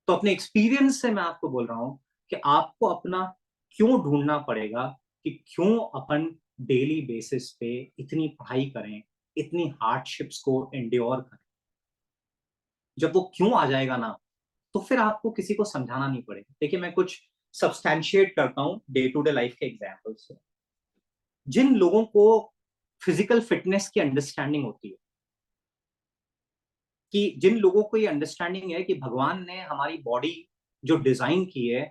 तो अपने एक्सपीरियंस से मैं आपको बोल रहा हूं कि आपको अपना क्यों ढूंढना पड़ेगा, कि क्यों अपन डेली बेसिस पे इतनी पढ़ाई करें, इतनी हार्डशिप्स को एंड्योर करें। जब वो क्यों आ जाएगा ना, तो फिर आपको किसी को समझाना नहीं पड़ेगा। देखिए, मैं कुछ सब्सटैंशिएट करता हूं डे टू डे लाइफ के एग्जाम्पल से। जिन लोगों को फिजिकल फिटनेस की अंडरस्टैंडिंग होती है, कि जिन लोगों को ये अंडरस्टैंडिंग है कि भगवान ने हमारी बॉडी जो डिजाइन की है,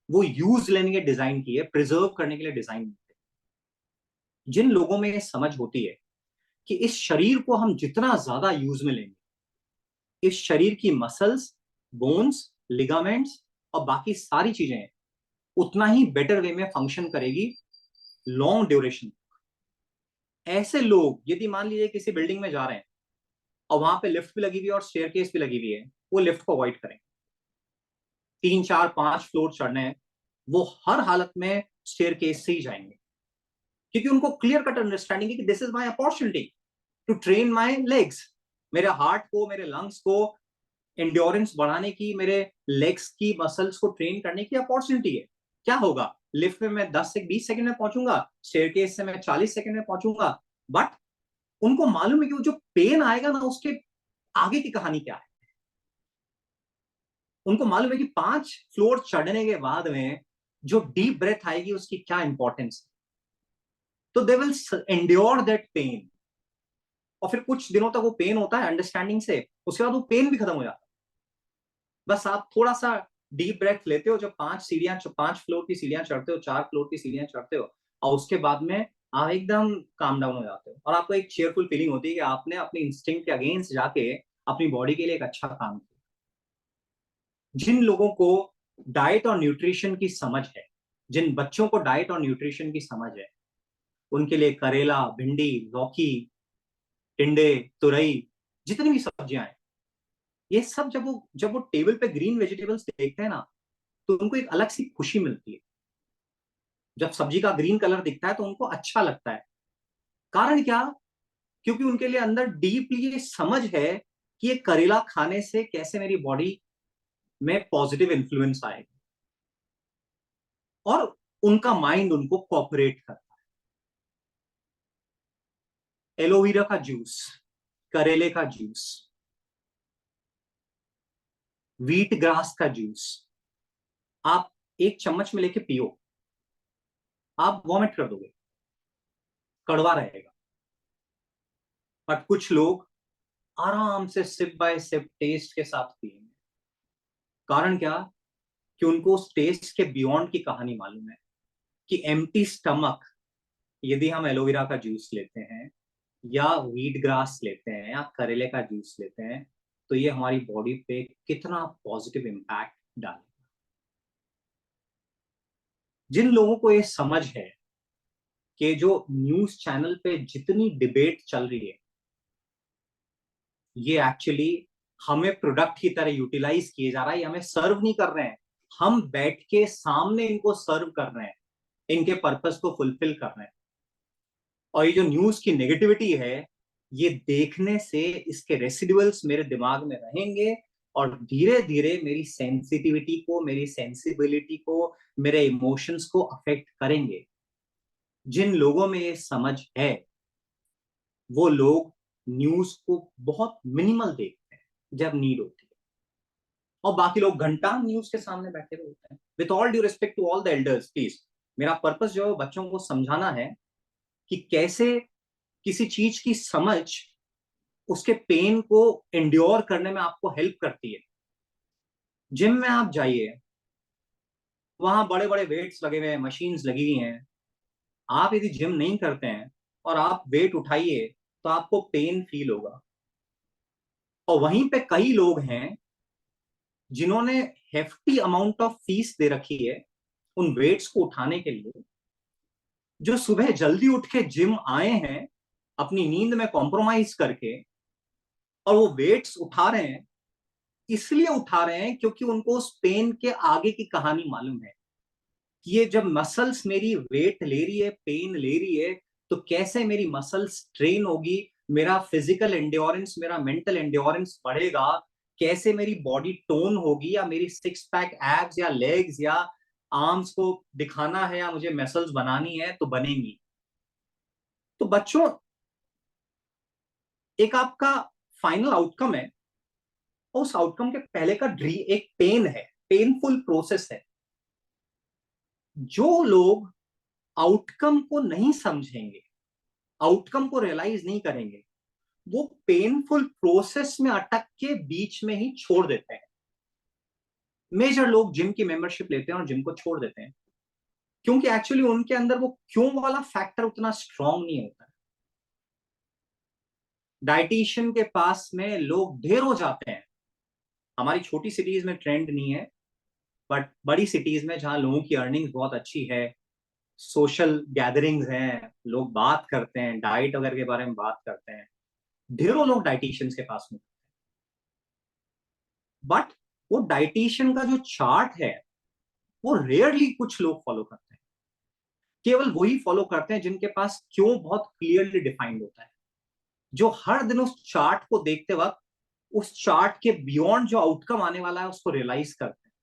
वो यूज लेने के डिजाइन की है, प्रिजर्व करने के लिए डिजाइन की है, जिन लोगों में ये समझ होती है कि इस शरीर को हम जितना ज्यादा यूज में लेंगे, इस शरीर की मसल्स, बोन्स, लिगामेंट्स और बाकी सारी चीजें उतना ही बेटर वे में फंक्शन करेगी लॉन्ग ड्यूरेशन। ऐसे लोग, यदि मान लीजिए किसी बिल्डिंग में जा रहे हैं और वहां पे लिफ्ट भी लगी हुई है और स्टेयरकेस भी लगी हुई है, वो लिफ्ट को अवॉइड करें। 3 4 5 फ्लोर चढ़ने हैं, वो हर हालत में स्टेयरकेस से ही जाएंगे, क्योंकि उनको क्लियर कट अंडरस्टैंडिंग है कि this is my opportunity to train my legs. मेरे हार्ट को, मेरे लंग्स को एंड्योरेंस बढ़ाने की, मेरे लेग्स की मसल्स को ट्रेन करने की अपॉर्चुनिटी है। क्या होगा? लिफ्ट में मैं 10 से 20 सेकंड में पहुंचूंगा, स्टेयरकेस से मैं 40 सेकंड में पहुंचूंगा। बट उनको मालूम है कि वो जो पेन आएगा ना, उसके आगे की कहानी क्या है। उनको मालूम है कि 5 फ्लोर चढ़ने के बाद में जो डीप ब्रेथ आएगी, उसकी क्या इंपॉर्टेंस है। तो they will endure that pain, और फिर कुछ दिनों तक वो पेन होता है अंडरस्टैंडिंग से, उसके बाद वो पेन भी खत्म हो जाता है। बस आप थोड़ा सा डीप ब्रेथ लेते हो, जब 5 फ्लोर की सीढ़ियां चढ़ते हो, 4 फ्लोर की सीढ़ियां चढ़ते हो, और उसके बाद में आप एकदम काम डाउन हो जाते हो, और आपको एक चेयरफुल फीलिंग होती है कि आपने अपने इंस्टिंक्ट के अगेंस्ट जाके अपनी बॉडी के लिए एक अच्छा काम किया। जिन लोगों को डाइट और न्यूट्रिशन की समझ है, जिन बच्चों को डाइट और न्यूट्रिशन की समझ है, उनके लिए करेला, भिंडी, लौकी, टिंडे, तुरई, जितनी भी सब्जियां हैं, ये सब जब वो टेबल पे ग्रीन वेजिटेबल्स देखते हैं ना, तो उनको एक अलग सी खुशी मिलती है। जब सब्जी का ग्रीन कलर दिखता है तो उनको अच्छा लगता है। कारण क्या? क्योंकि उनके लिए अंदर डीपली ये समझ है कि ये करेला खाने से कैसे मेरी बॉडी में पॉजिटिव इन्फ्लुएंस आएगा, और उनका माइंड उनको कोऑपरेट करता है। एलोवेरा का जूस, करेले का जूस, व्हीट ग्रास का जूस आप 1 चम्मच में लेके पियो, आप वॉमिट कर दोगे, कड़वा रहेगा। बट कुछ लोग आराम से सिप बाय सिप टेस्ट के साथ पिएंगे। कारण क्या? कि उनको उस टेस्ट के बियॉन्ड की कहानी मालूम है, कि एम्प्टी स्टमक यदि हम एलोवेरा का जूस लेते हैं, या व्हीट ग्रास लेते हैं, या करेले का जूस लेते हैं, तो ये हमारी बॉडी पे कितना पॉजिटिव इम्पैक्ट डालेगा। जिन लोगों को ये समझ है कि जो न्यूज चैनल पे जितनी डिबेट चल रही है ये एक्चुअली हमें प्रोडक्ट की तरह यूटिलाइज किए जा रहा है, हमें सर्व नहीं कर रहे हैं, हम बैठ के सामने इनको सर्व कर रहे हैं, इनके पर्पस को फुलफिल कर रहे हैं। और ये जो न्यूज की नेगेटिविटी है ये देखने से इसके रेसिडुअल्स मेरे दिमाग में रहेंगे और धीरे धीरे मेरी सेंसिटिविटी को, मेरी सेंसिबिलिटी को, मेरे इमोशंस को अफेक्ट करेंगे। जिन लोगों में ये समझ है वो लोग न्यूज को बहुत मिनिमल देखते हैं जब नीड होती है, और बाकी लोग घंटा न्यूज के सामने बैठे हुए होते हैं। With all due respect to all the elders, please, मेरा पर्पस जो है बच्चों को समझाना है कि कैसे किसी चीज की समझ उसके पेन को एंड्योर करने में आपको हेल्प करती है। जिम में आप जाइए, वहां बड़े बड़े वेट्स लगे हुए हैं, मशीन्स लगी हुई हैं। आप यदि जिम नहीं करते हैं और आप वेट उठाइए तो आपको पेन फील होगा। और वहीं पे कई लोग हैं जिन्होंने हेफ्टी अमाउंट ऑफ फीस दे रखी है उन वेट्स को उठाने के लिए, जो सुबह जल्दी उठ के जिम आए हैं अपनी नींद में कॉम्प्रोमाइज करके, और वो वेट्स उठा रहे हैं, इसलिए उठा रहे हैं क्योंकि उनको उस पेन के आगे की कहानी मालूम है कि ये जब मसल्स मेरी वेट ले रही है, पेन ले रही है, तो कैसे मेरी मसल्स ट्रेन होगी, मेरा फिजिकल एंड्योरेंस, मेरा मेंटल एंड्योरेंस बढ़ेगा, कैसे मेरी बॉडी टोन होगी, या मेरी सिक्स पैक एब्स या लेग्स या आर्म्स को दिखाना है या मुझे मसल्स बनानी है तो बनेंगी। तो बच्चों, एक आपका फाइनल आउटकम है, उस आउटकम के पहले का एक पेन है, पेनफुल प्रोसेस है। जो लोग आउटकम को नहीं समझेंगे, आउटकम को रियलाइज नहीं करेंगे, वो पेनफुल प्रोसेस में अटक के बीच में ही छोड़ देते हैं। मेजर लोग जिम की मेंबरशिप लेते हैं और जिम को छोड़ देते हैं क्योंकि एक्चुअली उनके अंदर वो क्यों वाला फैक्टर उतना स्ट्रांग नहीं होता है। डाइटिशियन के पास में लोग ढेर हो जाते हैं। हमारी छोटी सिटीज में ट्रेंड नहीं है, बट बड़ी सिटीज में जहां लोगों की अर्निंग बहुत अच्छी है, सोशल गैदरिंग्स हैं, लोग बात करते हैं, डाइट वगैरह के बारे में बात करते हैं, ढेरों लोग डाइटिशियंस के पास में। बट वो डाइटिशियन का जो चार्ट है वो रेयरली कुछ लोग फॉलो करते हैं। केवल वही फॉलो करते हैं जिनके पास क्यों बहुत क्लियरली डिफाइंड होता है, जो हर दिन उस चार्ट को देखते वक्त उस चार्ट के बियॉन्ड जो आउटकम आने वाला है उसको रियलाइज करते हैं।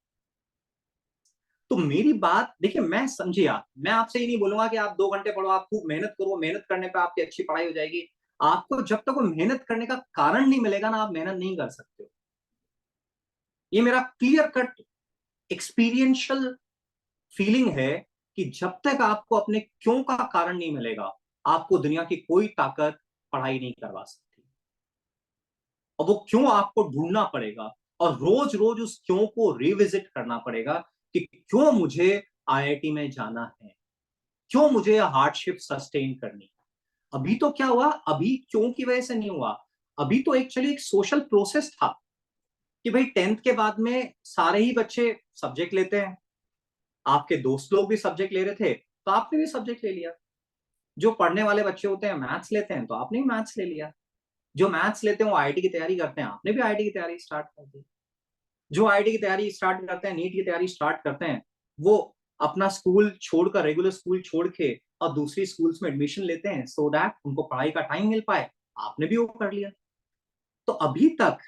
तो मेरी बात देखिए, मैं समझिए, आप, मैं आपसे ये नहीं बोलूंगा कि आप 2 घंटे पढ़ो, आप खूब मेहनत करो, मेहनत करने पे आपकी अच्छी पढ़ाई हो जाएगी। आपको जब तक वो मेहनत करने का कारण नहीं मिलेगा ना, आप मेहनत नहीं कर सकते हो। ये मेरा क्लियर कट एक्सपीरियंशियल फीलिंग है कि जब तक आपको अपने क्यों का कारण नहीं मिलेगा, आपको दुनिया की कोई ताकत पढ़ाई नहीं करवा सकती। और वो क्यों आपको ढूंढना पड़ेगा और रोज रोज उस क्यों को रिविजिट करना पड़ेगा कि क्यों मुझे आईआईटी में जाना है, क्यों मुझे हार्डशिप सस्टेन करनी है। अभी तो क्या हुआ, अभी क्यों की वजह से नहीं हुआ, अभी तो एक्चुअली एक सोशल प्रोसेस था कि भाई 10th के बाद में सारे ही बच्चे सब्जेक्ट लेते हैं। आपके दोस्त लोग भी सब्जेक्ट ले रहे थे तो आपने भी सब्जेक्ट ले लिया। जो पढ़ने वाले बच्चे होते हैं मैथ्स लेते हैं तो आपने भी मैथ्स ले लिया। जो मैथ्स लेते हैं वो आईआईटी की तैयारी करते हैं, आपने भी आईआईटी की तैयारी स्टार्ट कर दी। जो आईआईटी की तैयारी स्टार्ट करते हैं, नीट की तैयारी स्टार्ट करते हैं, वो अपना स्कूल छोड़कर, रेगुलर स्कूल छोड़ के और दूसरी स्कूल्स में एडमिशन लेते हैं सो दैट उनको पढ़ाई का टाइम मिल पाए। आपने भी वो कर लिया। तो अभी तक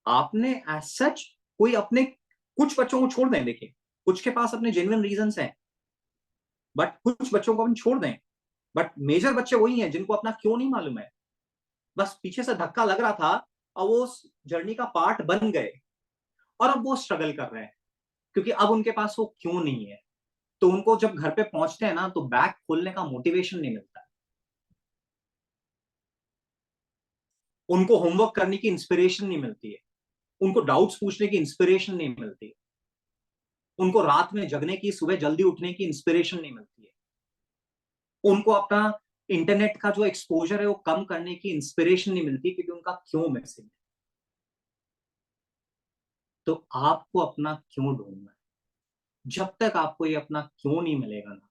आपने एज सच कोई अपने, कुछ बच्चों को छोड़ दें, देखिए कुछ के पास अपने जेन्युइन रीजंस हैं, बट कुछ बच्चों को अपन छोड़ दें, बट मेजर बच्चे वही हैं जिनको अपना क्यों नहीं मालूम है। बस पीछे से धक्का लग रहा था और वो उस जर्नी का पार्ट बन गए और अब वो स्ट्रगल कर रहे हैं क्योंकि अब उनके पास वो क्यों नहीं है। तो उनको जब घर पे पहुंचते हैं ना तो बैग खोलने का मोटिवेशन नहीं मिलता है, उनको होमवर्क करने की इंस्पिरेशन नहीं मिलती है, उनको डाउट्स पूछने की इंस्पिरेशन नहीं मिलती है, उनको रात में जगने की, सुबह जल्दी उठने की इंस्पिरेशन नहीं मिलती है, उनको अपना इंटरनेट का जो एक्सपोजर है वो कम करने की इंस्पिरेशन नहीं मिलती क्योंकि उनका क्यों मिसिंग है। तो आपको अपना क्यों ढूंढना है। जब तक आपको ये अपना क्यों नहीं मिलेगा ना,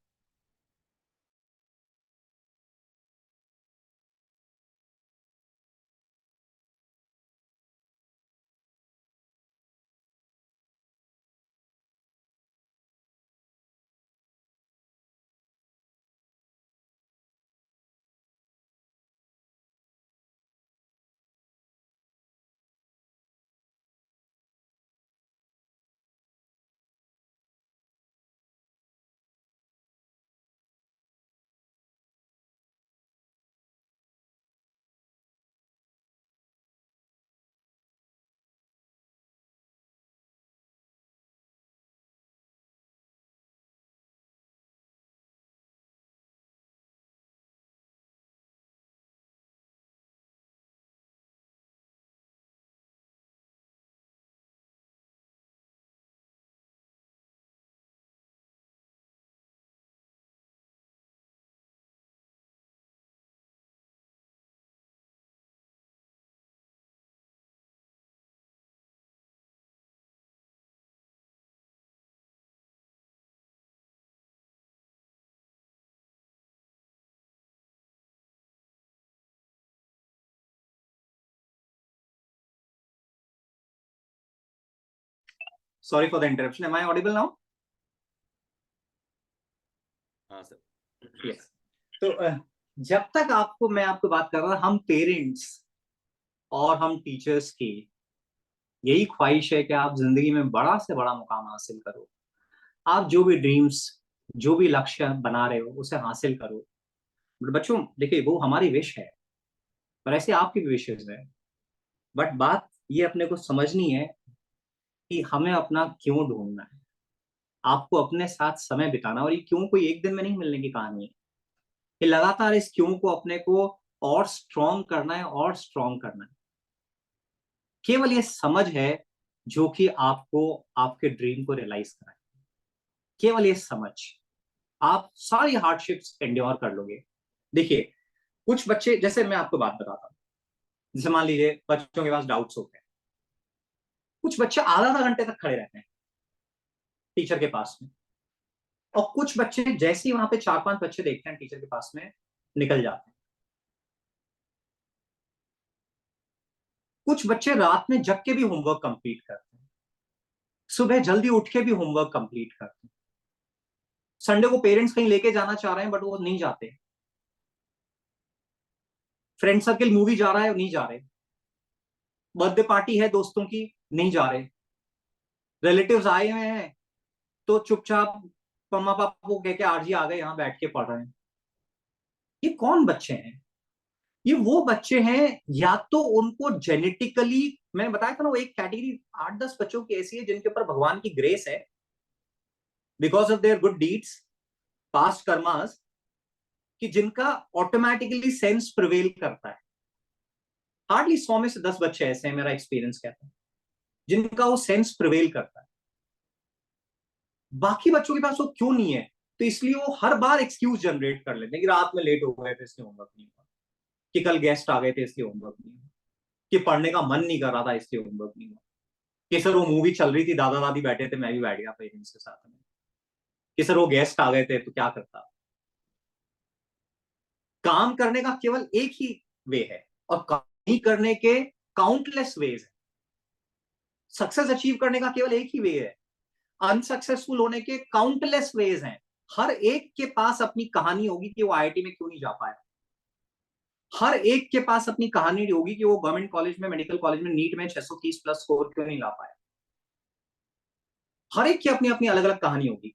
sorry for the interruption, am I audible now? हाँ सर। यस। तो जब तक आपको, मैं आपको बात कर रहा था, हम पेरेंट्स और हम टीचर्स की यही ख्वाहिश है कि आप जिंदगी में बड़ा से बड़ा मुकाम हासिल करो। आप जो भी ड्रीम्स, जो भी लक्ष्य बना रहे हो उसे हासिल करो। बट बच्चों देखिए, वो हमारी विश है और ऐसे आपकी भी विशेष है। बट बात ये अपने को समझनी है कि हमें अपना क्यों ढूंढना है। आपको अपने साथ समय बिताना, और ये क्यों कोई एक दिन में नहीं मिलने की कहानी है। ये लगातार इस क्यों को अपने को और स्ट्रॉन्ग करना है और स्ट्रॉन्ग करना है। केवल ये समझ है जो कि आपको आपके ड्रीम को रियलाइज कराए। केवल ये समझ, आप सारी हार्डशिप्स एंड्योर कर लोगे। देखिए, कुछ बच्चे, जैसे मैं आपको बात बताता हूँ, जैसे मान लीजिए बच्चों के पास डाउट्स होते हैं। कुछ बच्चे आधा आधा घंटे तक खड़े रहते हैं टीचर के पास में, और कुछ बच्चे जैसे ही वहां पे चार पांच बच्चे देखते हैं टीचर के पास में, निकल जाते हैं। कुछ बच्चे रात में जग के भी होमवर्क कंप्लीट करते हैं, सुबह जल्दी उठ के भी होमवर्क कंप्लीट करते हैं। संडे को पेरेंट्स कहीं लेके जाना चाह रहे हैं बट वो नहीं जाते। फ्रेंड सर्किल मूवी जा रहा है, नहीं जा रहे। बर्थडे पार्टी है दोस्तों की, नहीं जा रहे। रिलेटिव्स आए हुए हैं तो चुपचाप मम्मा पापा को कह के आरजी आ गए, यहाँ बैठ के पढ़ रहे हैं। ये कौन बच्चे हैं? ये वो बच्चे हैं, या तो उनको जेनेटिकली, मैंने बताया था ना, वो एक कैटेगरी 8-10 बच्चों की ऐसी है जिनके ऊपर भगवान की ग्रेस है, because of their good deeds, past karmas, कि जिनका ऑटोमेटिकली सेंस प्रिवेल करता है। हार्डली 100 में से 10 बच्चे ऐसे हैं, मेरा एक्सपीरियंस कहता है, जिनका वो सेंस प्रिवेल करता है। बाकी बच्चों के पास वो क्यों नहीं है? तो इसलिए वो हर बार एक्सक्यूज जनरेट कर लेते हैं कि रात में लेट हो गए थे इसलिए होमवर्क नहीं हुआ, कि कल गेस्ट आ गए थे इसलिए होमवर्क नहीं हुआ, कि पढ़ने का मन नहीं कर रहा था इसलिए होमवर्क नहीं हुआ, कि सर वो मूवी चल रही थी, दादा दादी बैठे थे, मैं भी बैठ गया पेरेंट्स के साथ में, कि सर वो गेस्ट आ गए थे तो क्या करता। काम करने का केवल एक ही वे है, और काम नहीं करने के काउंटलेस वेज है। सक्सेस अचीव करने का केवल एक ही वे है, अनसक्सेसफुल होने के काउंटलेस वेज हैं। हर एक के पास अपनी कहानी होगी कि वो आईआईटी में क्यों नहीं जा पाया। हर एक के पास अपनी कहानी होगी कि वो गवर्नमेंट कॉलेज में, मेडिकल कॉलेज में नीट में 630 प्लस स्कोर क्यों नहीं ला पाया। हर एक की अपनी अपनी अलग अलग कहानी होगी।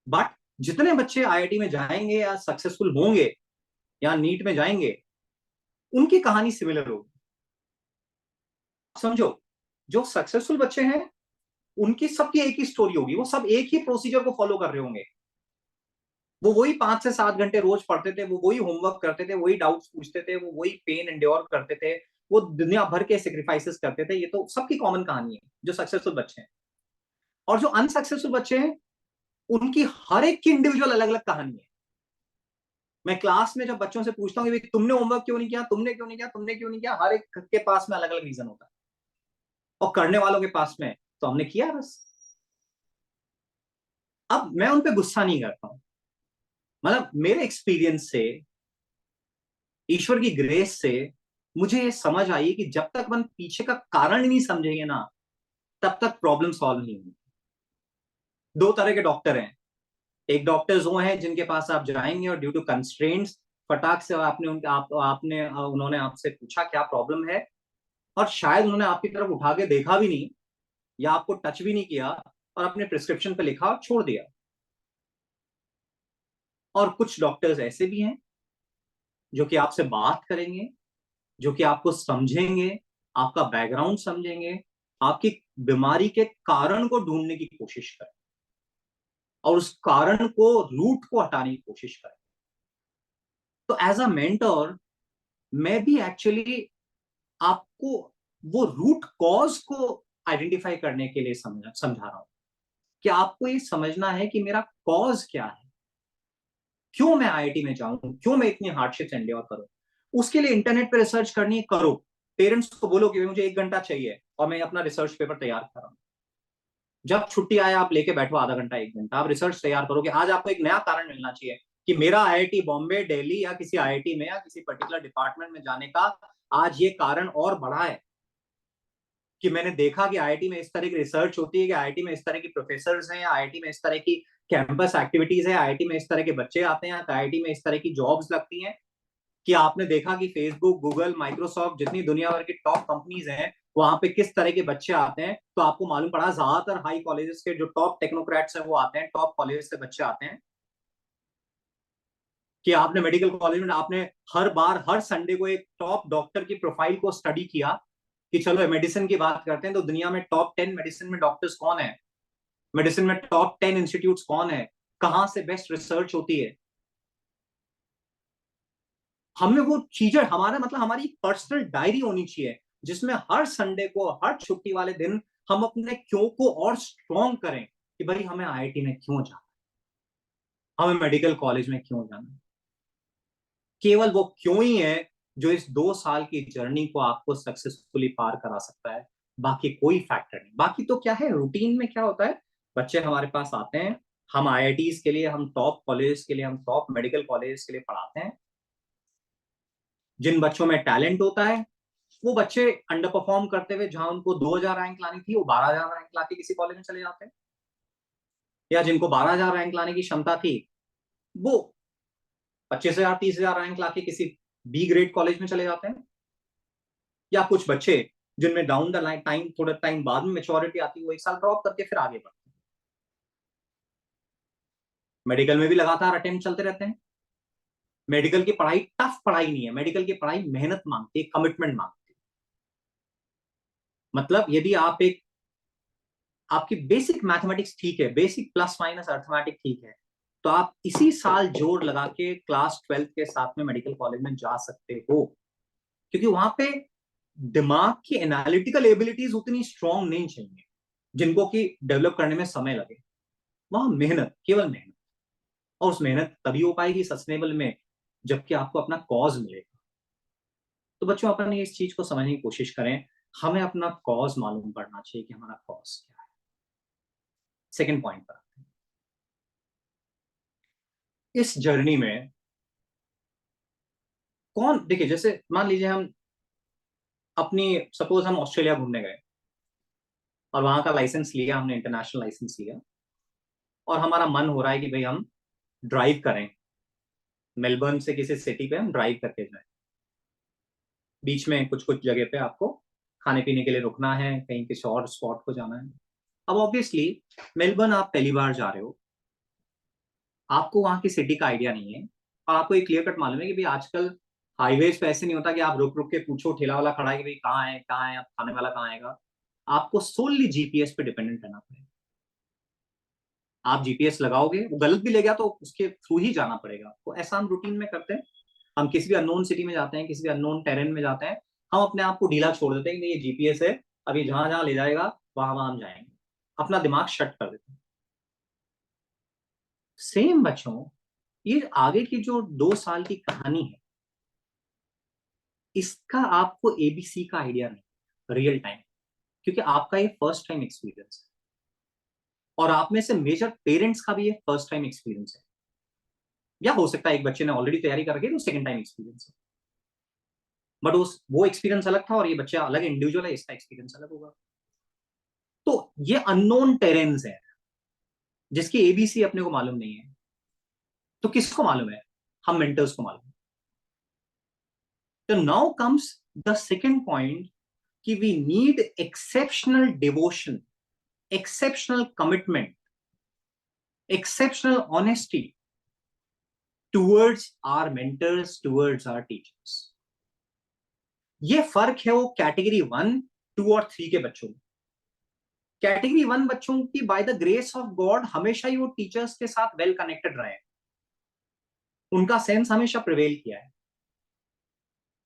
बट जितने बच्चे आईआईटी में जाएंगे या सक्सेसफुल होंगे या नीट में जाएंगे, उनकी कहानी सिमिलर होगी। समझो, जो सक्सेसफुल बच्चे हैं उनकी सबकी एक ही स्टोरी होगी, वो सब एक ही प्रोसीजर को फॉलो कर रहे होंगे। वो वही 5 से 7 घंटे रोज पढ़ते थे, वो वही होमवर्क करते थे, वही डाउट्स पूछते थे, वो वही पेन एंड्योर करते थे, वो दुनिया भर के सेक्रीफाइसेस करते थे। ये तो सबकी कॉमन कहानी है, जो सक्सेसफुल बच्चे हैं। और जो अनसक्सेसफुल बच्चे हैं, उनकी हर एक की इंडिविजुअल अलग अलग कहानी है। मैं क्लास में जब बच्चों से पूछता हूँ कि तुमने होमवर्क क्यों नहीं किया, तुमने क्यों नहीं किया, तुमने क्यों नहीं किया, हर एक के पास में अलग अलग रीजन होता है। और करने वालों के पास में तो हमने किया बस। अब मैं उन पे गुस्सा नहीं करता हूं, मतलब मेरे एक्सपीरियंस से, ईश्वर की ग्रेस से मुझे ये समझ आई कि जब तक अपन पीछे का कारण ही नहीं समझेंगे ना, तब तक प्रॉब्लम सॉल्व नहीं होगी। दो तरह के डॉक्टर हैं। एक डॉक्टर्स वो हैं जिनके पास आप जाएंगे और ड्यू टू कंस्ट्रेंट्स फटाक से आपने उनके आपने उन्होंने आपसे पूछा क्या प्रॉब्लम है, और शायद उन्होंने आपकी तरफ उठा के देखा भी नहीं या आपको टच भी नहीं किया और अपने प्रिस्क्रिप्शन पे लिखा और छोड़ दिया। और कुछ डॉक्टर्स ऐसे भी हैं जो कि आपसे बात करेंगे, जो कि आपको समझेंगे, आपका बैकग्राउंड समझेंगे, आपकी बीमारी के कारण को ढूंढने की कोशिश करें और उस कारण को, रूट को हटाने की कोशिश करें। तो एज अ मेंटर मैं भी एक्चुअली आपको वो रूट कॉज को आइडेंटिफाई करने के लिए समझा रहा हूं कि आपको ये समझना है कि मेरा कॉज क्या है, क्यों मैं आईआईटी में जाऊं, क्यों मैं इतनी हार्डशिप्स एंड्योर करूं। उसके लिए इंटरनेट पे रिसर्च करनी है, करो। पेरेंट्स को बोलो कि मुझे 1 घंटा चाहिए और मैं अपना रिसर्च पेपर तैयार कर रहा हूं। जब छुट्टी आए आप लेके बैठो आधा घंटा 1 घंटा, आप रिसर्च तैयार करो कि आज आपको एक नया कारण मिलना चाहिए कि मेरा आईआईटी बॉम्बे, दिल्ली या किसी आईआईटी में या किसी पर्टिकुलर डिपार्टमेंट में जाने का आज ये कारण और बढ़ा है कि मैंने देखा कि आईआईटी में इस तरह की रिसर्च होती है, कि आईआईटी में इस तरह की प्रोफेसर्स हैं, आईआईटी में इस तरह की कैंपस एक्टिविटीज है, आईआईटी में इस तरह के बच्चे आते हैं, आईआईटी में इस तरह की जॉब्स लगती हैं। कि आपने देखा कि फेसबुक, गूगल, माइक्रोसॉफ्ट जितनी दुनिया भर की टॉप कंपनीज हैं वहां पे किस तरह के बच्चे आते हैं, तो आपको मालूम पड़ा ज्यादातर हाई कॉलेजेस के जो टॉप टेक्नोक्रेट्स हैं वो आते हैं, टॉप कॉलेज से बच्चे आते हैं। कि आपने मेडिकल कॉलेज में आपने हर बार हर संडे को एक टॉप डॉक्टर की प्रोफाइल को स्टडी किया कि चलो मेडिसिन की बात करते हैं तो दुनिया में टॉप 10 मेडिसिन में डॉक्टर्स कौन है, मेडिसिन में टॉप 10 इंस्टीट्यूट कौन है, कहां से बेस्ट रिसर्च होती है। हमें वो चीजें, हमारा मतलब हमारी पर्सनल डायरी होनी चाहिए जिसमें हर संडे को, हर छुट्टी वाले दिन हम अपने क्यों को और स्ट्रॉन्ग करें कि भाई हमें आईआईटी में क्यों जाना, हमें मेडिकल कॉलेज में क्यों जाना। केवल वो क्यों ही है जो इस 2 साल की जर्नी को आपको सक्सेसफुली पार करा सकता है, बाकी कोई फैक्टर नहीं। बाकी तो क्या है, रूटीन में क्या होता है, बच्चे हमारे पास आते हैं, हम आईआईटीज के लिए, हम टॉप कॉलेज के लिए, हम टॉप मेडिकल कॉलेज के लिए पढ़ाते हैं। जिन बच्चों में टैलेंट होता है वो बच्चे अंडर परफॉर्म करते हुए, जहां उनको 2000 रैंक लानी थी वो 12000 रैंक लाके किसी कॉलेज में चले जाते हैं, या जिनको 12000 रैंक लाने की क्षमता थी वो 25,000 30,000 रैंक लाके किसी बी ग्रेड कॉलेज में चले जाते हैं। या कुछ बच्चे जिनमें डाउन द लाइन टाइम, थोड़ा टाइम बाद में मेच्योरिटी आती है, वो 1 साल ड्रॉप करके फिर आगे बढ़ते हैं। मेडिकल में भी लगातार अटेम्प्ट चलते रहते हैं। मेडिकल की पढ़ाई टफ पढ़ाई नहीं है, मेडिकल की पढ़ाई मेहनत मांगती है, कमिटमेंट मांगती है। मतलब यदि आप एक, आपकी बेसिक मैथमेटिक्स ठीक है, बेसिक प्लस माइनस अर्थमेटिक ठीक है, तो आप इसी साल जोर लगा के क्लास 12 के साथ में मेडिकल कॉलेज में जा सकते हो। क्योंकि वहां पे दिमाग की एनालिटिकल एबिलिटीज उतनी स्ट्रांग नहीं चाहिए जिनको कि डेवलप करने में समय लगे। वहां मेहनत, केवल मेहनत, और उस मेहनत तभी हो पाएगी सस्टेनेबल में जबकि आपको अपना कॉज मिलेगा। तो बच्चों अपन इस चीज को समझने की कोशिश करें, हमें अपना कॉज मालूम पड़ना चाहिए कि हमारा कॉज क्या है। सेकेंड पॉइंट पर, इस जर्नी में कौन, देखिए जैसे मान लीजिए हम अपनी, सपोज हम ऑस्ट्रेलिया घूमने गए और वहां का लाइसेंस लिया हमने, इंटरनेशनल लाइसेंस लिया, और हमारा मन हो रहा है कि भाई हम ड्राइव करें, मेलबर्न से किसी सिटी पे हम ड्राइव करके जाएं। बीच में कुछ कुछ जगह पे आपको खाने पीने के लिए रुकना है, कहीं किसी और स्पॉट को जाना है। अब ऑब्वियसली मेलबर्न आप पहली बार जा रहे हो, आपको वहां की सिटी का आइडिया नहीं है, और आपको एक क्लियर कट मालूम है कि भाई आजकल हाईवेज पे ऐसे नहीं होता कि आप रुक रुक के पूछो, ठेला वाला खड़ा है कि भाई कहाँ है, अब खाने वाला कहाँ आएगा। आपको सोनली जीपीएस पे डिपेंडेंट रहना पड़ेगा। आप जीपीएस लगाओगे, वो गलत भी ले गया तो उसके थ्रू ही जाना पड़ेगा आपको। ऐसा हम रूटीन में करते हैं। हम किसी भी अननोन सिटी में जाते हैं, किसी भी अननोन टेरेन में जाते हैं, हम अपने आप को ढीला छोड़ देते हैं कि ये जीपीएस है, अभी जहां जहां ले जाएगा वहां वहां हम जाएंगे, अपना दिमाग शट कर देते हैं। सेम बच्चों, ये आगे की जो 2 साल की कहानी है, इसका आपको एबीसी का आइडिया नहीं, रियल टाइम। क्योंकि आपका ये फर्स्ट टाइम एक्सपीरियंस है और आप में से मेजर पेरेंट्स का भी ये फर्स्ट टाइम एक्सपीरियंस है, या हो सकता है एक बच्चे ने ऑलरेडी तैयारी कर रखी है तो सेकंड टाइम एक्सपीरियंस है, बट वो एक्सपीरियंस अलग था और ये बच्चा अलग इंडिविजुअल है, इसका एक्सपीरियंस अलग होगा। तो ये अननोन टेरेन्स है जिसकी एबीसी अपने को मालूम नहीं है। तो किसको मालूम है? हम मेंटर्स को मालूम है। तो now comes the second point कि we need exceptional devotion, exceptional commitment, exceptional honesty towards our mentors, towards our teachers. ये फर्क है वो कैटेगरी 1, 2 और 3 के बच्चों में। कैटेगरी 1 बच्चों की by the grace of God हमेशा ही वो टीचर्स के साथ वेल कनेक्टेड रहे, उनका सेंस हमेशा प्रिवेल किया है।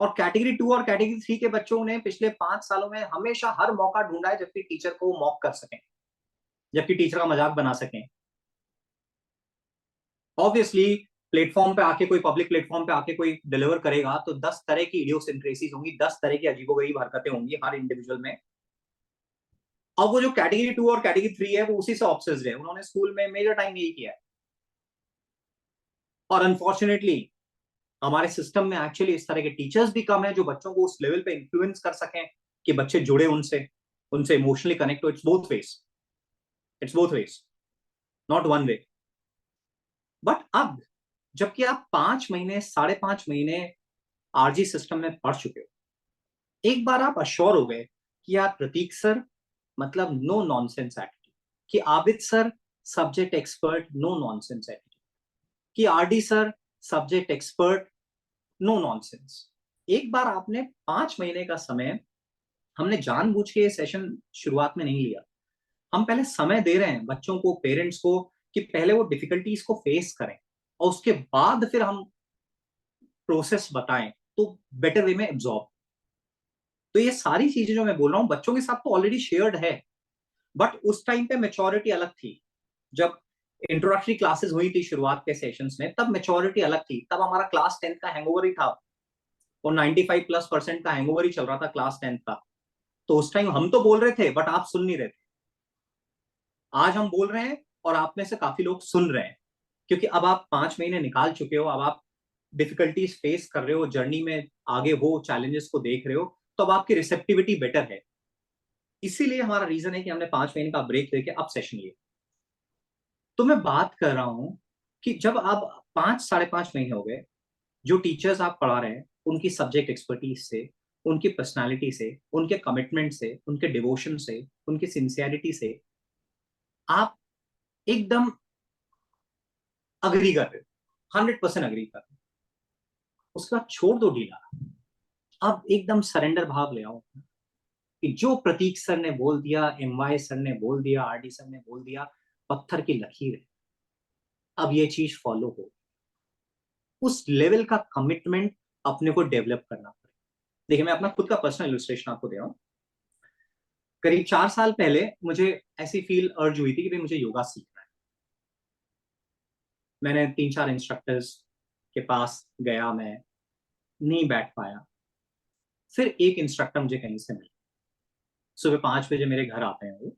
और कैटेगरी 2 और कैटेगरी 3 के बच्चों ने पिछले 5 सालों में हमेशा हर मौका ढूंढा है जबकि टीचर को मॉक कर सकें, जबकि टीचर का मजाक बना सकें। ऑब्वियसली प्लेटफॉर्म पे आके कोई, पब्लिक प्लेटफॉर्म पे आके कोई डिलीवर करेगा तो 10 तरह की इडियोसिंक्रेसीज होंगी, 10 तरह की अजीबोगरीब हरकतें होंगी हर इंडिविजुअल में। अब वो जो कैटेगरी 2 और कैटेगरी 3 है वो उसी से ऑब्सेस्ड है, उन्होंने स्कूल में मेजर टाइम यही किया है। और अनफॉर्चुनेटली हमारे सिस्टम में एक्चुअली इस तरह के टीचर्स भी कम है जो बच्चों को उस लेवल पे इन्फ्लुएंस कर सकें कि बच्चे जुड़े उनसे, उनसे इमोशनली कनेक्ट हो। It's both ways, it's both ways, not one way. But अब जबकि आप 5 महीने, 5.5 महीने आरजी सिस्टम में पढ़ चुके हो, एक बार आप अश्योर हो गए कि यार प्रतीक सर मतलब नो नॉनसेंस एटीट्यूड, कि Abid sir subject expert no nonsense attitude, कि RD sir subject expert no nonsense. एक बार आपने 5 महीने का समय, हमने जानबूझ के ये सेशन शुरुआत में नहीं लिया, हम पहले समय दे रहे हैं बच्चों को, पेरेंट्स को, कि पहले वो डिफिकल्टीज को फेस करें और उसके बाद फिर हम प्रोसेस बताएं तो बेटर वे में एब्जॉर्ब। तो ये सारी चीजें जो मैं बोल रहा हूँ बच्चों के साथ तो ऑलरेडी शेयर्ड है, बट उस टाइम पे मेच्योरिटी अलग थी। जब इंट्रोडक्टरी क्लासेस हुई थी शुरुआत के सेशंस में, तब मेच्योरिटी अलग थी, तब हमारा क्लास 10 का हैंगओवर ही था और 95+% का हैंगओवर ही चल रहा था क्लास 10 का। तो उस टाइम हम तो बोल रहे थे बट आप सुन नहीं रहे थे। आज हम बोल रहे हैं और आप में से काफी लोग सुन रहे हैं, क्योंकि अब आप 5 महीने निकाल चुके हो, अब आप डिफिकल्टीज फेस कर रहे हो, जर्नी में आगे हो, चैलेंजेस को देख रहे हो, तो अब आपकी रिसेप्टिविटी बेटर है। इसीलिए हमारा रीजन है कि हमने 5 महीने का ब्रेक लेके अब सेशन लिए। तो मैं बात कर रहा हूं कि जब आप 5, 5.5 महीने हो गए, जो टीचर्स आप पढ़ा रहे हैं उनकी सब्जेक्ट एक्सपर्टीज से, उनकी पर्सनालिटी से, उनके कमिटमेंट से, उनके डिवोशन से, उनकी सिंसियरिटी से आप एकदम अग्री कर रहे हो, 100% अग्री कर रहे हो, उसके बाद छोड़ दो ढीला। अब एकदम सरेंडर भाव ले आओ कि जो प्रतीक सर ने बोल दिया, एमवाई सर ने बोल दिया, आरडी सर ने बोल दिया, पत्थर की लकीर है, अब ये चीज फॉलो हो। उस लेवल का कमिटमेंट अपने को डेवलप करना पड़ेगा। देखिए मैं अपना खुद का पर्सनल इलस्ट्रेशन आपको दे रहा हूँ। करीब 4 साल पहले मुझे ऐसी फील अर्ज हुई थी कि भाई मुझे योगा सीखना है। मैंने 3-4 इंस्ट्रक्टर्स के पास गया, मैं नहीं बैठ पाया। फिर एक इंस्ट्रक्टर मुझे कहीं से मिला, सुबह 5 बजे मेरे घर आते हैं वो।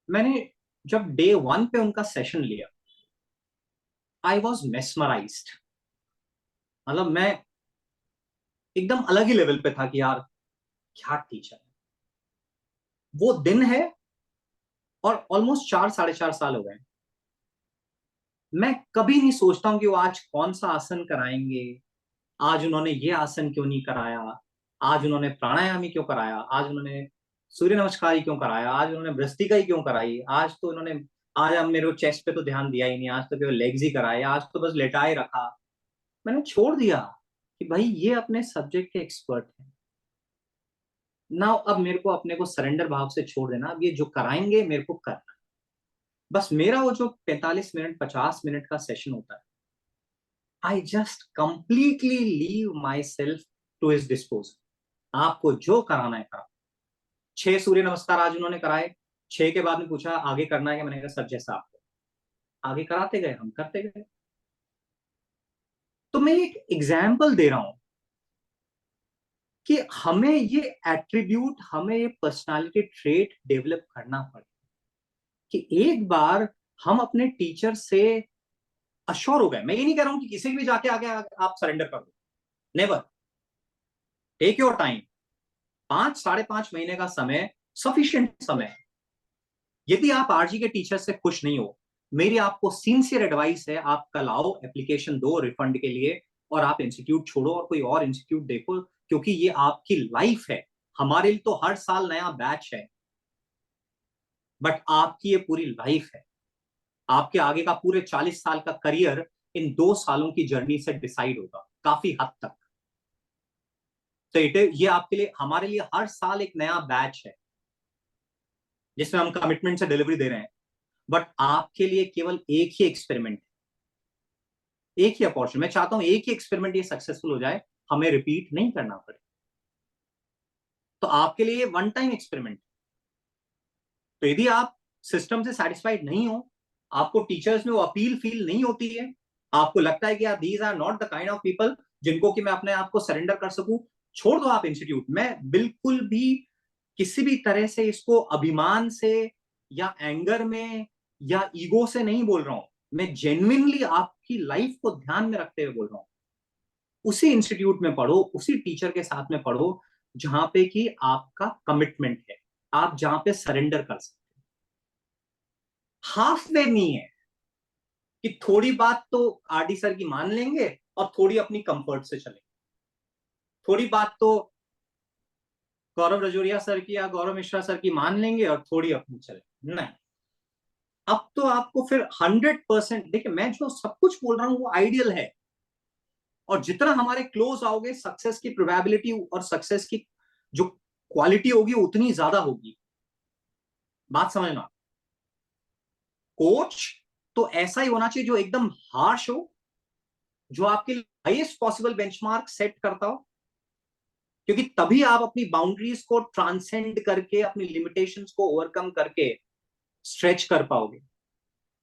मैंने जब डे 1 पे उनका सेशन लिया, आई वॉज मेस्मराइज्ड। मतलब मैं एकदम अलग ही लेवल पे था कि यार क्या टीचर है। वो दिन है और ऑलमोस्ट 4, 4.5 साल हो गए। मैं कभी नहीं सोचता हूँ कि वो आज कौन सा आसन कराएंगे, आज उन्होंने ये आसन क्यों नहीं कराया, आज उन्होंने प्राणायाम ही क्यों कराया, आज उन्होंने सूर्य नमस्कार ही क्यों कराया, आज उन्होंने भ्रष्टिका ही क्यों कराई, आज तो उन्होंने, आज हम मेरे को चेस्ट पे तो ध्यान दिया ही नहीं, आज तो केवल लेग्स ही कराए, आज तो बस लेटाए रखा। मैंने छोड़ दिया कि भाई ये अपने सब्जेक्ट के एक्सपर्ट हैं ना। अब मेरे को अपने को सरेंडर भाव से छोड़ देना, अब ये जो कराएंगे मेरे को करना। बस मेरा वो जो 45 मिनट 50 मिनट का सेशन होता है, I just completely leave myself to his disposal. आपको जो कराना है करा। 6 सूर्य नमस्कार आज उन्होंने कराए, 6 के बाद में पूछा आगे करना है क्या, मैंने कहा सर जैसा आपको। आगे कराते गए, हम करते गए। तो मैं एक एग्जाम्पल दे रहा हूं कि हमें ये एट्रीब्यूट, हमें ये पर्सनालिटी ट्रेट डेवलप करना पड़े कि एक बार हम अपने टीचर से अश्योर हो गए। मैं ये नहीं कह रहा हूं कि किसी भी जाके आगे आप सरेंडर कर दो, नेवर। Take your time. 5-5.5 महीने का समय सफिशिएंट समय है। यदि आप आरजी के टीचर से खुश नहीं हो, मेरी आपको सिंसियर एडवाइस है, आप कल आओ, एप्लीकेशन दो रिफंड के लिए, और आप इंस्टीट्यूट छोड़ो और कोई और इंस्टीट्यूट देखो, क्योंकि ये आपकी लाइफ है। हमारे लिए तो हर साल नया बैच है, बट आपकी ये पूरी लाइफ है। आपके आगे का पूरे 40 साल का करियर इन 2 सालों की जर्नी से डिसाइड होगा काफी हद तक। तो ये आपके लिए, हमारे लिए हर साल एक नया बैच है जिसमें हम कमिटमेंट से डिलीवरी दे रहे हैं, बट आपके लिए केवल एक ही एक्सपेरिमेंट, एक ही अपॉर्चुनिटी। मैं चाहता हूं एक ही एक्सपेरिमेंट ये सक्सेसफुल हो जाए, हमें रिपीट नहीं करना पड़े। तो आपके लिए वन टाइम एक्सपेरिमेंट। तो यदि आप सिस्टम से सेटिस्फाइड नहीं हो, आपको टीचर्स में वो अपील फील नहीं होती है, आपको लगता है कि यार these are not the kind of people जिनको कि मैं अपने आप को सरेंडर कर सकूं, छोड़ दो आप इंस्टीट्यूट। मैं बिल्कुल भी किसी भी तरह से इसको अभिमान से या एंगर में या ईगो से नहीं बोल रहा हूं, मैं जेन्युइनली आपकी लाइफ को ध्यान में रखते हुए बोल रहा हूं। उसी इंस्टीट्यूट में पढ़ो, उसी टीचर के साथ में पढ़ो जहां पे कि आपका कमिटमेंट है, आप जहां पे सरेंडर कर सकते। हाफ वे नहीं है कि थोड़ी बात तो आरडी सर की मान लेंगे और थोड़ी अपनी कंफर्ट से चलेंगे, थोड़ी बात तो गौरव रजोरिया सर की या गौरव मिश्रा सर की मान लेंगे और थोड़ी अपनी चलेंगे। नहीं, अब तो आपको फिर 100%, देखिए मैं जो सब कुछ बोल रहा हूं वो आइडियल है, और जितना हमारे क्लोज आओगे सक्सेस की प्रोबेबिलिटी और सक्सेस की जो क्वालिटी होगी उतनी ज्यादा होगी। बात समझना। कोच तो ऐसा ही होना चाहिए जो एकदम हार्श हो, जो आपके लिए हाईएस्ट पॉसिबल बेंचमार्क सेट करता हो, क्योंकि तभी आप अपनी बाउंड्रीज को ट्रांसेंड करके, अपनी लिमिटेशंस को ओवरकम करके स्ट्रेच कर पाओगे।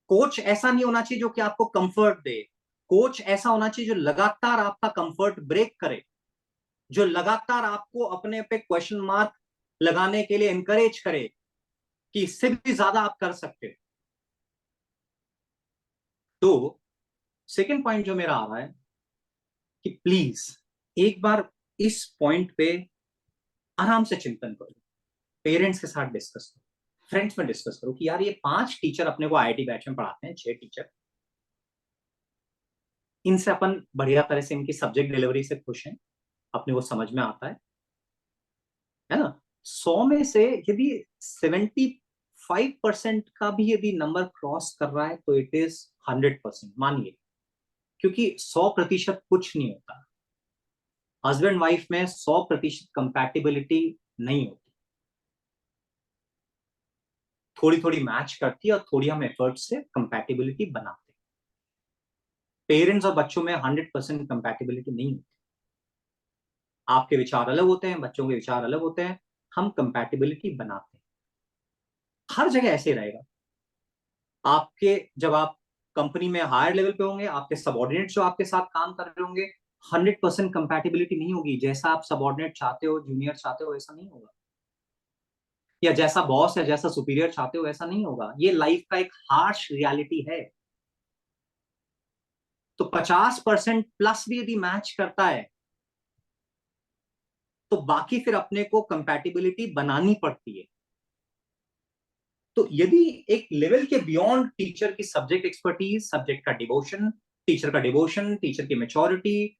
कोच ऐसा नहीं होना चाहिए जो कि आपको कंफर्ट दे, कोच ऐसा होना चाहिए जो लगातार आपका कंफर्ट ब्रेक करे, जो लगातार आपको अपने पे क्वेश्चन मार्क लगाने के लिए एनकरेज करे कि इससे भी ज्यादा आप कर सकते हो। तो सेकेंड पॉइंट जो मेरा आ रहा है कि प्लीज एक बार इस पॉइंट पे आराम से चिंतन करो, पेरेंट्स के साथ डिस्कस करो, फ्रेंड्स में डिस्कस करो कि यार ये 5 टीचर अपने को आईआईटी बैच में पढ़ाते हैं, 6 टीचर, इनसे अपन बढ़िया तरह से इनकी सब्जेक्ट डिलीवरी से खुश हैं, अपने को समझ में आता है ना। 100 में से यदि 75% का भी यदि नंबर क्रॉस कर रहा है तो इट इज 100%, मानिए, क्योंकि 100% कुछ नहीं होता। हस्बैंड वाइफ में 100% कंपैटिबिलिटी नहीं होती, थोड़ी थोड़ी मैच करती है और थोड़ी हम एफर्ट से कंपैटिबिलिटी बनाते हैं। पेरेंट्स और बच्चों में 100% कंपैटिबिलिटी नहीं होती। आपके विचार अलग होते हैं, बच्चों के विचार अलग होते हैं, हम कंपैटिबिलिटी बनाते हैं। हर जगह ऐसे रहेगा। आपके जब आप कंपनी में हायर लेवल पे होंगे, आपके सबऑर्डिनेट जो आपके साथ काम कर रहे होंगे, 100% कंपैटिबिलिटी नहीं होगी। जैसा आप सबऑर्डिनेट चाहते हो, जूनियर चाहते हो, ऐसा नहीं होगा, या जैसा बॉस या जैसा सुपीरियर चाहते हो ऐसा नहीं होगा। ये लाइफ का एक हार्श रियलिटी है। तो 50% प्लस भी यदि मैच करता है तो बाकी फिर अपने को कंपैटिबिलिटी बनानी पड़ती है। तो यदि एक लेवल के बियॉन्ड टीचर की सब्जेक्ट एक्सपर्टीज, सब्जेक्ट का डिवोशन, टीचर की मैच्योरिटी,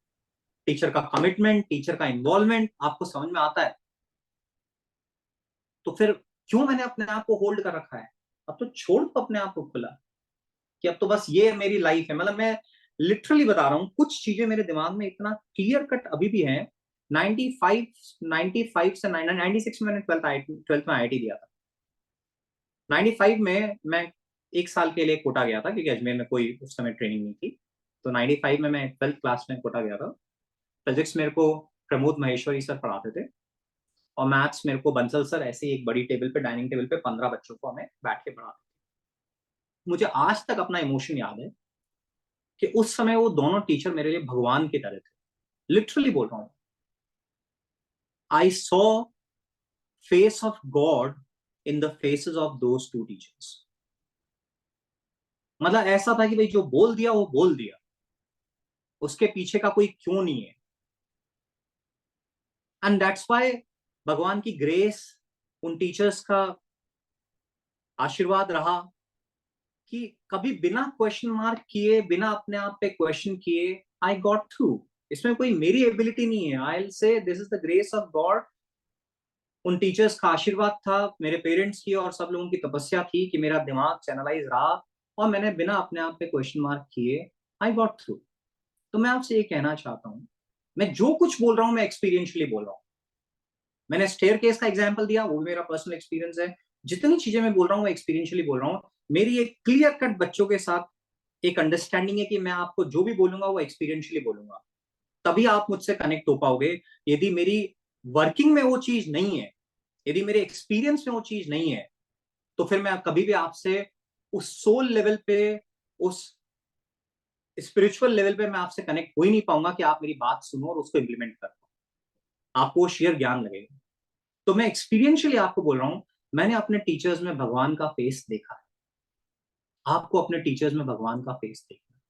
टीचर का कमिटमेंट, टीचर का इन्वॉल्वमेंट आपको समझ में आता है, तो फिर क्यों मैंने अपने आप को होल्ड कर रखा है? अब तो छोड़ दो अपने आप को खुला, कि अब तो बस ये मेरी लाइफ है। मतलब मैं लिटरली बता रहा हूं, कुछ चीजें मेरे दिमाग में इतना क्लियर कट अभी भी हैं। 95 से 96 में मैंने ट्वेल्थ में आईआईटी दिया था। 95 में मैं 1 साल के लिए कोटा गया था, क्योंकि अजमेर में कोई उस समय ट्रेनिंग नहीं थी। तो 95 में मैं 12th क्लास में कोटा गया था। फिजिक्स मेरे को प्रमोद महेश्वरी सर पढ़ाते थे, और मैथ्स मेरे को बंसल सर ऐसे ही एक बड़ी टेबल पे, डाइनिंग टेबल पे 15 बच्चों को हमें बैठ के पढ़ाते थे। मुझे आज तक अपना इमोशन याद है कि उस समय वो दोनों टीचर मेरे लिए भगवान की तरह थे, लिटरली बोल रहा हूँ। I saw face of God in the faces of those two teachers. मतलब ऐसा था कि भाई जो बोल दिया वो बोल दिया, उसके पीछे का कोई क्यों नहीं है. एंड दैट्स व्हाई भगवान की ग्रेस, उन टीचर्स का आशीर्वाद रहा कि कभी बिना क्वेश्चन मार्क किए, बिना अपने आप पे क्वेश्चन किए, आई गॉट थ्रू. इसमें कोई मेरी एबिलिटी नहीं है. I will say this is the grace of God. उन टीचर्स का आशीर्वाद था, मेरे पेरेंट्स की और सब लोगों की तपस्या थी कि मेरा दिमाग चैनलाइज रहा और मैंने बिना अपने आप पे क्वेश्चन मार्क किए आई गॉट थ्रू. तो मैं आपसे ये कहना चाहता हूं, मैं जो कुछ बोल रहा हूं मैं एक्सपीरियंशियली बोल रहा हूं. मैंने स्टेयर केस का एग्जाम्पल दिया, वो मेरा पर्सनल एक्सपीरियंस है. जितनी चीजें मैं बोल रहा हूँ मैं एक्सपीरियंशियली बोल रहा हूँ. मेरी एक क्लियर कट बच्चों के साथ एक अंडरस्टैंडिंग है कि मैं आपको जो भी बोलूंगा वो एक्सपीरियंशियली बोलूंगा, तभी आप मुझसे कनेक्ट हो पाओगे. यदि मेरी वर्किंग में वो चीज नहीं है, यदि मेरे एक्सपीरियंस में वो चीज नहीं है, तो फिर मैं कभी भी आपसे उस सोल लेवल पे, उस स्पिरिचुअल लेवल पे मैं आपसे कनेक्ट हो ही नहीं पाऊंगा कि आप मेरी बात सुनो और उसको इंप्लीमेंट कर पाओ. आपको वो शेयर ज्ञान लगेगा. तो मैं एक्सपीरियंशियली आपको बोल रहा हूं, मैंने अपने टीचर्स में भगवान का फेस देखा है. आपको अपने टीचर्स में भगवान का फेस देखना है.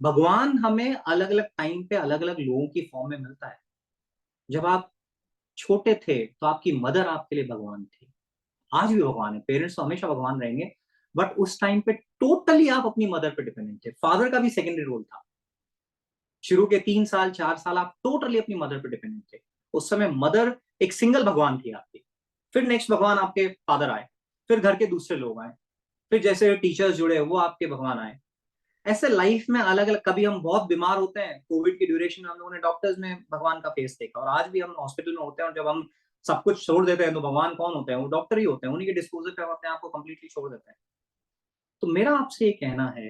भगवान हमें अलग अलग टाइम पे अलग अलग लोगों की फॉर्म में मिलता है. जब आप छोटे थे तो आपकी मदर आपके लिए भगवान थी. आज भी भगवान है, पेरेंट्स तो हमेशा भगवान रहेंगे, बट उस टाइम पे टोटली आप अपनी मदर पे डिपेंडेंट थे. फादर का भी सेकेंडरी रोल था. शुरू के 3 साल 4 साल आप टोटली अपनी मदर पे डिपेंडेंट थे. उस समय मदर एक सिंगल भगवान थी आपकी. फिर नेक्स्ट भगवान आपके फादर आए, फिर घर के दूसरे लोग आए, फिर जैसे टीचर्स जुड़े वो आपके भगवान आए. ऐसे लाइफ में अलग अलग, कभी हम बहुत बीमार होते हैं, कोविड की ड्यूरेशन में हम लोगों ने डॉक्टर्स में भगवान का फेस देखा, और आज भी हम हॉस्पिटल में होते हैं और जब हम सब कुछ छोड़ देते हैं तो भगवान कौन होते हैं? वो डॉक्टर ही होते हैं. उन्हीं के डिस्पोजल पे हम अपने आप को कंप्लीटली छोड़ देते हैं. तो मेरा आपसे ये कहना है,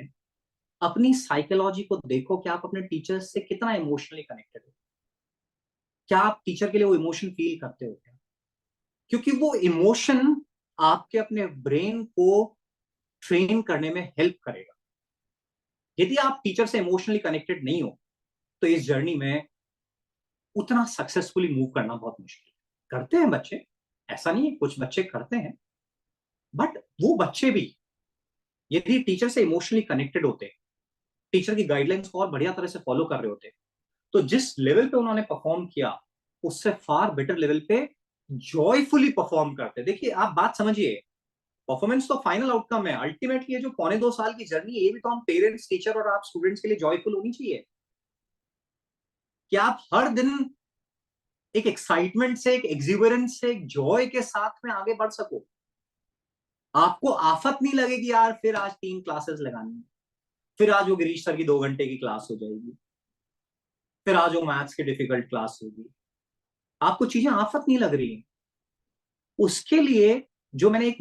अपनी साइकोलॉजी को देखो कि आप अपने टीचर्स से कितना इमोशनली कनेक्टेड हो. क्या आप टीचर के लिए वो इमोशन फील करते हो क्या? क्योंकि वो इमोशन आपके अपने ब्रेन को ट्रेन करने में हेल्प करेगा. यदि आप टीचर से इमोशनली कनेक्टेड नहीं हो तो इस जर्नी में उतना सक्सेसफुली मूव करना बहुत मुश्किल है. करते हैं बच्चे, ऐसा नहीं है, कुछ बच्चे करते हैं, बट वो बच्चे भी यदि टीचर से इमोशनली कनेक्टेड होते, टीचर की गाइडलाइंस को और बढ़िया तरह से फॉलो कर रहे होते, तो जिस लेवल पे उन्होंने परफॉर्म किया उससे फार बेटर लेवल पे जॉयफुली परफॉर्म करते. देखिए आप बात समझिए, परफॉर्मेंस तो फाइनल आउटकम है. अल्टीमेटली ये जो 1.25 साल की जर्नी है, ये भी तो हम पेरेंट्स, टीचर और आप स्टूडेंट्स के लिए जॉयफुल होनी चाहिए. कि आप हर दिन एक एक्साइटमेंट से, एक एक्सिबरेंस से, एक जॉय के साथ में आगे बढ़ सको. आपको आफत नहीं लगेगी यार फिर आज 3 क्लासेस लगानी है, फिर आज वो गिरीश सर की 2 घंटे की क्लास हो जाएगी, फिर आज वो मैथ्स की डिफिकल्ट क्लास होगी. आपको चीजें आफत नहीं लग रही. उसके लिए जो मैंने एक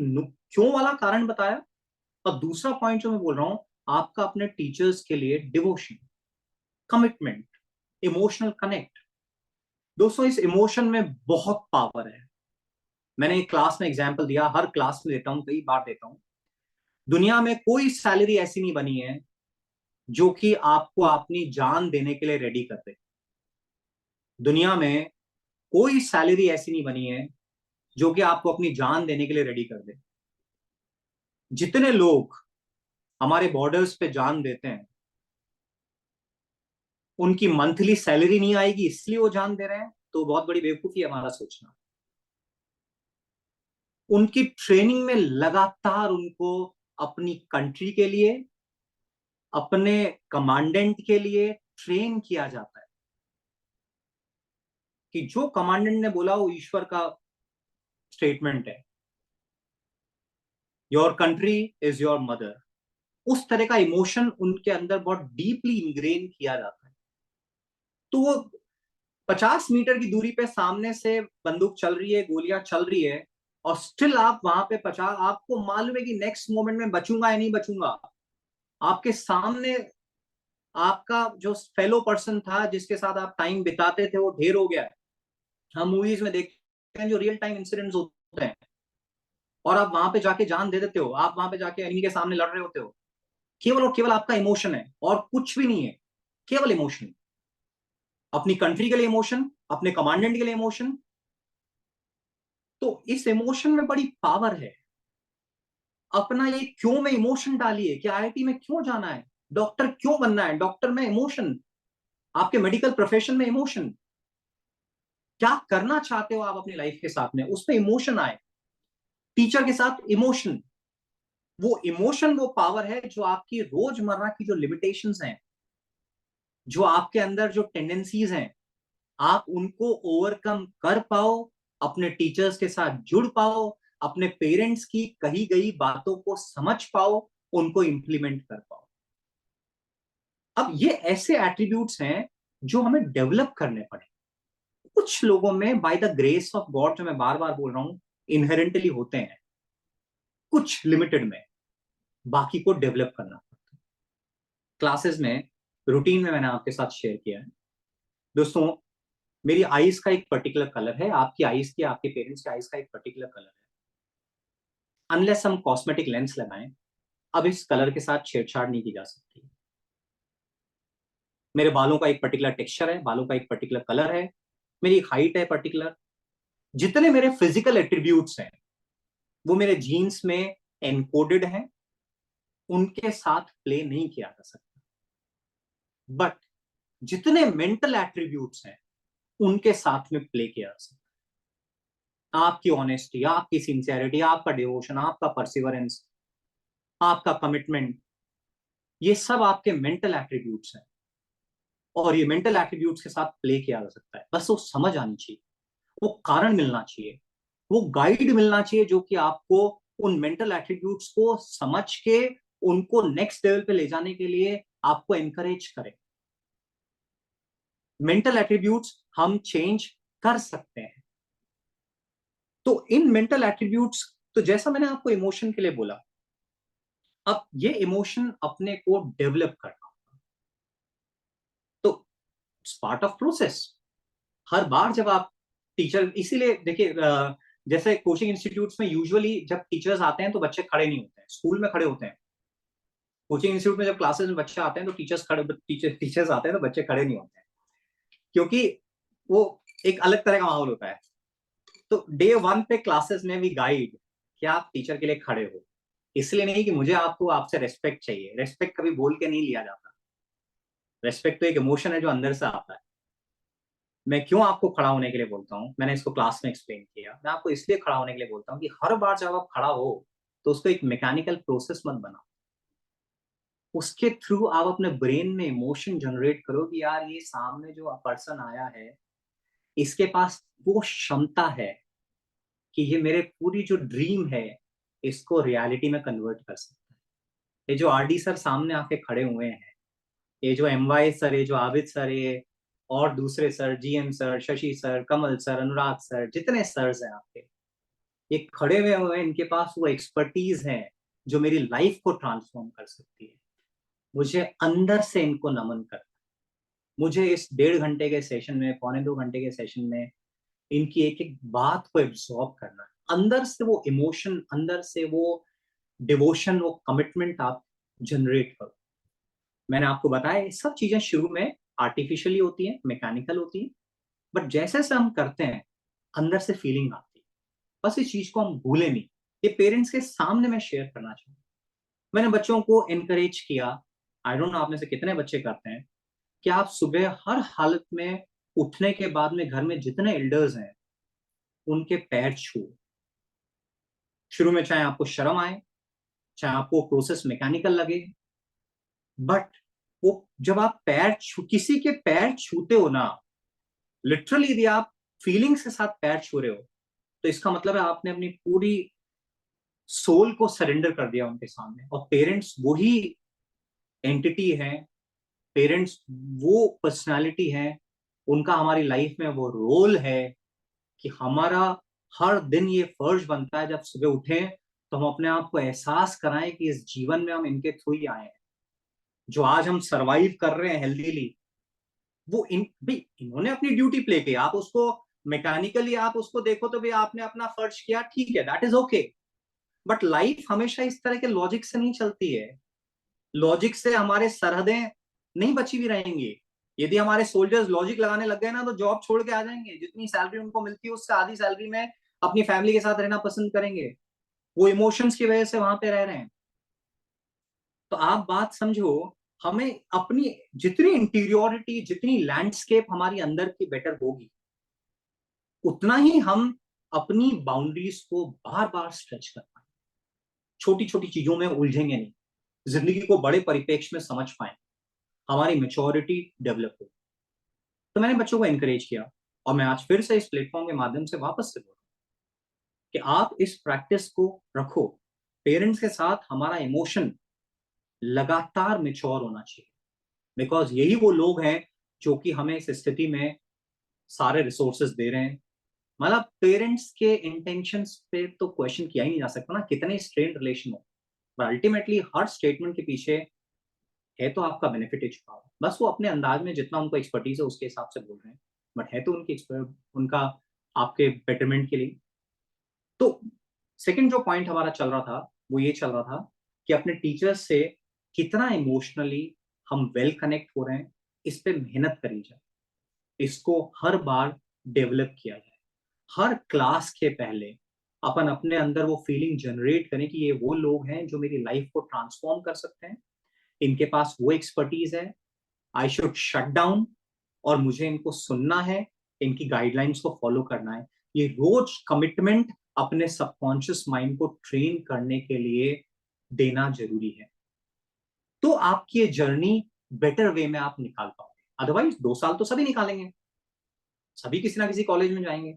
क्यों वाला कारण बताया, और दूसरा पॉइंट जो मैं बोल रहा हूं, आपका अपने टीचर्स के लिए डिवोशन, कमिटमेंट, इमोशनल कनेक्ट. दोस्तों इस इमोशन में बहुत पावर है. मैंने एक क्लास में एग्जांपल दिया, हर क्लास में देता हूं, कई बार देता हूं. दुनिया में कोई सैलरी ऐसी नहीं बनी है जो कि आपको अपनी जान देने के लिए रेडी कर दे. दुनिया में कोई सैलरी ऐसी नहीं बनी है जो कि आपको अपनी जान देने के लिए रेडी कर दे. जितने लोग हमारे बॉर्डर्स पे जान देते हैं, उनकी मंथली सैलरी नहीं आएगी इसलिए वो जान दे रहे हैं, तो बहुत बड़ी बेवकूफी है हमारा सोचना. उनकी ट्रेनिंग में लगातार उनको अपनी कंट्री के लिए, अपने कमांडेंट के लिए ट्रेन किया जाता है कि जो कमांडेंट ने बोला वो ईश्वर का स्टेटमेंट है. Your country is your mother. उस तरह का इमोशन उनके अंदर बहुत डीपली इंग्रेन किया जाता है. तो वो 50 मीटर की दूरी पे सामने से बंदूक चल रही है, गोलियां चल रही है, और स्टिल आप वहां पे 50, आपको मालूम है कि नेक्स्ट मोमेंट में बचूंगा या नहीं बचूंगा. आपके सामने आपका जो फेलो पर्सन था जिसके साथ आप टाइम बिताते थे वो ढेर हो गया है. हम मूवीज में देखते हैं जो रियल टाइम इंसिडेंट्स होते हैं, और आप वहां पे जाके जान दे देते हो, आप वहां पे जाके एनिमी के सामने लड़ रहे होते हो. केवल और केवल आपका इमोशन है और कुछ भी नहीं है. केवल इमोशन. अपनी कंट्री के लिए इमोशन, अपने कमांडेंट के लिए इमोशन, तो इस इमोशन में बड़ी पावर है। अपना ये क्यों में इमोशन डालिए कि आईआईटी में क्यों जाना है, डॉक्टर क्यों बनना है, डॉक्टर में इमोशन, आपके मेडिकल प्रोफेशन में इमोशन, क्या करना चाहते हो आप अपनी लाइफ के साथ में, उसमें इमोशन आए। टीचर के साथ इमोशन, वो इमोशन वो पावर है जो आपकी रोजमर्रा की जो लिमिटेशंस हैं, जो आपके अंदर जो टेंडेंसीज हैं, आप उनको ओवरकम कर पाओ, अपने टीचर्स के साथ जुड़ पाओ, अपने पेरेंट्स की कही गई बातों को समझ पाओ, उनको इंप्लीमेंट कर पाओ। अब ये ऐसे एट्रीब्यूट्स हैं जो हमें डेवलप करने पड़े। कुछ लोगों में by the grace of God, जो मैं बार बार बोल रहा हूं, इनहेरेंटली होते हैं, कुछ लिमिटेड में, बाकी को डेवलप करना पड़ता है। क्लासेस में, रूटीन में मैंने आपके साथ शेयर किया है दोस्तों, मेरी आईज का एक पर्टिकुलर कलर है, आपकी आईज की, आपके पेरेंट्स की आईज का एक पर्टिकुलर कलर है। अनलेस हम कॉस्मेटिक लेंस लगाएं, अब इस कलर के साथ छेड़छाड़ नहीं की जा सकती। मेरे बालों का एक पर्टिकुलर टेक्सचर है, बालों का एक पर्टिकुलर कलर है, मेरी हाइट है पर्टिकुलर। जितने मेरे फिजिकल एट्रीब्यूट्स हैं वो मेरे जीन्स में एनकोडेड हैं, उनके साथ प्ले नहीं किया जा सकता। बट जितने मेंटल एट्रीब्यूट्स हैं उनके साथ में प्ले किया जा सकता है। आपकी ऑनेस्टी, आपकी सिंसियरिटी, आपका डिवोशन, आपका परसिवरेंस, आपका कमिटमेंट, ये सब आपके मेंटल एट्रीब्यूट्स हैं, और ये मेंटल एट्रीब्यूट्स के साथ प्ले किया जा सकता है। बस वो समझ आनी चाहिए, वो कारण मिलना चाहिए, वो गाइड मिलना चाहिए जो कि आपको उन मेंटल एट्रीब्यूट्स को समझ के उनको नेक्स्ट लेवल पे ले जाने के लिए आपको एनकरेज करे। मेंटल एट्रीब्यूट्स हम चेंज कर सकते हैं। तो इन मेंटल एट्रीब्यूट्स, तो जैसा मैंने आपको इमोशन के लिए बोला, अब ये इमोशन अपने को डेवलप करना, तो इट्स पार्ट ऑफ प्रोसेस। हर बार जब आप टीचर, इसीलिए देखिए, जैसे कोचिंग इंस्टीट्यूट्स में यूजुअली जब टीचर्स आते हैं तो बच्चे खड़े नहीं होते हैं, स्कूल में खड़े होते हैं। कोचिंग इंस्टीट्यूट में जब क्लासेस में बच्चे आते हैं तो टीचर्स आते हैं तो बच्चे खड़े नहीं होते हैं, क्योंकि वो एक अलग तरह का माहौल होता है। तो डे वन पे क्लासेस में भी गाइड कि आप टीचर के लिए खड़े हो, इसलिए नहीं कि मुझे आपसे रेस्पेक्ट चाहिए, रेस्पेक्ट कभी बोल के नहीं लिया जाता। रेस्पेक्ट तो एक इमोशन है जो अंदर से आता है। मैं क्यों आपको खड़ा होने के लिए बोलता हूँ, मैंने इसको क्लास में एक्सप्लेन किया, मैं आपको इसलिए खड़ा होने के लिए बोलता हूँ कि हर बार जब आप खड़ा हो तो उसको एक मैकेनिकल प्रोसेस मत बनाओ, उसके थ्रू आप अपने ब्रेन में इमोशन जनरेट करो कि यार ये सामने जो पर्सन आया है, इसके पास वो क्षमता है कि ये मेरे पूरी जो ड्रीम है इसको रियलिटी में कन्वर्ट कर सकता है। ये जो आरडी सर सामने आके खड़े हुए हैं, ये जो एमवाई सर, ये जो आबिद सर, ये और दूसरे sir, GM sir, Shashi sir, Kamal sir, Anurag sir, जितने सर्स हैं आपके, ये खड़े हुए हैं, इनके पास वो एक्सपर्टीज है जो मेरी लाइफ को ट्रांसफॉर्म कर सकती है। मुझे अंदर से इनको नमन करना, मुझे इस 1.5 घंटे के सेशन में, 1.25 घंटे के सेशन में इनकी एक एक बात को एब्सॉर्ब करना है। अंदर से वो इमोशन, अंदर से वो डिवोशन, वो कमिटमेंट आप जनरेट करो। मैंने आपको बताया ये सब चीजें शुरू में आर्टिफिशियली होती हैं, मैकेनिकल होती हैं, बट जैसे जैसे हम करते हैं अंदर से फीलिंग आती है। बस इस चीज को हम भूले नहीं। ये पेरेंट्स के सामने मैं शेयर करना चाहूंगा। मैंने बच्चों को एनकरेज किया, आई डोंट नो आप में से कितने बच्चे करते हैं कि आप सुबह हर हालत में उठने के बाद में घर में जितने एल्डर्स हैं उनके पैर छू। शुरू में चाहे आपको शर्म आए, चाहे आपको प्रोसेस मैकेनिकल लगे, बट वो जब आप किसी के पैर छूते हो ना, लिटरली यदि आप फीलिंग्स के साथ पैर छू रहे हो तो इसका मतलब है आपने अपनी पूरी सोल को सरेंडर कर दिया उनके सामने। और पेरेंट्स वही एंटिटी है, पेरेंट्स वो पर्सनालिटी है, उनका हमारी लाइफ में वो रोल है कि हमारा हर दिन ये फर्ज बनता है जब सुबह उठें तो हम अपने आप को एहसास कराएं कि इस जीवन में हम इनके थ्रू ही आए हैं। जो आज हम सरवाइव कर रहे हैं हेल्दीली, वो इन्होंने अपनी ड्यूटी प्ले की। आप उसको मैकेनिकली आप उसको देखो तो भी आपने अपना फर्ज किया, ठीक है, that is okay. But life हमेशा इस तरह के लॉजिक से नहीं चलती है। लॉजिक से हमारे सरहदें नहीं बची हुई रहेंगी। यदि हमारे सोल्जर्स लॉजिक लगाने लग गए ना तो जॉब छोड़ के आ जाएंगे। जितनी सैलरी उनको मिलती है उससे आधी सैलरी में अपनी फैमिली के साथ रहना पसंद करेंगे, वो इमोशंस की वजह से वहां पे रह रहे हैं। तो आप बात समझो, हमें अपनी जितनी इंटीरियोरिटी, जितनी लैंडस्केप हमारी अंदर की बेटर होगी, उतना ही हम अपनी बाउंड्रीज को बार बार स्ट्रेच कर पाएंगे, छोटी छोटी चीजों में उलझेंगे नहीं, जिंदगी को बड़े परिप्रेक्ष्य में समझ पाए, हमारी मेच्योरिटी डेवलप हो। तो मैंने बच्चों को एनकरेज किया, और मैं आज फिर से इस प्लेटफॉर्म के माध्यम से वापस से बोल रहा हूं कि आप इस प्रैक्टिस को रखो। पेरेंट्स के साथ हमारा इमोशन लगातार मेच्योर होना चाहिए, बिकॉज यही वो लोग हैं जो कि हमें इस स्थिति में सारे रिसोर्सेज दे रहे हैं। मतलब पेरेंट्स के इंटेंशंस पे तो क्वेश्चन किया ही नहीं जा सकता ना, कितने स्ट्रेन रिलेशन हो, पर अल्टीमेटली हर स्टेटमेंट के पीछे है तो आपका बेनिफिट ही छुपा हुआ। बस वो अपने अंदाज में जितना उनको एक्सपर्टीज है उसके हिसाब से बोल रहे हैं, बट है तो उनका आपके बेटरमेंट के लिए। तो सेकंड जो पॉइंट हमारा चल रहा था वो ये चल रहा था कि अपने टीचर्स से कितना इमोशनली हम वेल कनेक्ट हो रहे हैं, इस पे मेहनत करी जाए, इसको हर बार डेवलप किया जाए। हर क्लास के पहले अपन अपने अंदर वो फीलिंग जनरेट करें कि ये वो लोग हैं जो मेरी लाइफ को ट्रांसफॉर्म कर सकते हैं, इनके पास वो एक्सपर्टीज है, आई शुड शट डाउन, और मुझे इनको सुनना है, इनकी गाइडलाइंस को फॉलो करना है। ये रोज कमिटमेंट अपने सबकॉन्शियस माइंड को ट्रेन करने के लिए देना जरूरी है, तो आपकी ये जर्नी बेटर वे में आप निकाल पाओगे। अदरवाइज 2 साल तो सभी निकालेंगे, सभी किसी ना किसी कॉलेज में जाएंगे,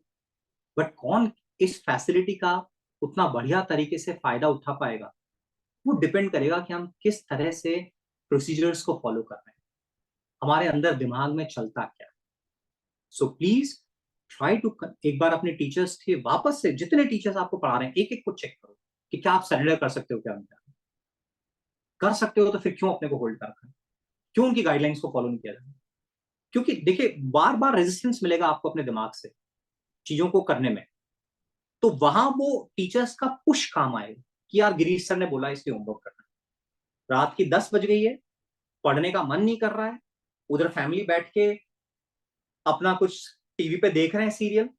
बट कौन इस फैसिलिटी का उतना बढ़िया तरीके से फायदा उठा पाएगा, वो डिपेंड करेगा कि हम किस तरह से प्रोसीजर्स को फॉलो कर रहे हैं, हमारे अंदर दिमाग में चलता क्या है। सो प्लीज ट्राई टू, एक बार अपने टीचर्स के वापस से जितने टीचर्स आपको पढ़ा रहे हैं एक एक को चेक करो कि क्या आप सरेंडर कर सकते हो, क्या उनका कर सकते हो, तो फिर क्यों अपने को होल्ड कर रखा है, क्यों उनकी गाइडलाइंस को फॉलो नहीं किया जाए। क्योंकि देखिए बार बार रेजिस्टेंस मिलेगा आपको अपने दिमाग से चीजों को करने में, तो वहां वो टीचर्स का पुश काम आएगा कि यार गिरीश सर ने बोला इसलिए होमवर्क करना है। रात की 10 बज गई है, पढ़ने का मन नहीं कर रहा है, उधर फैमिली बैठ के अपना कुछ टीवी पे देख रहे हैं सीरियल,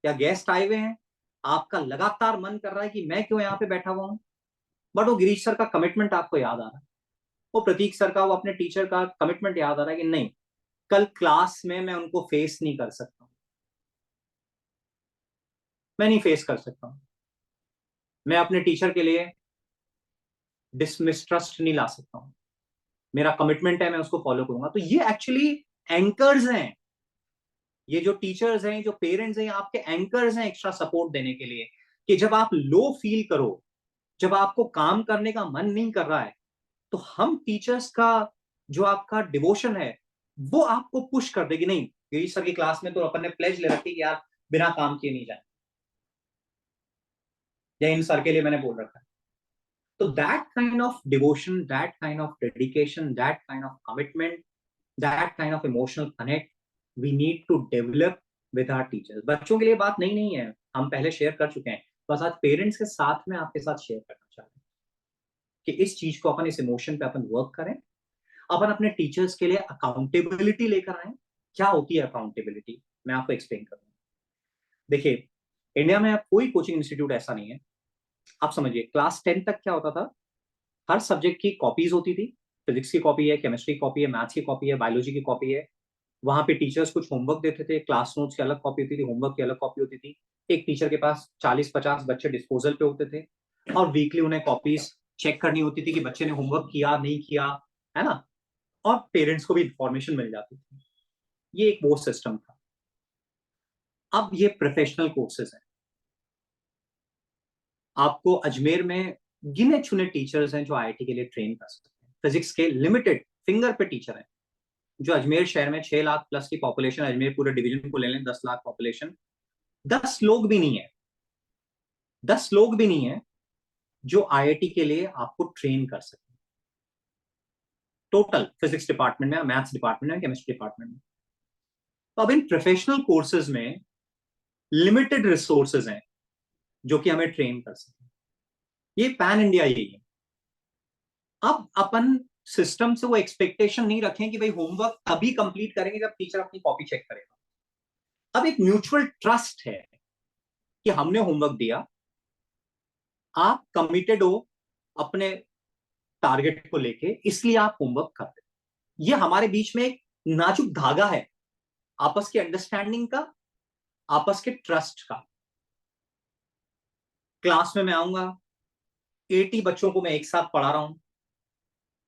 या गेस्ट आए हुए हैं, आपका लगातार मन कर रहा है कि मैं क्यों यहाँ पे बैठा हुआ हूँ, बट वो गिरीश सर का कमिटमेंट आपको याद आ रहा है, वो प्रतीक सर का, वो अपने टीचर का कमिटमेंट याद आ रहा है कि नहीं, कल क्लास में मैं उनको फेस नहीं कर सकता, मैं नहीं फेस कर सकता हूं, मैं अपने टीचर के लिए डिसमिस्ट्रस्ट नहीं ला सकता हूं, मेरा कमिटमेंट है, मैं उसको फॉलो करूंगा। तो ये एक्चुअली एंकर्स हैं, ये जो टीचर्स हैं, जो पेरेंट्स हैं, आपके एंकर्स हैं एक्स्ट्रा सपोर्ट देने के लिए, कि जब आप लो फील करो, जब आपको काम करने का मन नहीं कर रहा है, तो हम टीचर्स का जो आपका डिवोशन है वो आपको पुश कर देगी। नहीं, गिरीश सर की क्लास में तो अपन ने प्लेज ले रखी कि यार बिना काम किए नहीं जाए, या इन सर के लिए मैंने बोल रखा है। तो that kind of devotion, that kind of dedication, that kind of commitment, that kind of emotional connect, we need to develop with our teachers. बच्चों के लिए बात नहीं है, हम पहले शेयर कर चुके हैं, बस आज पेरेंट्स के साथ में आपके साथ शेयर करना चाह रहे हैं कि इस चीज को अपन, इस इमोशन पे अपन वर्क करें, अपन अपने टीचर्स के लिए अकाउंटेबिलिटी लेकर आए। क्या होती है अकाउंटेबिलिटी, मैं आपको एक्सप्लेन करूंगा। देखिए इंडिया में कोई कोचिंग इंस्टीट्यूट ऐसा नहीं है, आप समझिए क्लास 10 तक क्या होता था, हर सब्जेक्ट की कॉपीज होती थी, फिजिक्स की कॉपी है, केमिस्ट्री की कॉपी है, मैथ्स की कॉपी है, बायोलॉजी की कॉपी है। वहां पे टीचर्स कुछ होमवर्क देते थे, क्लास नोट्स की अलग कॉपी होती थी, होमवर्क की अलग कॉपी होती थी। एक टीचर के पास 40-50 बच्चे डिस्पोजल पे होते थे, और वीकली उन्हें कॉपीज चेक करनी होती थी कि बच्चे ने होमवर्क किया नहीं किया, है ना, और पेरेंट्स को भी इंफॉर्मेशन मिल जाती थी। ये एक वो सिस्टम था। अब ये प्रोफेशनल कोर्सेज हैं, आपको अजमेर में गिने चुने टीचर्स हैं जो आईआईटी के लिए ट्रेन कर सकते हैं। फिजिक्स के लिमिटेड फिंगर पे टीचर हैं जो अजमेर शहर में 6 लाख प्लस की पॉपुलेशन, अजमेर पूरे डिवीजन को ले लें 10 लाख पॉपुलेशन, 10 लोग भी नहीं है, 10 लोग भी नहीं है जो आईआईटी के लिए आपको ट्रेन कर सकते हैं, टोटल फिजिक्स डिपार्टमेंट में, मैथ्स डिपार्टमेंट में, केमिस्ट्री डिपार्टमेंट में। तो अब इन प्रोफेशनल कोर्सेज में लिमिटेड रिसोर्सेज हैं जो कि हमें ट्रेन कर सकते हैं। ये पैन इंडिया यही है। अब अपन सिस्टम से वो एक्सपेक्टेशन नहीं रखें कि भाई होमवर्क तभी कंप्लीट करेंगे जब टीचर अपनी कॉपी चेक करेगा। अब एक म्यूचुअल ट्रस्ट है कि हमने होमवर्क दिया, आप कमिटेड हो अपने टारगेट को लेके, इसलिए आप होमवर्क कर रहे हो। ये हमारे बीच में एक नाजुक धागा है, आपस की अंडरस्टैंडिंग का, आपस के ट्रस्ट का। क्लास में मैं आऊंगा, 80 बच्चों को मैं एक साथ पढ़ा रहा हूं,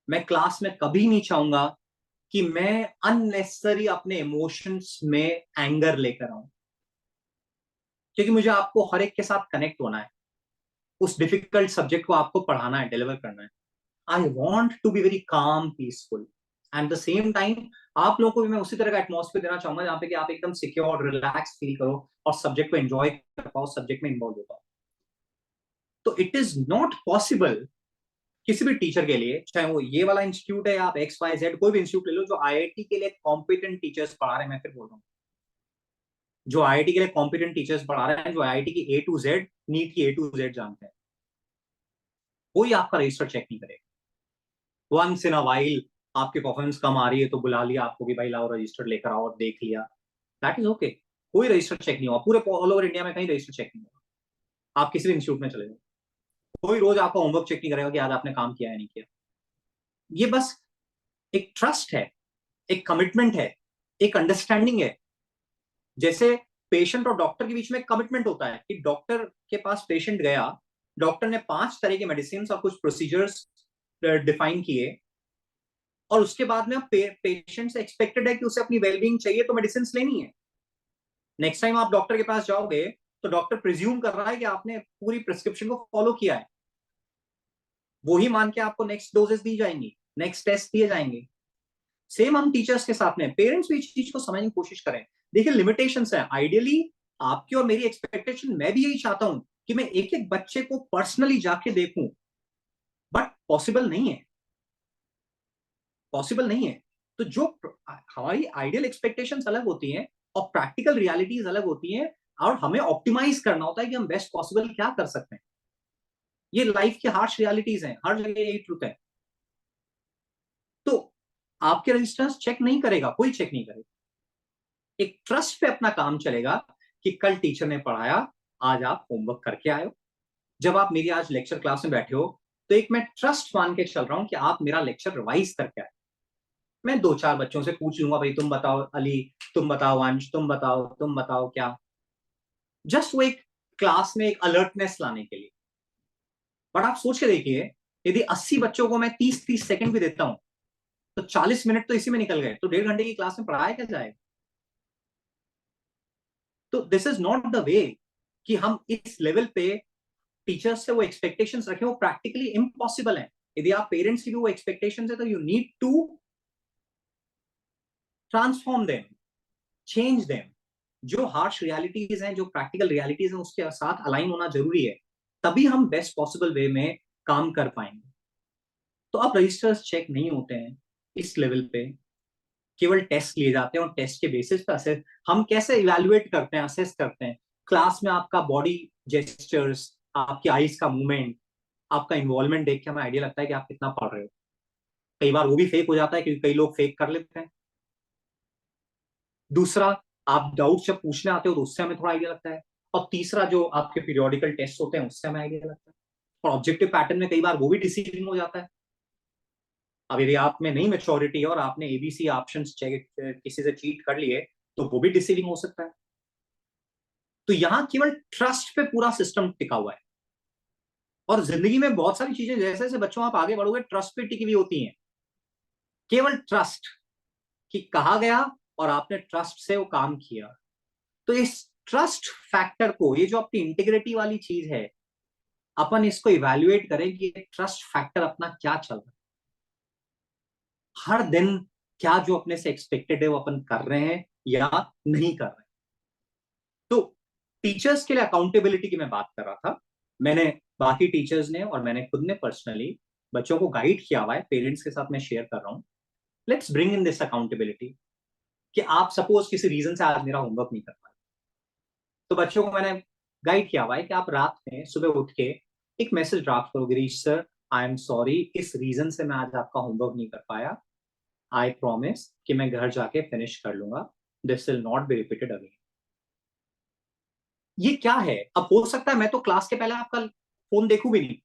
मैं क्लास में कभी नहीं चाहूंगा कि मैं अननेसेसरी अपने इमोशंस में एंगर लेकर आऊं, क्योंकि मुझे आपको हर एक के साथ कनेक्ट होना है, उस डिफिकल्ट सब्जेक्ट को आपको पढ़ाना है, डिलीवर करना है। I want to be very calm, peaceful, and the same time आप लोगों को भी मैं उसी तरह का एटमॉस्फेयर देना चाहूंगा जहां पे कि आप एकदम सिक्योर, रिलैक्स फील करो और सब्जेक्ट को एंजॉय कर पाओ, सब्जेक्ट में इन्वॉल्व हो पाओ। तो इट इज नॉट पॉसिबल किसी भी टीचर के लिए, चाहे वो ये वाला इंस्टीट्यूट है या आप XYZ कोई भी इंस्टीट्यूट ले लो, जो IIT के लिए कॉम्पिटेंट टीचर्स पढ़ा रहे हैं, मैं फिर बोल रहा हूँ, जो IIT के लिए कॉम्पिटेंट टीचर्स पढ़ा रहे हैं, जो IIT की A to Z, नीट की A to Z जानते हैं, कोई आपका रजिस्टर चेक नहीं करेगा। वंस इन अ वाइल आपकी परफॉर्मेंस कम आ रही है तो बुला लिया आपको कि भाई लाओ रजिस्टर लेकर आओ और देख लिया, दैट इज ओके। कोई रजिस्टर चेक नहीं हुआ, पूरे ऑल ओवर इंडिया में कहीं रजिस्टर चेक नहीं हुआ। आप किसी भी इंस्टीट्यूट में चले जाओ, कोई रोज आपका होमवर्क चेक नहीं करेगा कि आज आपने काम किया है नहीं किया। ये बस एक ट्रस्ट है, एक कमिटमेंट है, एक अंडरस्टैंडिंग है। जैसे पेशेंट और डॉक्टर के बीच में कमिटमेंट होता है कि डॉक्टर के पास पेशेंट गया, डॉक्टर ने 5 तरह के मेडिसिन और कुछ प्रोसीजर्स डिफाइन किए, और उसके बाद में पेशेंट से एक्सपेक्टेड है कि उसे अपनी वेलबींग चाहिए तो मेडिसिन लेनी है। नेक्स्ट टाइम आप डॉक्टर के पास जाओगे तो डॉक्टर प्रिज्यूम कर रहा है कि आपने पूरी प्रिस्क्रिप्शन को फॉलो किया है, वही मान के आपको नेक्स्ट डोजेस दी जाएंगी, नेक्स्ट टेस्ट दिए जाएंगे। सेम हम टीचर्स के साथ में, पेरेंट्स भी इस चीज को समझने की कोशिश करें। देखिए लिमिटेशंस है, आइडियली आपकी और मेरी एक्सपेक्टेशन, मैं भी यही चाहता हूं कि मैं एक एक बच्चे को पर्सनली जाके देखूं, बट पॉसिबल नहीं है, पॉसिबल नहीं है। तो जो हमारी आइडियल एक्सपेक्टेशंस अलग होती हैं और प्रैक्टिकल रियलिटीज अलग होती हैं, और हमें ऑप्टिमाइज करना होता है कि हम बेस्ट पॉसिबल क्या कर सकते हैं। ये लाइफ की हार्श रियलिटीज हैं, हर जगह यही ट्रूथ है। तो आपके रजिस्टर्स चेक नहीं करेगा, कोई चेक नहीं करेगा, एक ट्रस्ट पे अपना काम चलेगा कि कल टीचर ने पढ़ाया, आज आप होमवर्क करके आए हो। जब आप मेरी आज लेक्चर क्लास में बैठे हो तो एक मैं ट्रस्ट मान के चल रहा हूं कि आप मेरा लेक्चर रिवाइज करके आए। मैं 2-4 बच्चों से पूछ लूंगा, भाई तुम बताओ अली, तुम बताओ अंश, तुम बताओ क्या, जस्ट वो एक क्लास में एक अलर्टनेस लाने के लिए। बट आप सोच के देखिए, यदि 80 बच्चों को मैं 30-30 सेकंड भी देता हूं तो 40 मिनट तो इसी में निकल गए, तो 1.5 घंटे की क्लास में पढ़ाया क्या जाएगा? तो this is not the way कि हम इस लेवल पे टीचर्स से वो एक्सपेक्टेशंस रखें, वो प्रैक्टिकली इम्पॉसिबल है। यदि आप पेरेंट्स की भी वो एक्सपेक्टेशंस है तो you need to transform them, change them. जो हार्श रियलिटीज हैं, जो प्रैक्टिकल रियलिटीज हैं, उसके साथ अलाइन होना जरूरी है, तभी हम बेस्ट पॉसिबल वे में काम कर पाएंगे। तो अब रजिस्टर्स चेक नहीं होते हैं इस लेवल पे, केवल टेस्ट लिए जाते हैं और टेस्ट के बेसिस पे असेस, हम कैसे इवैल्यूएट करते हैं, असेस करते हैं। क्लास में आपका बॉडी जेस्चर्स, आपकी आईज का मूवमेंट, आपका इन्वॉल्वमेंट देख के हमें आइडिया लगता है कि आप कितना पढ़ रहे हो। कई बार वो भी फेक हो जाता है क्योंकि कई लोग फेक कर लेते हैं। दूसरा, आप डाउट जब पूछने आते हो तो उससे हमें थोड़ा आइडिया लगता है। और तीसरा, जो आपके पीरियोडिकल टेस्ट होते हैं उससे हमें आइडिया लगता है। और ऑब्जेक्टिव पैटर्न में कई बार वो भी डिसीविंग हो जाता है। अब यदि आप में नहीं मेच्योरिटी है और आपने ABC ऑप्शन चेक किसी से चीट कर लिए तो वो भी डिसीविंग हो सकता है। तो यहां केवल ट्रस्ट पे पूरा सिस्टम टिका हुआ है। और जिंदगी में बहुत सारी चीजें जैसे जैसे बच्चों आप आगे बढ़ोगे ट्रस्ट पे टिकी हुई होती हैं। केवल ट्रस्ट कि कहा गया और आपने ट्रस्ट से वो काम किया। तो इस ट्रस्ट फैक्टर को, ये जो अपनी इंटीग्रिटी वाली चीज है, अपन इसको इवैल्यूएट करें कि ट्रस्ट फैक्टर अपना क्या चल रहा है। हर दिन क्या जो अपने से एक्सपेक्टेड है वो अपन कर रहे हैं या नहीं कर रहे हैं। तो टीचर्स के लिए अकाउंटेबिलिटी की मैं बात कर रहा था। मैंने, बाकी टीचर्स ने और मैंने खुद ने पर्सनली बच्चों को गाइड किया हुआ है, पेरेंट्स के साथ मैं शेयर कर रहा हूं। Let's bring in this accountability कि आप सपोज किसी रीजन से आज मेरा होमवर्क नहीं कर पाए, तो बच्चों को मैंने गाइड किया हुआ है कि आप रात में सुबह उठ के एक मैसेज ड्राफ्ट करो, Girish sir I am sorry, इस रीजन से मैं आज आपका होमवर्क नहीं कर पाया, आई प्रॉमिस कि मैं घर जाके फिनिश कर लूंगा, this will not be repeated again. ये क्या है? अब हो सकता है मैं तो क्लास के पहले आपका फोन देखूं भी नहीं,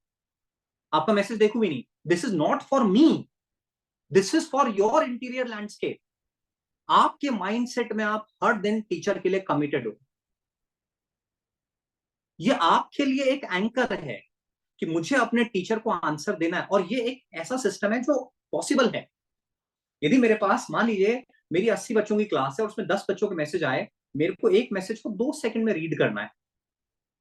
आपका मैसेज देखूं भी नहीं। This is not for me, this is for your interior landscape. आपके माइंडसेट में आप हर दिन टीचर के लिए कमिटेड हो। ये आपके लिए एक एंकर है कि मुझे अपने टीचर को आंसर देना है, और ये एक ऐसा सिस्टम है जो पॉसिबल है। यदि मेरे पास मान लीजिए मेरी 80 बच्चों की क्लास है और उसमें 10 बच्चों के मैसेज आए, मेरे को एक मैसेज को 2 सेकंड में रीड करना है,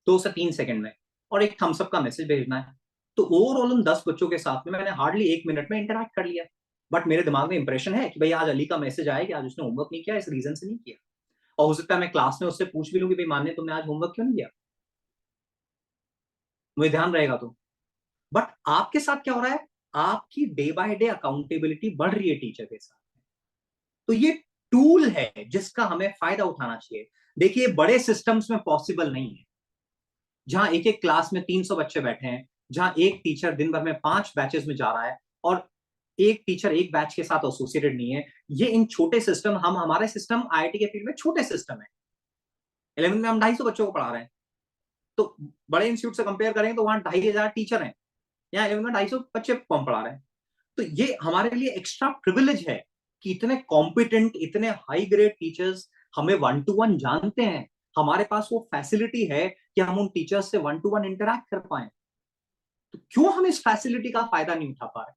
2 से 3 सेकंड में, और एक थम्सअप का मैसेज भेजना है। तो ओवरऑल उन 10 बच्चों के साथ में मैंने हार्डली 1 मिनट में इंटरेक्ट कर लिया। बट मेरे दिमाग में इंप्रेशन है कि भाई आज अली का मैसेज आया कि आज उसने होमवर्क नहीं किया, इस रीजन से नहीं किया। और हो सकता है मैं क्लास में उससे पूछ भी लूं कि भाई मान्य तुमने आज होमवर्क क्यों नहीं किया, मुझे ध्यान रहेगा तो। बट आपके साथ क्या हो रहा है? आपकी डे बाय डे अकाउंटेबिलिटी बढ़ रही है टीचर के साथ। तो ये टूल है जिसका हमें फायदा उठाना चाहिए। देखिए बड़े सिस्टम्स में पॉसिबल नहीं है, जहां एक एक क्लास में 300 बच्चे बैठे हैं, जहां एक टीचर दिन भर में 5 बैचेस में जा रहा है, और एक टीचर एक बैच के साथ एसोसिएटेड नहीं है। ये इन छोटे सिस्टम, हम हमारे सिस्टम आईआईटी के फील्ड में छोटे सिस्टम है। 11 में हम 250 बच्चों को पढ़ा रहे हैं, तो बड़े इंस्टीट्यूट से कंपेयर करें तो वहां 2500 टीचर हैं, यहाँ 11 में 250 बच्चे कम पढ़ा रहे हैं। तो ये हमारे लिए एक्स्ट्रा प्रिविलेज है कि इतने कॉम्पिटेंट, इतने हाई ग्रेड टीचर्स हमें 1-to-1 जानते हैं। हमारे पास वो फैसिलिटी है कि हम उन टीचर्स से 1-to-1 इंटरैक्ट कर पाए। तो क्यों हम इस फैसिलिटी का फायदा नहीं उठा पा रहे?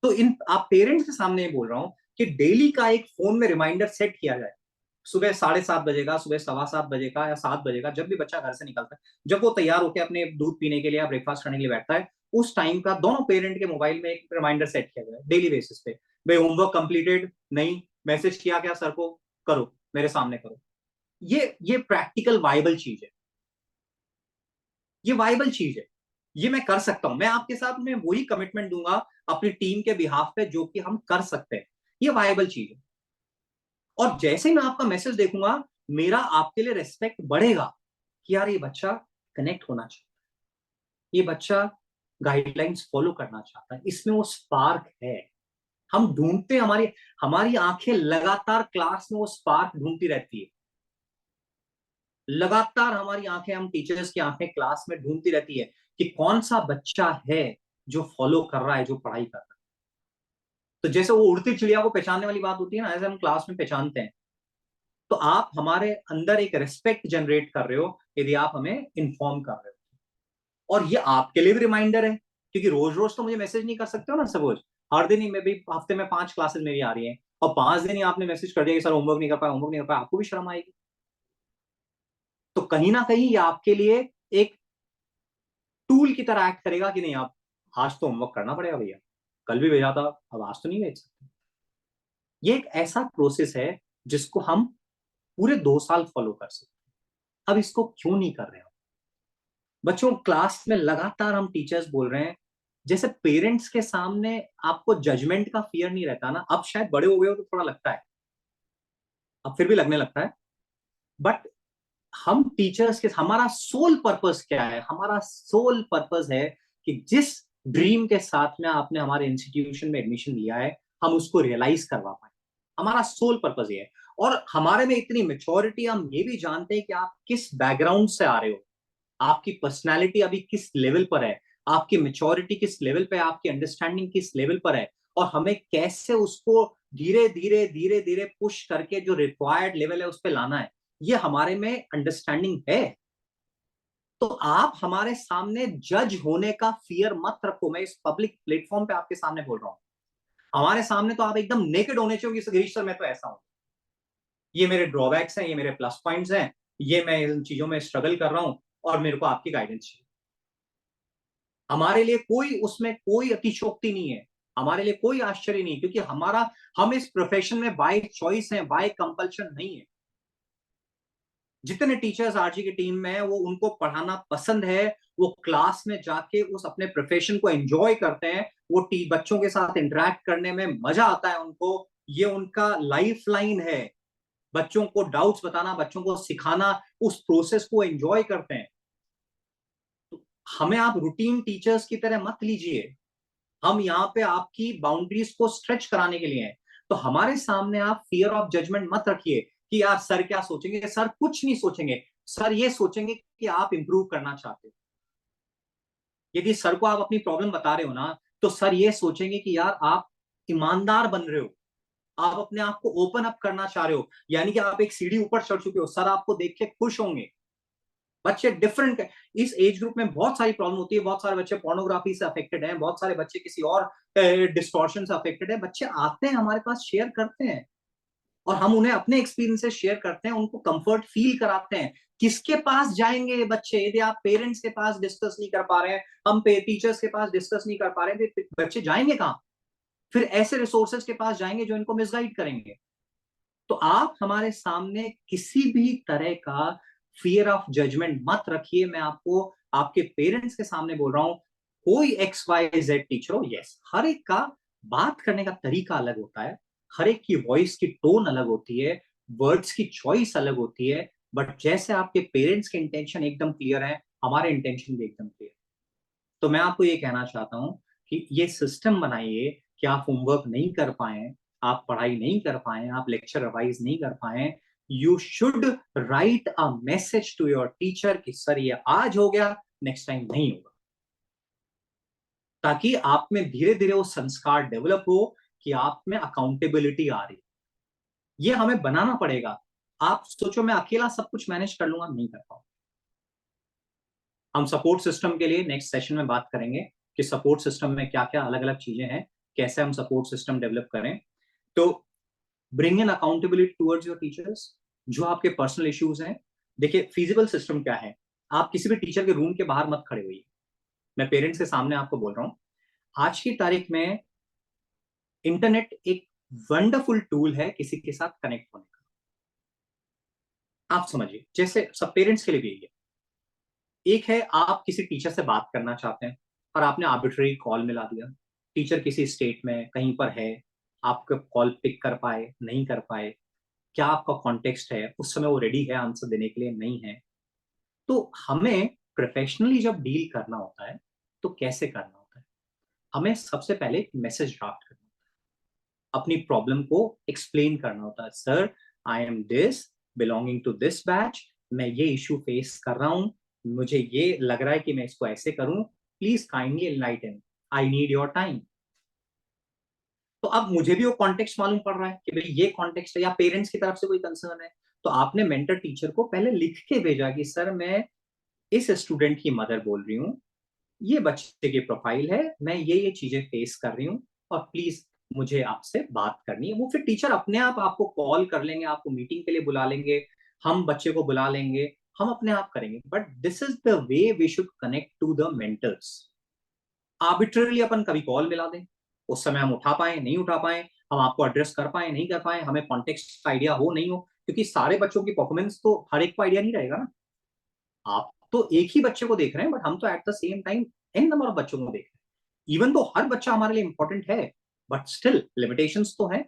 तो इन आप पेरेंट्स के सामने बोल रहा हूं कि डेली का एक फोन में रिमाइंडर सेट किया जाए। सुबह 7:30 बजे का, सुबह 7:15 बजे का या 7 बजे का, जब भी बच्चा घर से निकलता है, जब वो तैयार होकर अपने दूध पीने के लिए या ब्रेकफास्ट करने के लिए बैठता है, उस टाइम का दोनों पेरेंट के मोबाइल में एक रिमाइंडर सेट किया जाए डेली बेसिस पे। भाई होमवर्क कंप्लीटेड नहीं, मैसेज किया क्या सर को, करो, मेरे सामने करो। ये प्रैक्टिकल वायबल चीज है, ये वायबल चीज है, ये मैं कर सकता हूं। मैं आपके साथ में वही कमिटमेंट दूंगा अपनी टीम के बिहाफ पे जो कि हम कर सकते हैं। ये वायबल चीज है। और जैसे ही मैं आपका मैसेज देखूंगा, मेरा आपके लिए रेस्पेक्ट बढ़ेगा कि यार ये बच्चा कनेक्ट होना चाहता है, ये बच्चा गाइडलाइंस फॉलो करना चाहता है, इसमें वो स्पार्क है। हम ढूंढते, हमारी हमारी आंखें लगातार क्लास में वो स्पार्क ढूंढती रहती है। लगातार हमारी आंखें, हम टीचर्स की आंखें क्लास में ढूंढती रहती है कि कौन सा बच्चा है जो फॉलो कर रहा है, जो पढ़ाई कर रहा है। तो जैसे वो उड़ती चिड़िया को पहचानने वाली बात होती है ना, ऐसे हम क्लास में पहचानते हैं। तो आप हमारे अंदर एक रिस्पेक्ट जनरेट कर रहे हो यदि आप हमें इन्फॉर्म कर रहे हो। और ये आपके लिए भी रिमाइंडर है, क्योंकि रोज रोज तो मुझे मैसेज नहीं कर सकते हो ना सपोज। हर दिन ही मैं भी, हफ्ते में 5 क्लासेस मेरी आ रही हैं, और 5 दिन ही आपने मैसेज कर दिया कि सर होमवर्क नहीं कर पाया, होमवर्क नहीं कर पाया, आपको भी शर्म आएगी। तो कहीं ना कहीं ये आपके लिए एक टूल की तरह एक्ट करेगा कि नहीं, आप आज तो होमवर्क करना पड़ेगा भैया, कल भी भेजा था, अब आज तो नहीं भेज सकते। ये एक ऐसा प्रोसेस है जिसको हम पूरे 2 साल फॉलो कर सकते हैं। अब इसको क्यों नहीं कर रहे हो बच्चों? क्लास में लगातार हम टीचर्स बोल रहे हैं, जैसे पेरेंट्स के सामने आपको जजमेंट का फियर नहीं रहता ना, अब शायद बड़े हो गए हो तो थोड़ा लगता है, अब फिर भी लगने लगता है। बट हम टीचर्स के, हमारा सोल पर्पस क्या है? हमारा सोल पर्पस है कि जिस ड्रीम के साथ में आपने हमारे इंस्टीट्यूशन में एडमिशन लिया है, हम उसको रियलाइज करवा पाए। हमारा सोल पर्पस ये है। और हमारे में इतनी मेच्योरिटी, हम ये भी जानते हैं कि आप किस बैकग्राउंड से आ रहे हो, आपकी पर्सनैलिटी अभी किस लेवल पर है, आपकी मेच्योरिटी किस लेवल पे है, आपकी अंडरस्टैंडिंग किस लेवल पर है, और हमें कैसे उसको धीरे धीरे धीरे धीरे पुश करके जो रिक्वायर्ड लेवल है उस पर लाना है, ये हमारे में अंडरस्टैंडिंग है। तो आप हमारे सामने जज होने का फियर मत रखो। मैं इस पब्लिक प्लेटफॉर्म पे आपके सामने बोल रहा हूं, हमारे सामने तो आप एकदम नेकेड होने चाहिए कि गिरीश सर मैं तो ऐसा हूं, ये मेरे ड्रॉबैक्स हैं, ये मेरे प्लस पॉइंट्स हैं, ये मैं इन चीजों में स्ट्रगल कर रहा हूं, और मेरे को आपकी गाइडेंस चाहिए। हमारे लिए कोई उसमें कोई अतिशोक्ति नहीं है, हमारे लिए कोई आश्चर्य नहीं, क्योंकि हम इस प्रोफेशन में बाय चॉइस हैं, बाय कंपल्शन नहीं है। जितने टीचर्स आरजी की टीम में है, वो उनको पढ़ाना पसंद है, वो क्लास में जाके उस अपने प्रोफेशन को एंजॉय करते हैं, वो बच्चों के साथ इंटरेक्ट करने में मजा आता है उनको, ये उनका लाइफ लाइन है। बच्चों को डाउट्स बताना, बच्चों को सिखाना, उस प्रोसेस को एंजॉय करते हैं। तो हमें आप रूटीन टीचर्स की तरह मत लीजिए, हम यहाँ पे आपकी बाउंड्रीज को स्ट्रेच कराने के लिए हैं। तो हमारे सामने आप फियर ऑफ जजमेंट मत रखिए कि यार सर क्या सोचेंगे, सर कुछ नहीं सोचेंगे। सर ये सोचेंगे कि आप इंप्रूव करना चाहते हो। यदि सर को आप अपनी प्रॉब्लम बता रहे हो ना, तो सर ये सोचेंगे कि यार आप ईमानदार बन रहे हो, आप अपने आप को ओपन अप करना चाह रहे हो, यानी कि आप एक सीढ़ी ऊपर चढ़ चुके हो, सर आपको देख के खुश होंगे। बच्चे डिफरेंट है, इस एज ग्रुप में बहुत सारी प्रॉब्लम होती है, बहुत सारे बच्चे पोर्नोग्राफी से अफेक्टेड हैं, बहुत सारे बच्चे किसी और डिस्टॉर्शन से अफेक्टेड है। बच्चे आते हैं हमारे पास, शेयर करते हैं, और हम उन्हें अपने एक्सपीरियंसेस शेयर करते हैं, उनको कंफर्ट फील कराते हैं। किसके पास जाएंगे ये बच्चे? यदि आप पेरेंट्स के पास डिस्कस नहीं कर पा रहे हैं, हम टीचर्स के पास डिस्कस नहीं कर पा रहे हैं, तो बच्चे जाएंगे कहां? फिर ऐसे रिसोर्सेज के पास जाएंगे जो इनको मिसगाइड करेंगे। तो आप हमारे सामने किसी भी तरह का फियर ऑफ जजमेंट मत रखिए। मैं आपको आपके पेरेंट्स के सामने बोल रहा हूं, कोई XYZ टीचर हो, यस, हर एक का बात करने का तरीका अलग होता है, हर एक की वॉइस की टोन अलग होती है, वर्ड्स की चॉइस अलग होती है, बट जैसे आपके पेरेंट्स के इंटेंशन एकदम क्लियर है, हमारे इंटेंशन भी एकदम क्लियर। तो मैं आपको ये कहना चाहता हूं कि ये सिस्टम बनाइए कि आप होमवर्क नहीं कर पाए, आप पढ़ाई नहीं कर पाए, आप लेक्चर रिवाइज नहीं कर पाए, you should write a message to your teacher कि सर ये आज हो गया, नेक्स्ट टाइम नहीं होगा, ताकि आप में धीरे धीरे वो संस्कार डेवलप हो कि आप में अकाउंटेबिलिटी आ रही। ये हमें बनाना पड़ेगा। आप सोचो मैं अकेला सब कुछ मैनेज कर लूंगा, नहीं कर पाऊंगा। हम सपोर्ट सिस्टम के लिए नेक्स्ट सेशन में बात करेंगे कि सपोर्ट सिस्टम में क्या क्या अलग अलग चीजें हैं, कैसे हम सपोर्ट सिस्टम डेवलप करें। तो bring in accountability towards your teachers, जो आपके पर्सनल इश्यूज हैं। देखिए फीजिबल सिस्टम क्या है, आप किसी भी टीचर के रूम के बाहर मत खड़े होइए। मैं पेरेंट्स के सामने आपको बोल रहा हूं, आज की तारीख में इंटरनेट एक वंडरफुल टूल है किसी के साथ कनेक्ट होने का। आप समझिए, जैसे सब पेरेंट्स के लिए भी यही है। एक है आप किसी टीचर से बात करना चाहते हैं और आपने आर्बिट्रेरी कॉल मिला दिया, टीचर किसी स्टेट में कहीं पर है, आपका कॉल पिक कर पाए नहीं कर पाए, क्या आपका कॉन्टेक्स्ट है, उस समय वो रेडी है आंसर देने के लिए नहीं है। तो हमें प्रोफेशनली जब डील करना होता है तो कैसे करना होता है? हमें सबसे पहले एक मैसेज ड्राफ्ट करना होता है, अपनी प्रॉब्लम को एक्सप्लेन करना होता है। Sir, I am this, belonging to this batch, मैं ये इशू फेस कर रहा हूं, मुझे ये लग रहा है कि मैं इसको ऐसे करूं, please kindly enlighten, I need your time. तो अब मुझे भी वो कॉन्टेक्स्ट मालूम पड़ रहा है कि भाई ये कॉन्टेक्स्ट है, या पेरेंट्स की तरफ से कोई कंसर्न है, तो आपने मेंटर टीचर को पहले लिख के भेजा कि सर मैं इस स्टूडेंट की मदर बोल रही हूँ, ये बच्चे की प्रोफाइल है, मैं ये चीजें फेस कर रही हूँ, और प्लीज मुझे आपसे बात करनी है। वो फिर टीचर अपने आप आपको कॉल कर लेंगे, आपको मीटिंग के लिए बुला लेंगे, हम बच्चे को बुला लेंगे, हम अपने आप करेंगे। But this is the way we should connect to the mentors. Arbitrarily अपन कभी कॉल मिला दें, उस समय हम उठा पाए नहीं उठा पाए, हम आपको एड्रेस कर पाए नहीं कर पाए, हमें कॉन्टेक्स्ट आइडिया हो नहीं हो, क्योंकि सारे बच्चों की परफॉर्मेंस तो हर एक को आइडिया नहीं रहेगा ना। आप तो एक ही बच्चे को देख रहे हैं, बट हम तो at the same time an number of बच्चों को देख रहे हैं। इवन तो हर बच्चा हमारे लिए इंपॉर्टेंट है, बट स्टिल लिमिटेशंस तो है।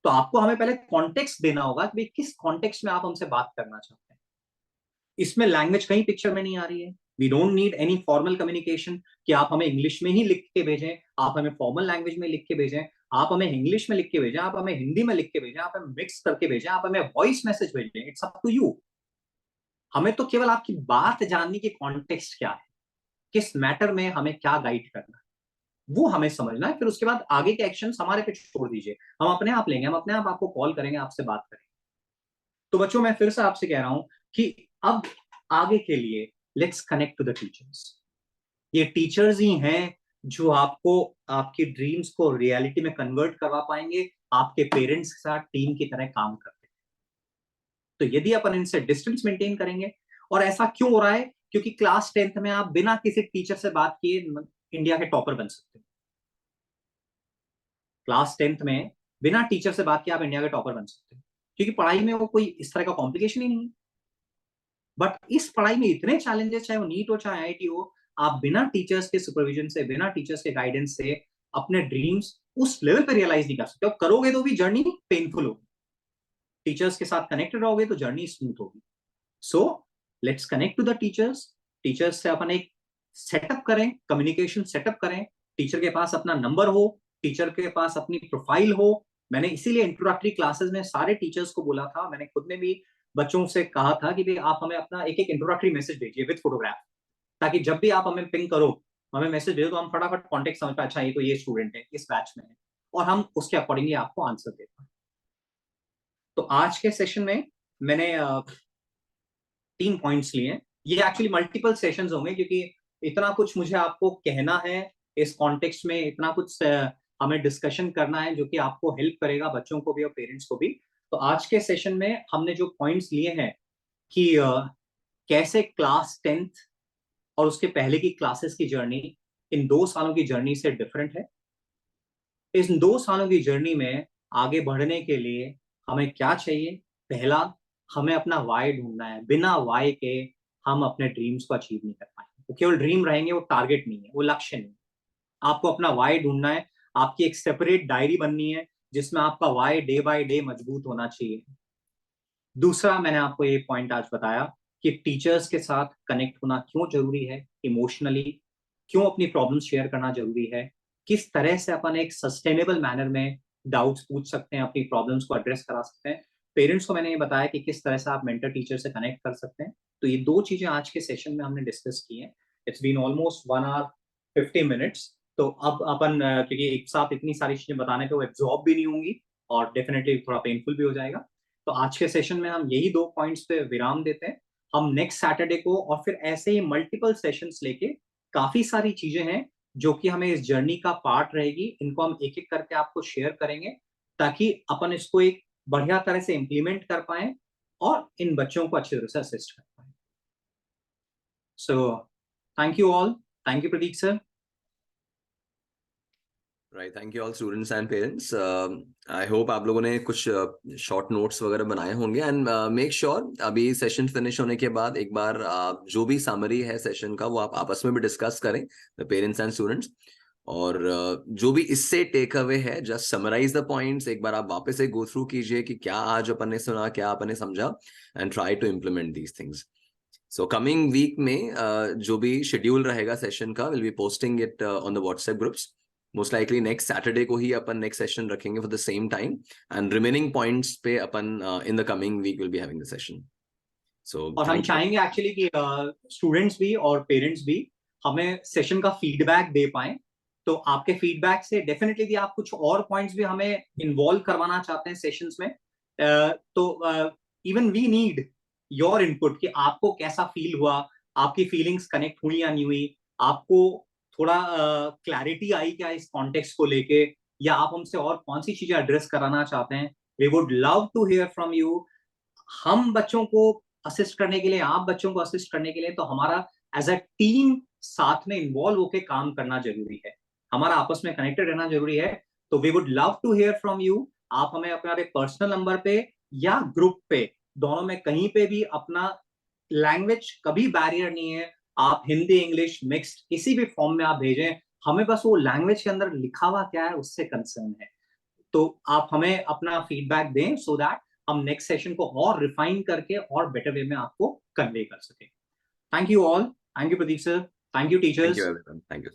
तो आपको हमें पहले कॉन्टेक्स्ट देना होगा कि किस कॉन्टेक्स्ट में आप हमसे बात करना चाहते हैं। इसमें लैंग्वेज कहीं पिक्चर में नहीं आ रही है। We don't need any formal communication कि आप हमें इंग्लिश में ही लिख के भेजें, आप हमें फॉर्मल लैंग्वेज में लिख के भेजें, आप हमें इंग्लिश में लिख के भेजें, आप हमें हिंदी में लिख के भेजें, आप हमें मिक्स करके भेजें, आप हमें वॉइस मैसेज भेजें, इट्स अप टू यू। हमें तो केवल आपकी बात जानने की कॉन्टेक्स्ट क्या है, किस मैटर में हमें क्या गाइड करना है, वो हमें समझना है। फिर उसके बाद आगे के एक्शन हमारे पे छोड़ दीजिए, हम अपने आप लेंगे, हम अपने आप आपको कॉल करेंगे, आपसे बात करेंगे। तो बच्चों मैं फिर से आपसे कह रहा हूं कि अब आगे के लिए let's connect to the teachers. ये टीचर्स ही हैं जो आपको आपकी ड्रीम्स को रियलिटी में कन्वर्ट करवा पाएंगे, आपके पेरेंट्स के साथ टीम की तरह काम करते हैं। तो यदि अपन इनसे डिस्टेंस मेंटेन करेंगे, और ऐसा क्यों हो रहा है? क्योंकि क्लास 10th में आप बिना किसी टीचर से बात किए इंडिया के टॉपर बन सकते हो। क्लास 10th में बिना टीचर से बात किए आप इंडिया के टॉपर बन सकते हो, क्योंकि पढ़ाई में वो कोई इस तरह का कॉम्प्लिकेशन ही नहीं है। बट इस पढ़ाई में इतने चैलेंजेस, चाहे वो नीट हो चाहे IIT हो, आप बिना टीचर्स के सुपरविजन से, बिना टीचर्स के गाइडेंस से अपने ड्रीम्स उस लेवल पे रियलाइज नहीं कर सकते। और करोगे तो भी जर्नी पेनफुल होगी, टीचर्स के साथ कनेक्टेड रहोगे तो जर्नी स्मूथ होगी। So let's connect to the teachers. Teachers से अपन एक सेटअप करें, कम्युनिकेशन सेटअप करें, टीचर के पास अपना नंबर हो, टीचर के पास अपनी प्रोफाइल हो। मैंने इसीलिए इंट्रोडक्टरी क्लासेस में सारे टीचर्स को बोला था, मैंने खुद ने भी बच्चों से कहा था कि भाई आप हमें अपना एक एक इंट्रोडक्टरी मैसेज भेजिए विद फोटोग्राफ, ताकि जब भी आप हमें पिंग करो, हमें मैसेज भेजो, तो हम फटाफट कॉन्टेक्ट समझ पाए, अच्छा ये तो ये स्टूडेंट है, इस बैच में है, और हम उसके अकॉर्डिंगली आपको आंसर दे पाए। तो आज के सेशन में मैंने 3 पॉइंट्स लिए हैं। ये एक्चुअली मल्टीपल सेशंस होंगे, क्योंकि इतना कुछ मुझे आपको कहना है इस कॉन्टेक्स्ट में, इतना कुछ हमें डिस्कशन करना है जो कि आपको हेल्प करेगा, बच्चों को भी और पेरेंट्स को भी। तो आज के सेशन में हमने जो पॉइंट्स लिए हैं कि कैसे क्लास 10th और उसके पहले की क्लासेस की जर्नी इन 2 सालों की जर्नी से डिफरेंट है। इस 2 सालों की जर्नी में आगे बढ़ने के लिए हमें क्या चाहिए? पहला, हमें अपना वाई ढूंढना है। बिना वाई के हम अपने ड्रीम्स को अचीव नहीं कर पाएंगे। वो केवल ड्रीम रहेंगे, वो टारगेट नहीं है, वो लक्ष्य नहीं है। आपको अपना वाई ढूंढना है। आपकी एक सेपरेट डायरी बननी है जिसमें आपका वाई डे बाय डे मजबूत होना चाहिए। दूसरा, मैंने आपको ये पॉइंट आज बताया कि टीचर्स के साथ कनेक्ट होना क्यों जरूरी है इमोशनली, क्यों अपनी प्रॉब्लम्स शेयर करना जरूरी है, किस तरह से अपन एक सस्टेनेबल मैनर में डाउट्स पूछ सकते हैं, अपनी प्रॉब्लम्स को एड्रेस करा सकते हैं। पेरेंट्स को मैंने ये बताया कि किस तरह से आप मेंटर टीचर से कनेक्ट कर सकते हैं। तो ये 2 चीजें आज के सेशन में हमने डिस्कस की हैं। It's been almost 1 hour 50 minutes। तो अब अपन क्योंकि एक साथ इतनी सारी चीजें बताने पे वो एब्जॉर्ब भी नहीं होंगी और डेफिनेटली थोड़ा पेनफुल भी हो जाएगा। तो आज के सेशन में हम यही 2 पॉइंट्स पे विराम देते हैं। हम नेक्स्ट सैटरडे को और फिर ऐसे ही मल्टीपल सेशंस लेके, काफी सारी चीजें हैं जो कि हमें इस जर्नी का पार्ट रहेगी, इनको हम एक एक करके आपको शेयर करेंगे ताकि अपन इसको एक बढ़िया तरह से इम्प्लीमेंट कर पाए और इन बच्चों को अच्छी तरह से असिस्ट कर पाए। So thank you all. Thank you Pratik sir. Right, thank you all students and parents. I hope आप लोगों ने कुछ शॉर्ट नोट्स वगैरह बनाए होंगे एंड मेक श्योर अभी सेशन फिनिश होने के बाद एक बार जो भी समरी है सेशन का वो आप आपस में भी डिस्कस करें, द पेरेंट्स एंड स्टूडेंट्स। और जो भी इससे टेक अवे है, जस्ट समराइज द पॉइंट्स, एक बार आप वापस से गो थ्रू कीजिए कि क्या आज अपन ने सुना, क्या अपन ने समझा, and try to implement these things. So coming week में जो भी शेड्यूल रहेगा सेशन का, will be posting it on the WhatsApp groups. Most likely next Saturday को ही अपन नेक्स्ट सेशन रखेंगे for the same time, and remaining points पे अपन in the coming week will be having the session. So और हम चाहेंगे actually कि स्टूडेंट्स भी और पेरेंट्स भी हमें सेशन का फीडबैक दे पाए। तो आपके फीडबैक से डेफिनेटली यदि आप कुछ और पॉइंट्स भी हमें इन्वॉल्व करवाना चाहते हैं सेशंस में, तो even we need your input कि आपको कैसा फील हुआ, आपकी फीलिंग्स कनेक्ट हुई या नहीं हुई, आपको थोड़ा क्लैरिटी आई क्या इस कॉन्टेक्स्ट को लेके, या आप हमसे और कौन सी चीजें एड्रेस कराना चाहते हैं। We would love to hear from you. हम बच्चों को असिस्ट करने के लिए, आप बच्चों को असिस्ट करने के लिए, तो हमारा एज अ टीम साथ में इन्वॉल्व होकर काम करना जरूरी है, हमारा आपस में कनेक्टेड रहना जरूरी है। तो we would love to hear from you. आप हमें अपने पर्सनल नंबर पे या ग्रुप पे, दोनों में कहीं पे भी अपना, लैंग्वेज कभी बैरियर नहीं है। आप हिंदी इंग्लिश मिक्स्ड किसी भी फॉर्म में आप भेजें, हमें बस वो लैंग्वेज के अंदर लिखा हुआ क्या है उससे कंसर्न है। तो आप हमें अपना फीडबैक दें सो दैट हम नेक्स्ट सेशन को और रिफाइन करके और बेटर वे में आपको कन्वे कर सके। Thank you all. Thank you Pradeep sir. Thank you thank you teachers. Everyone, thank you.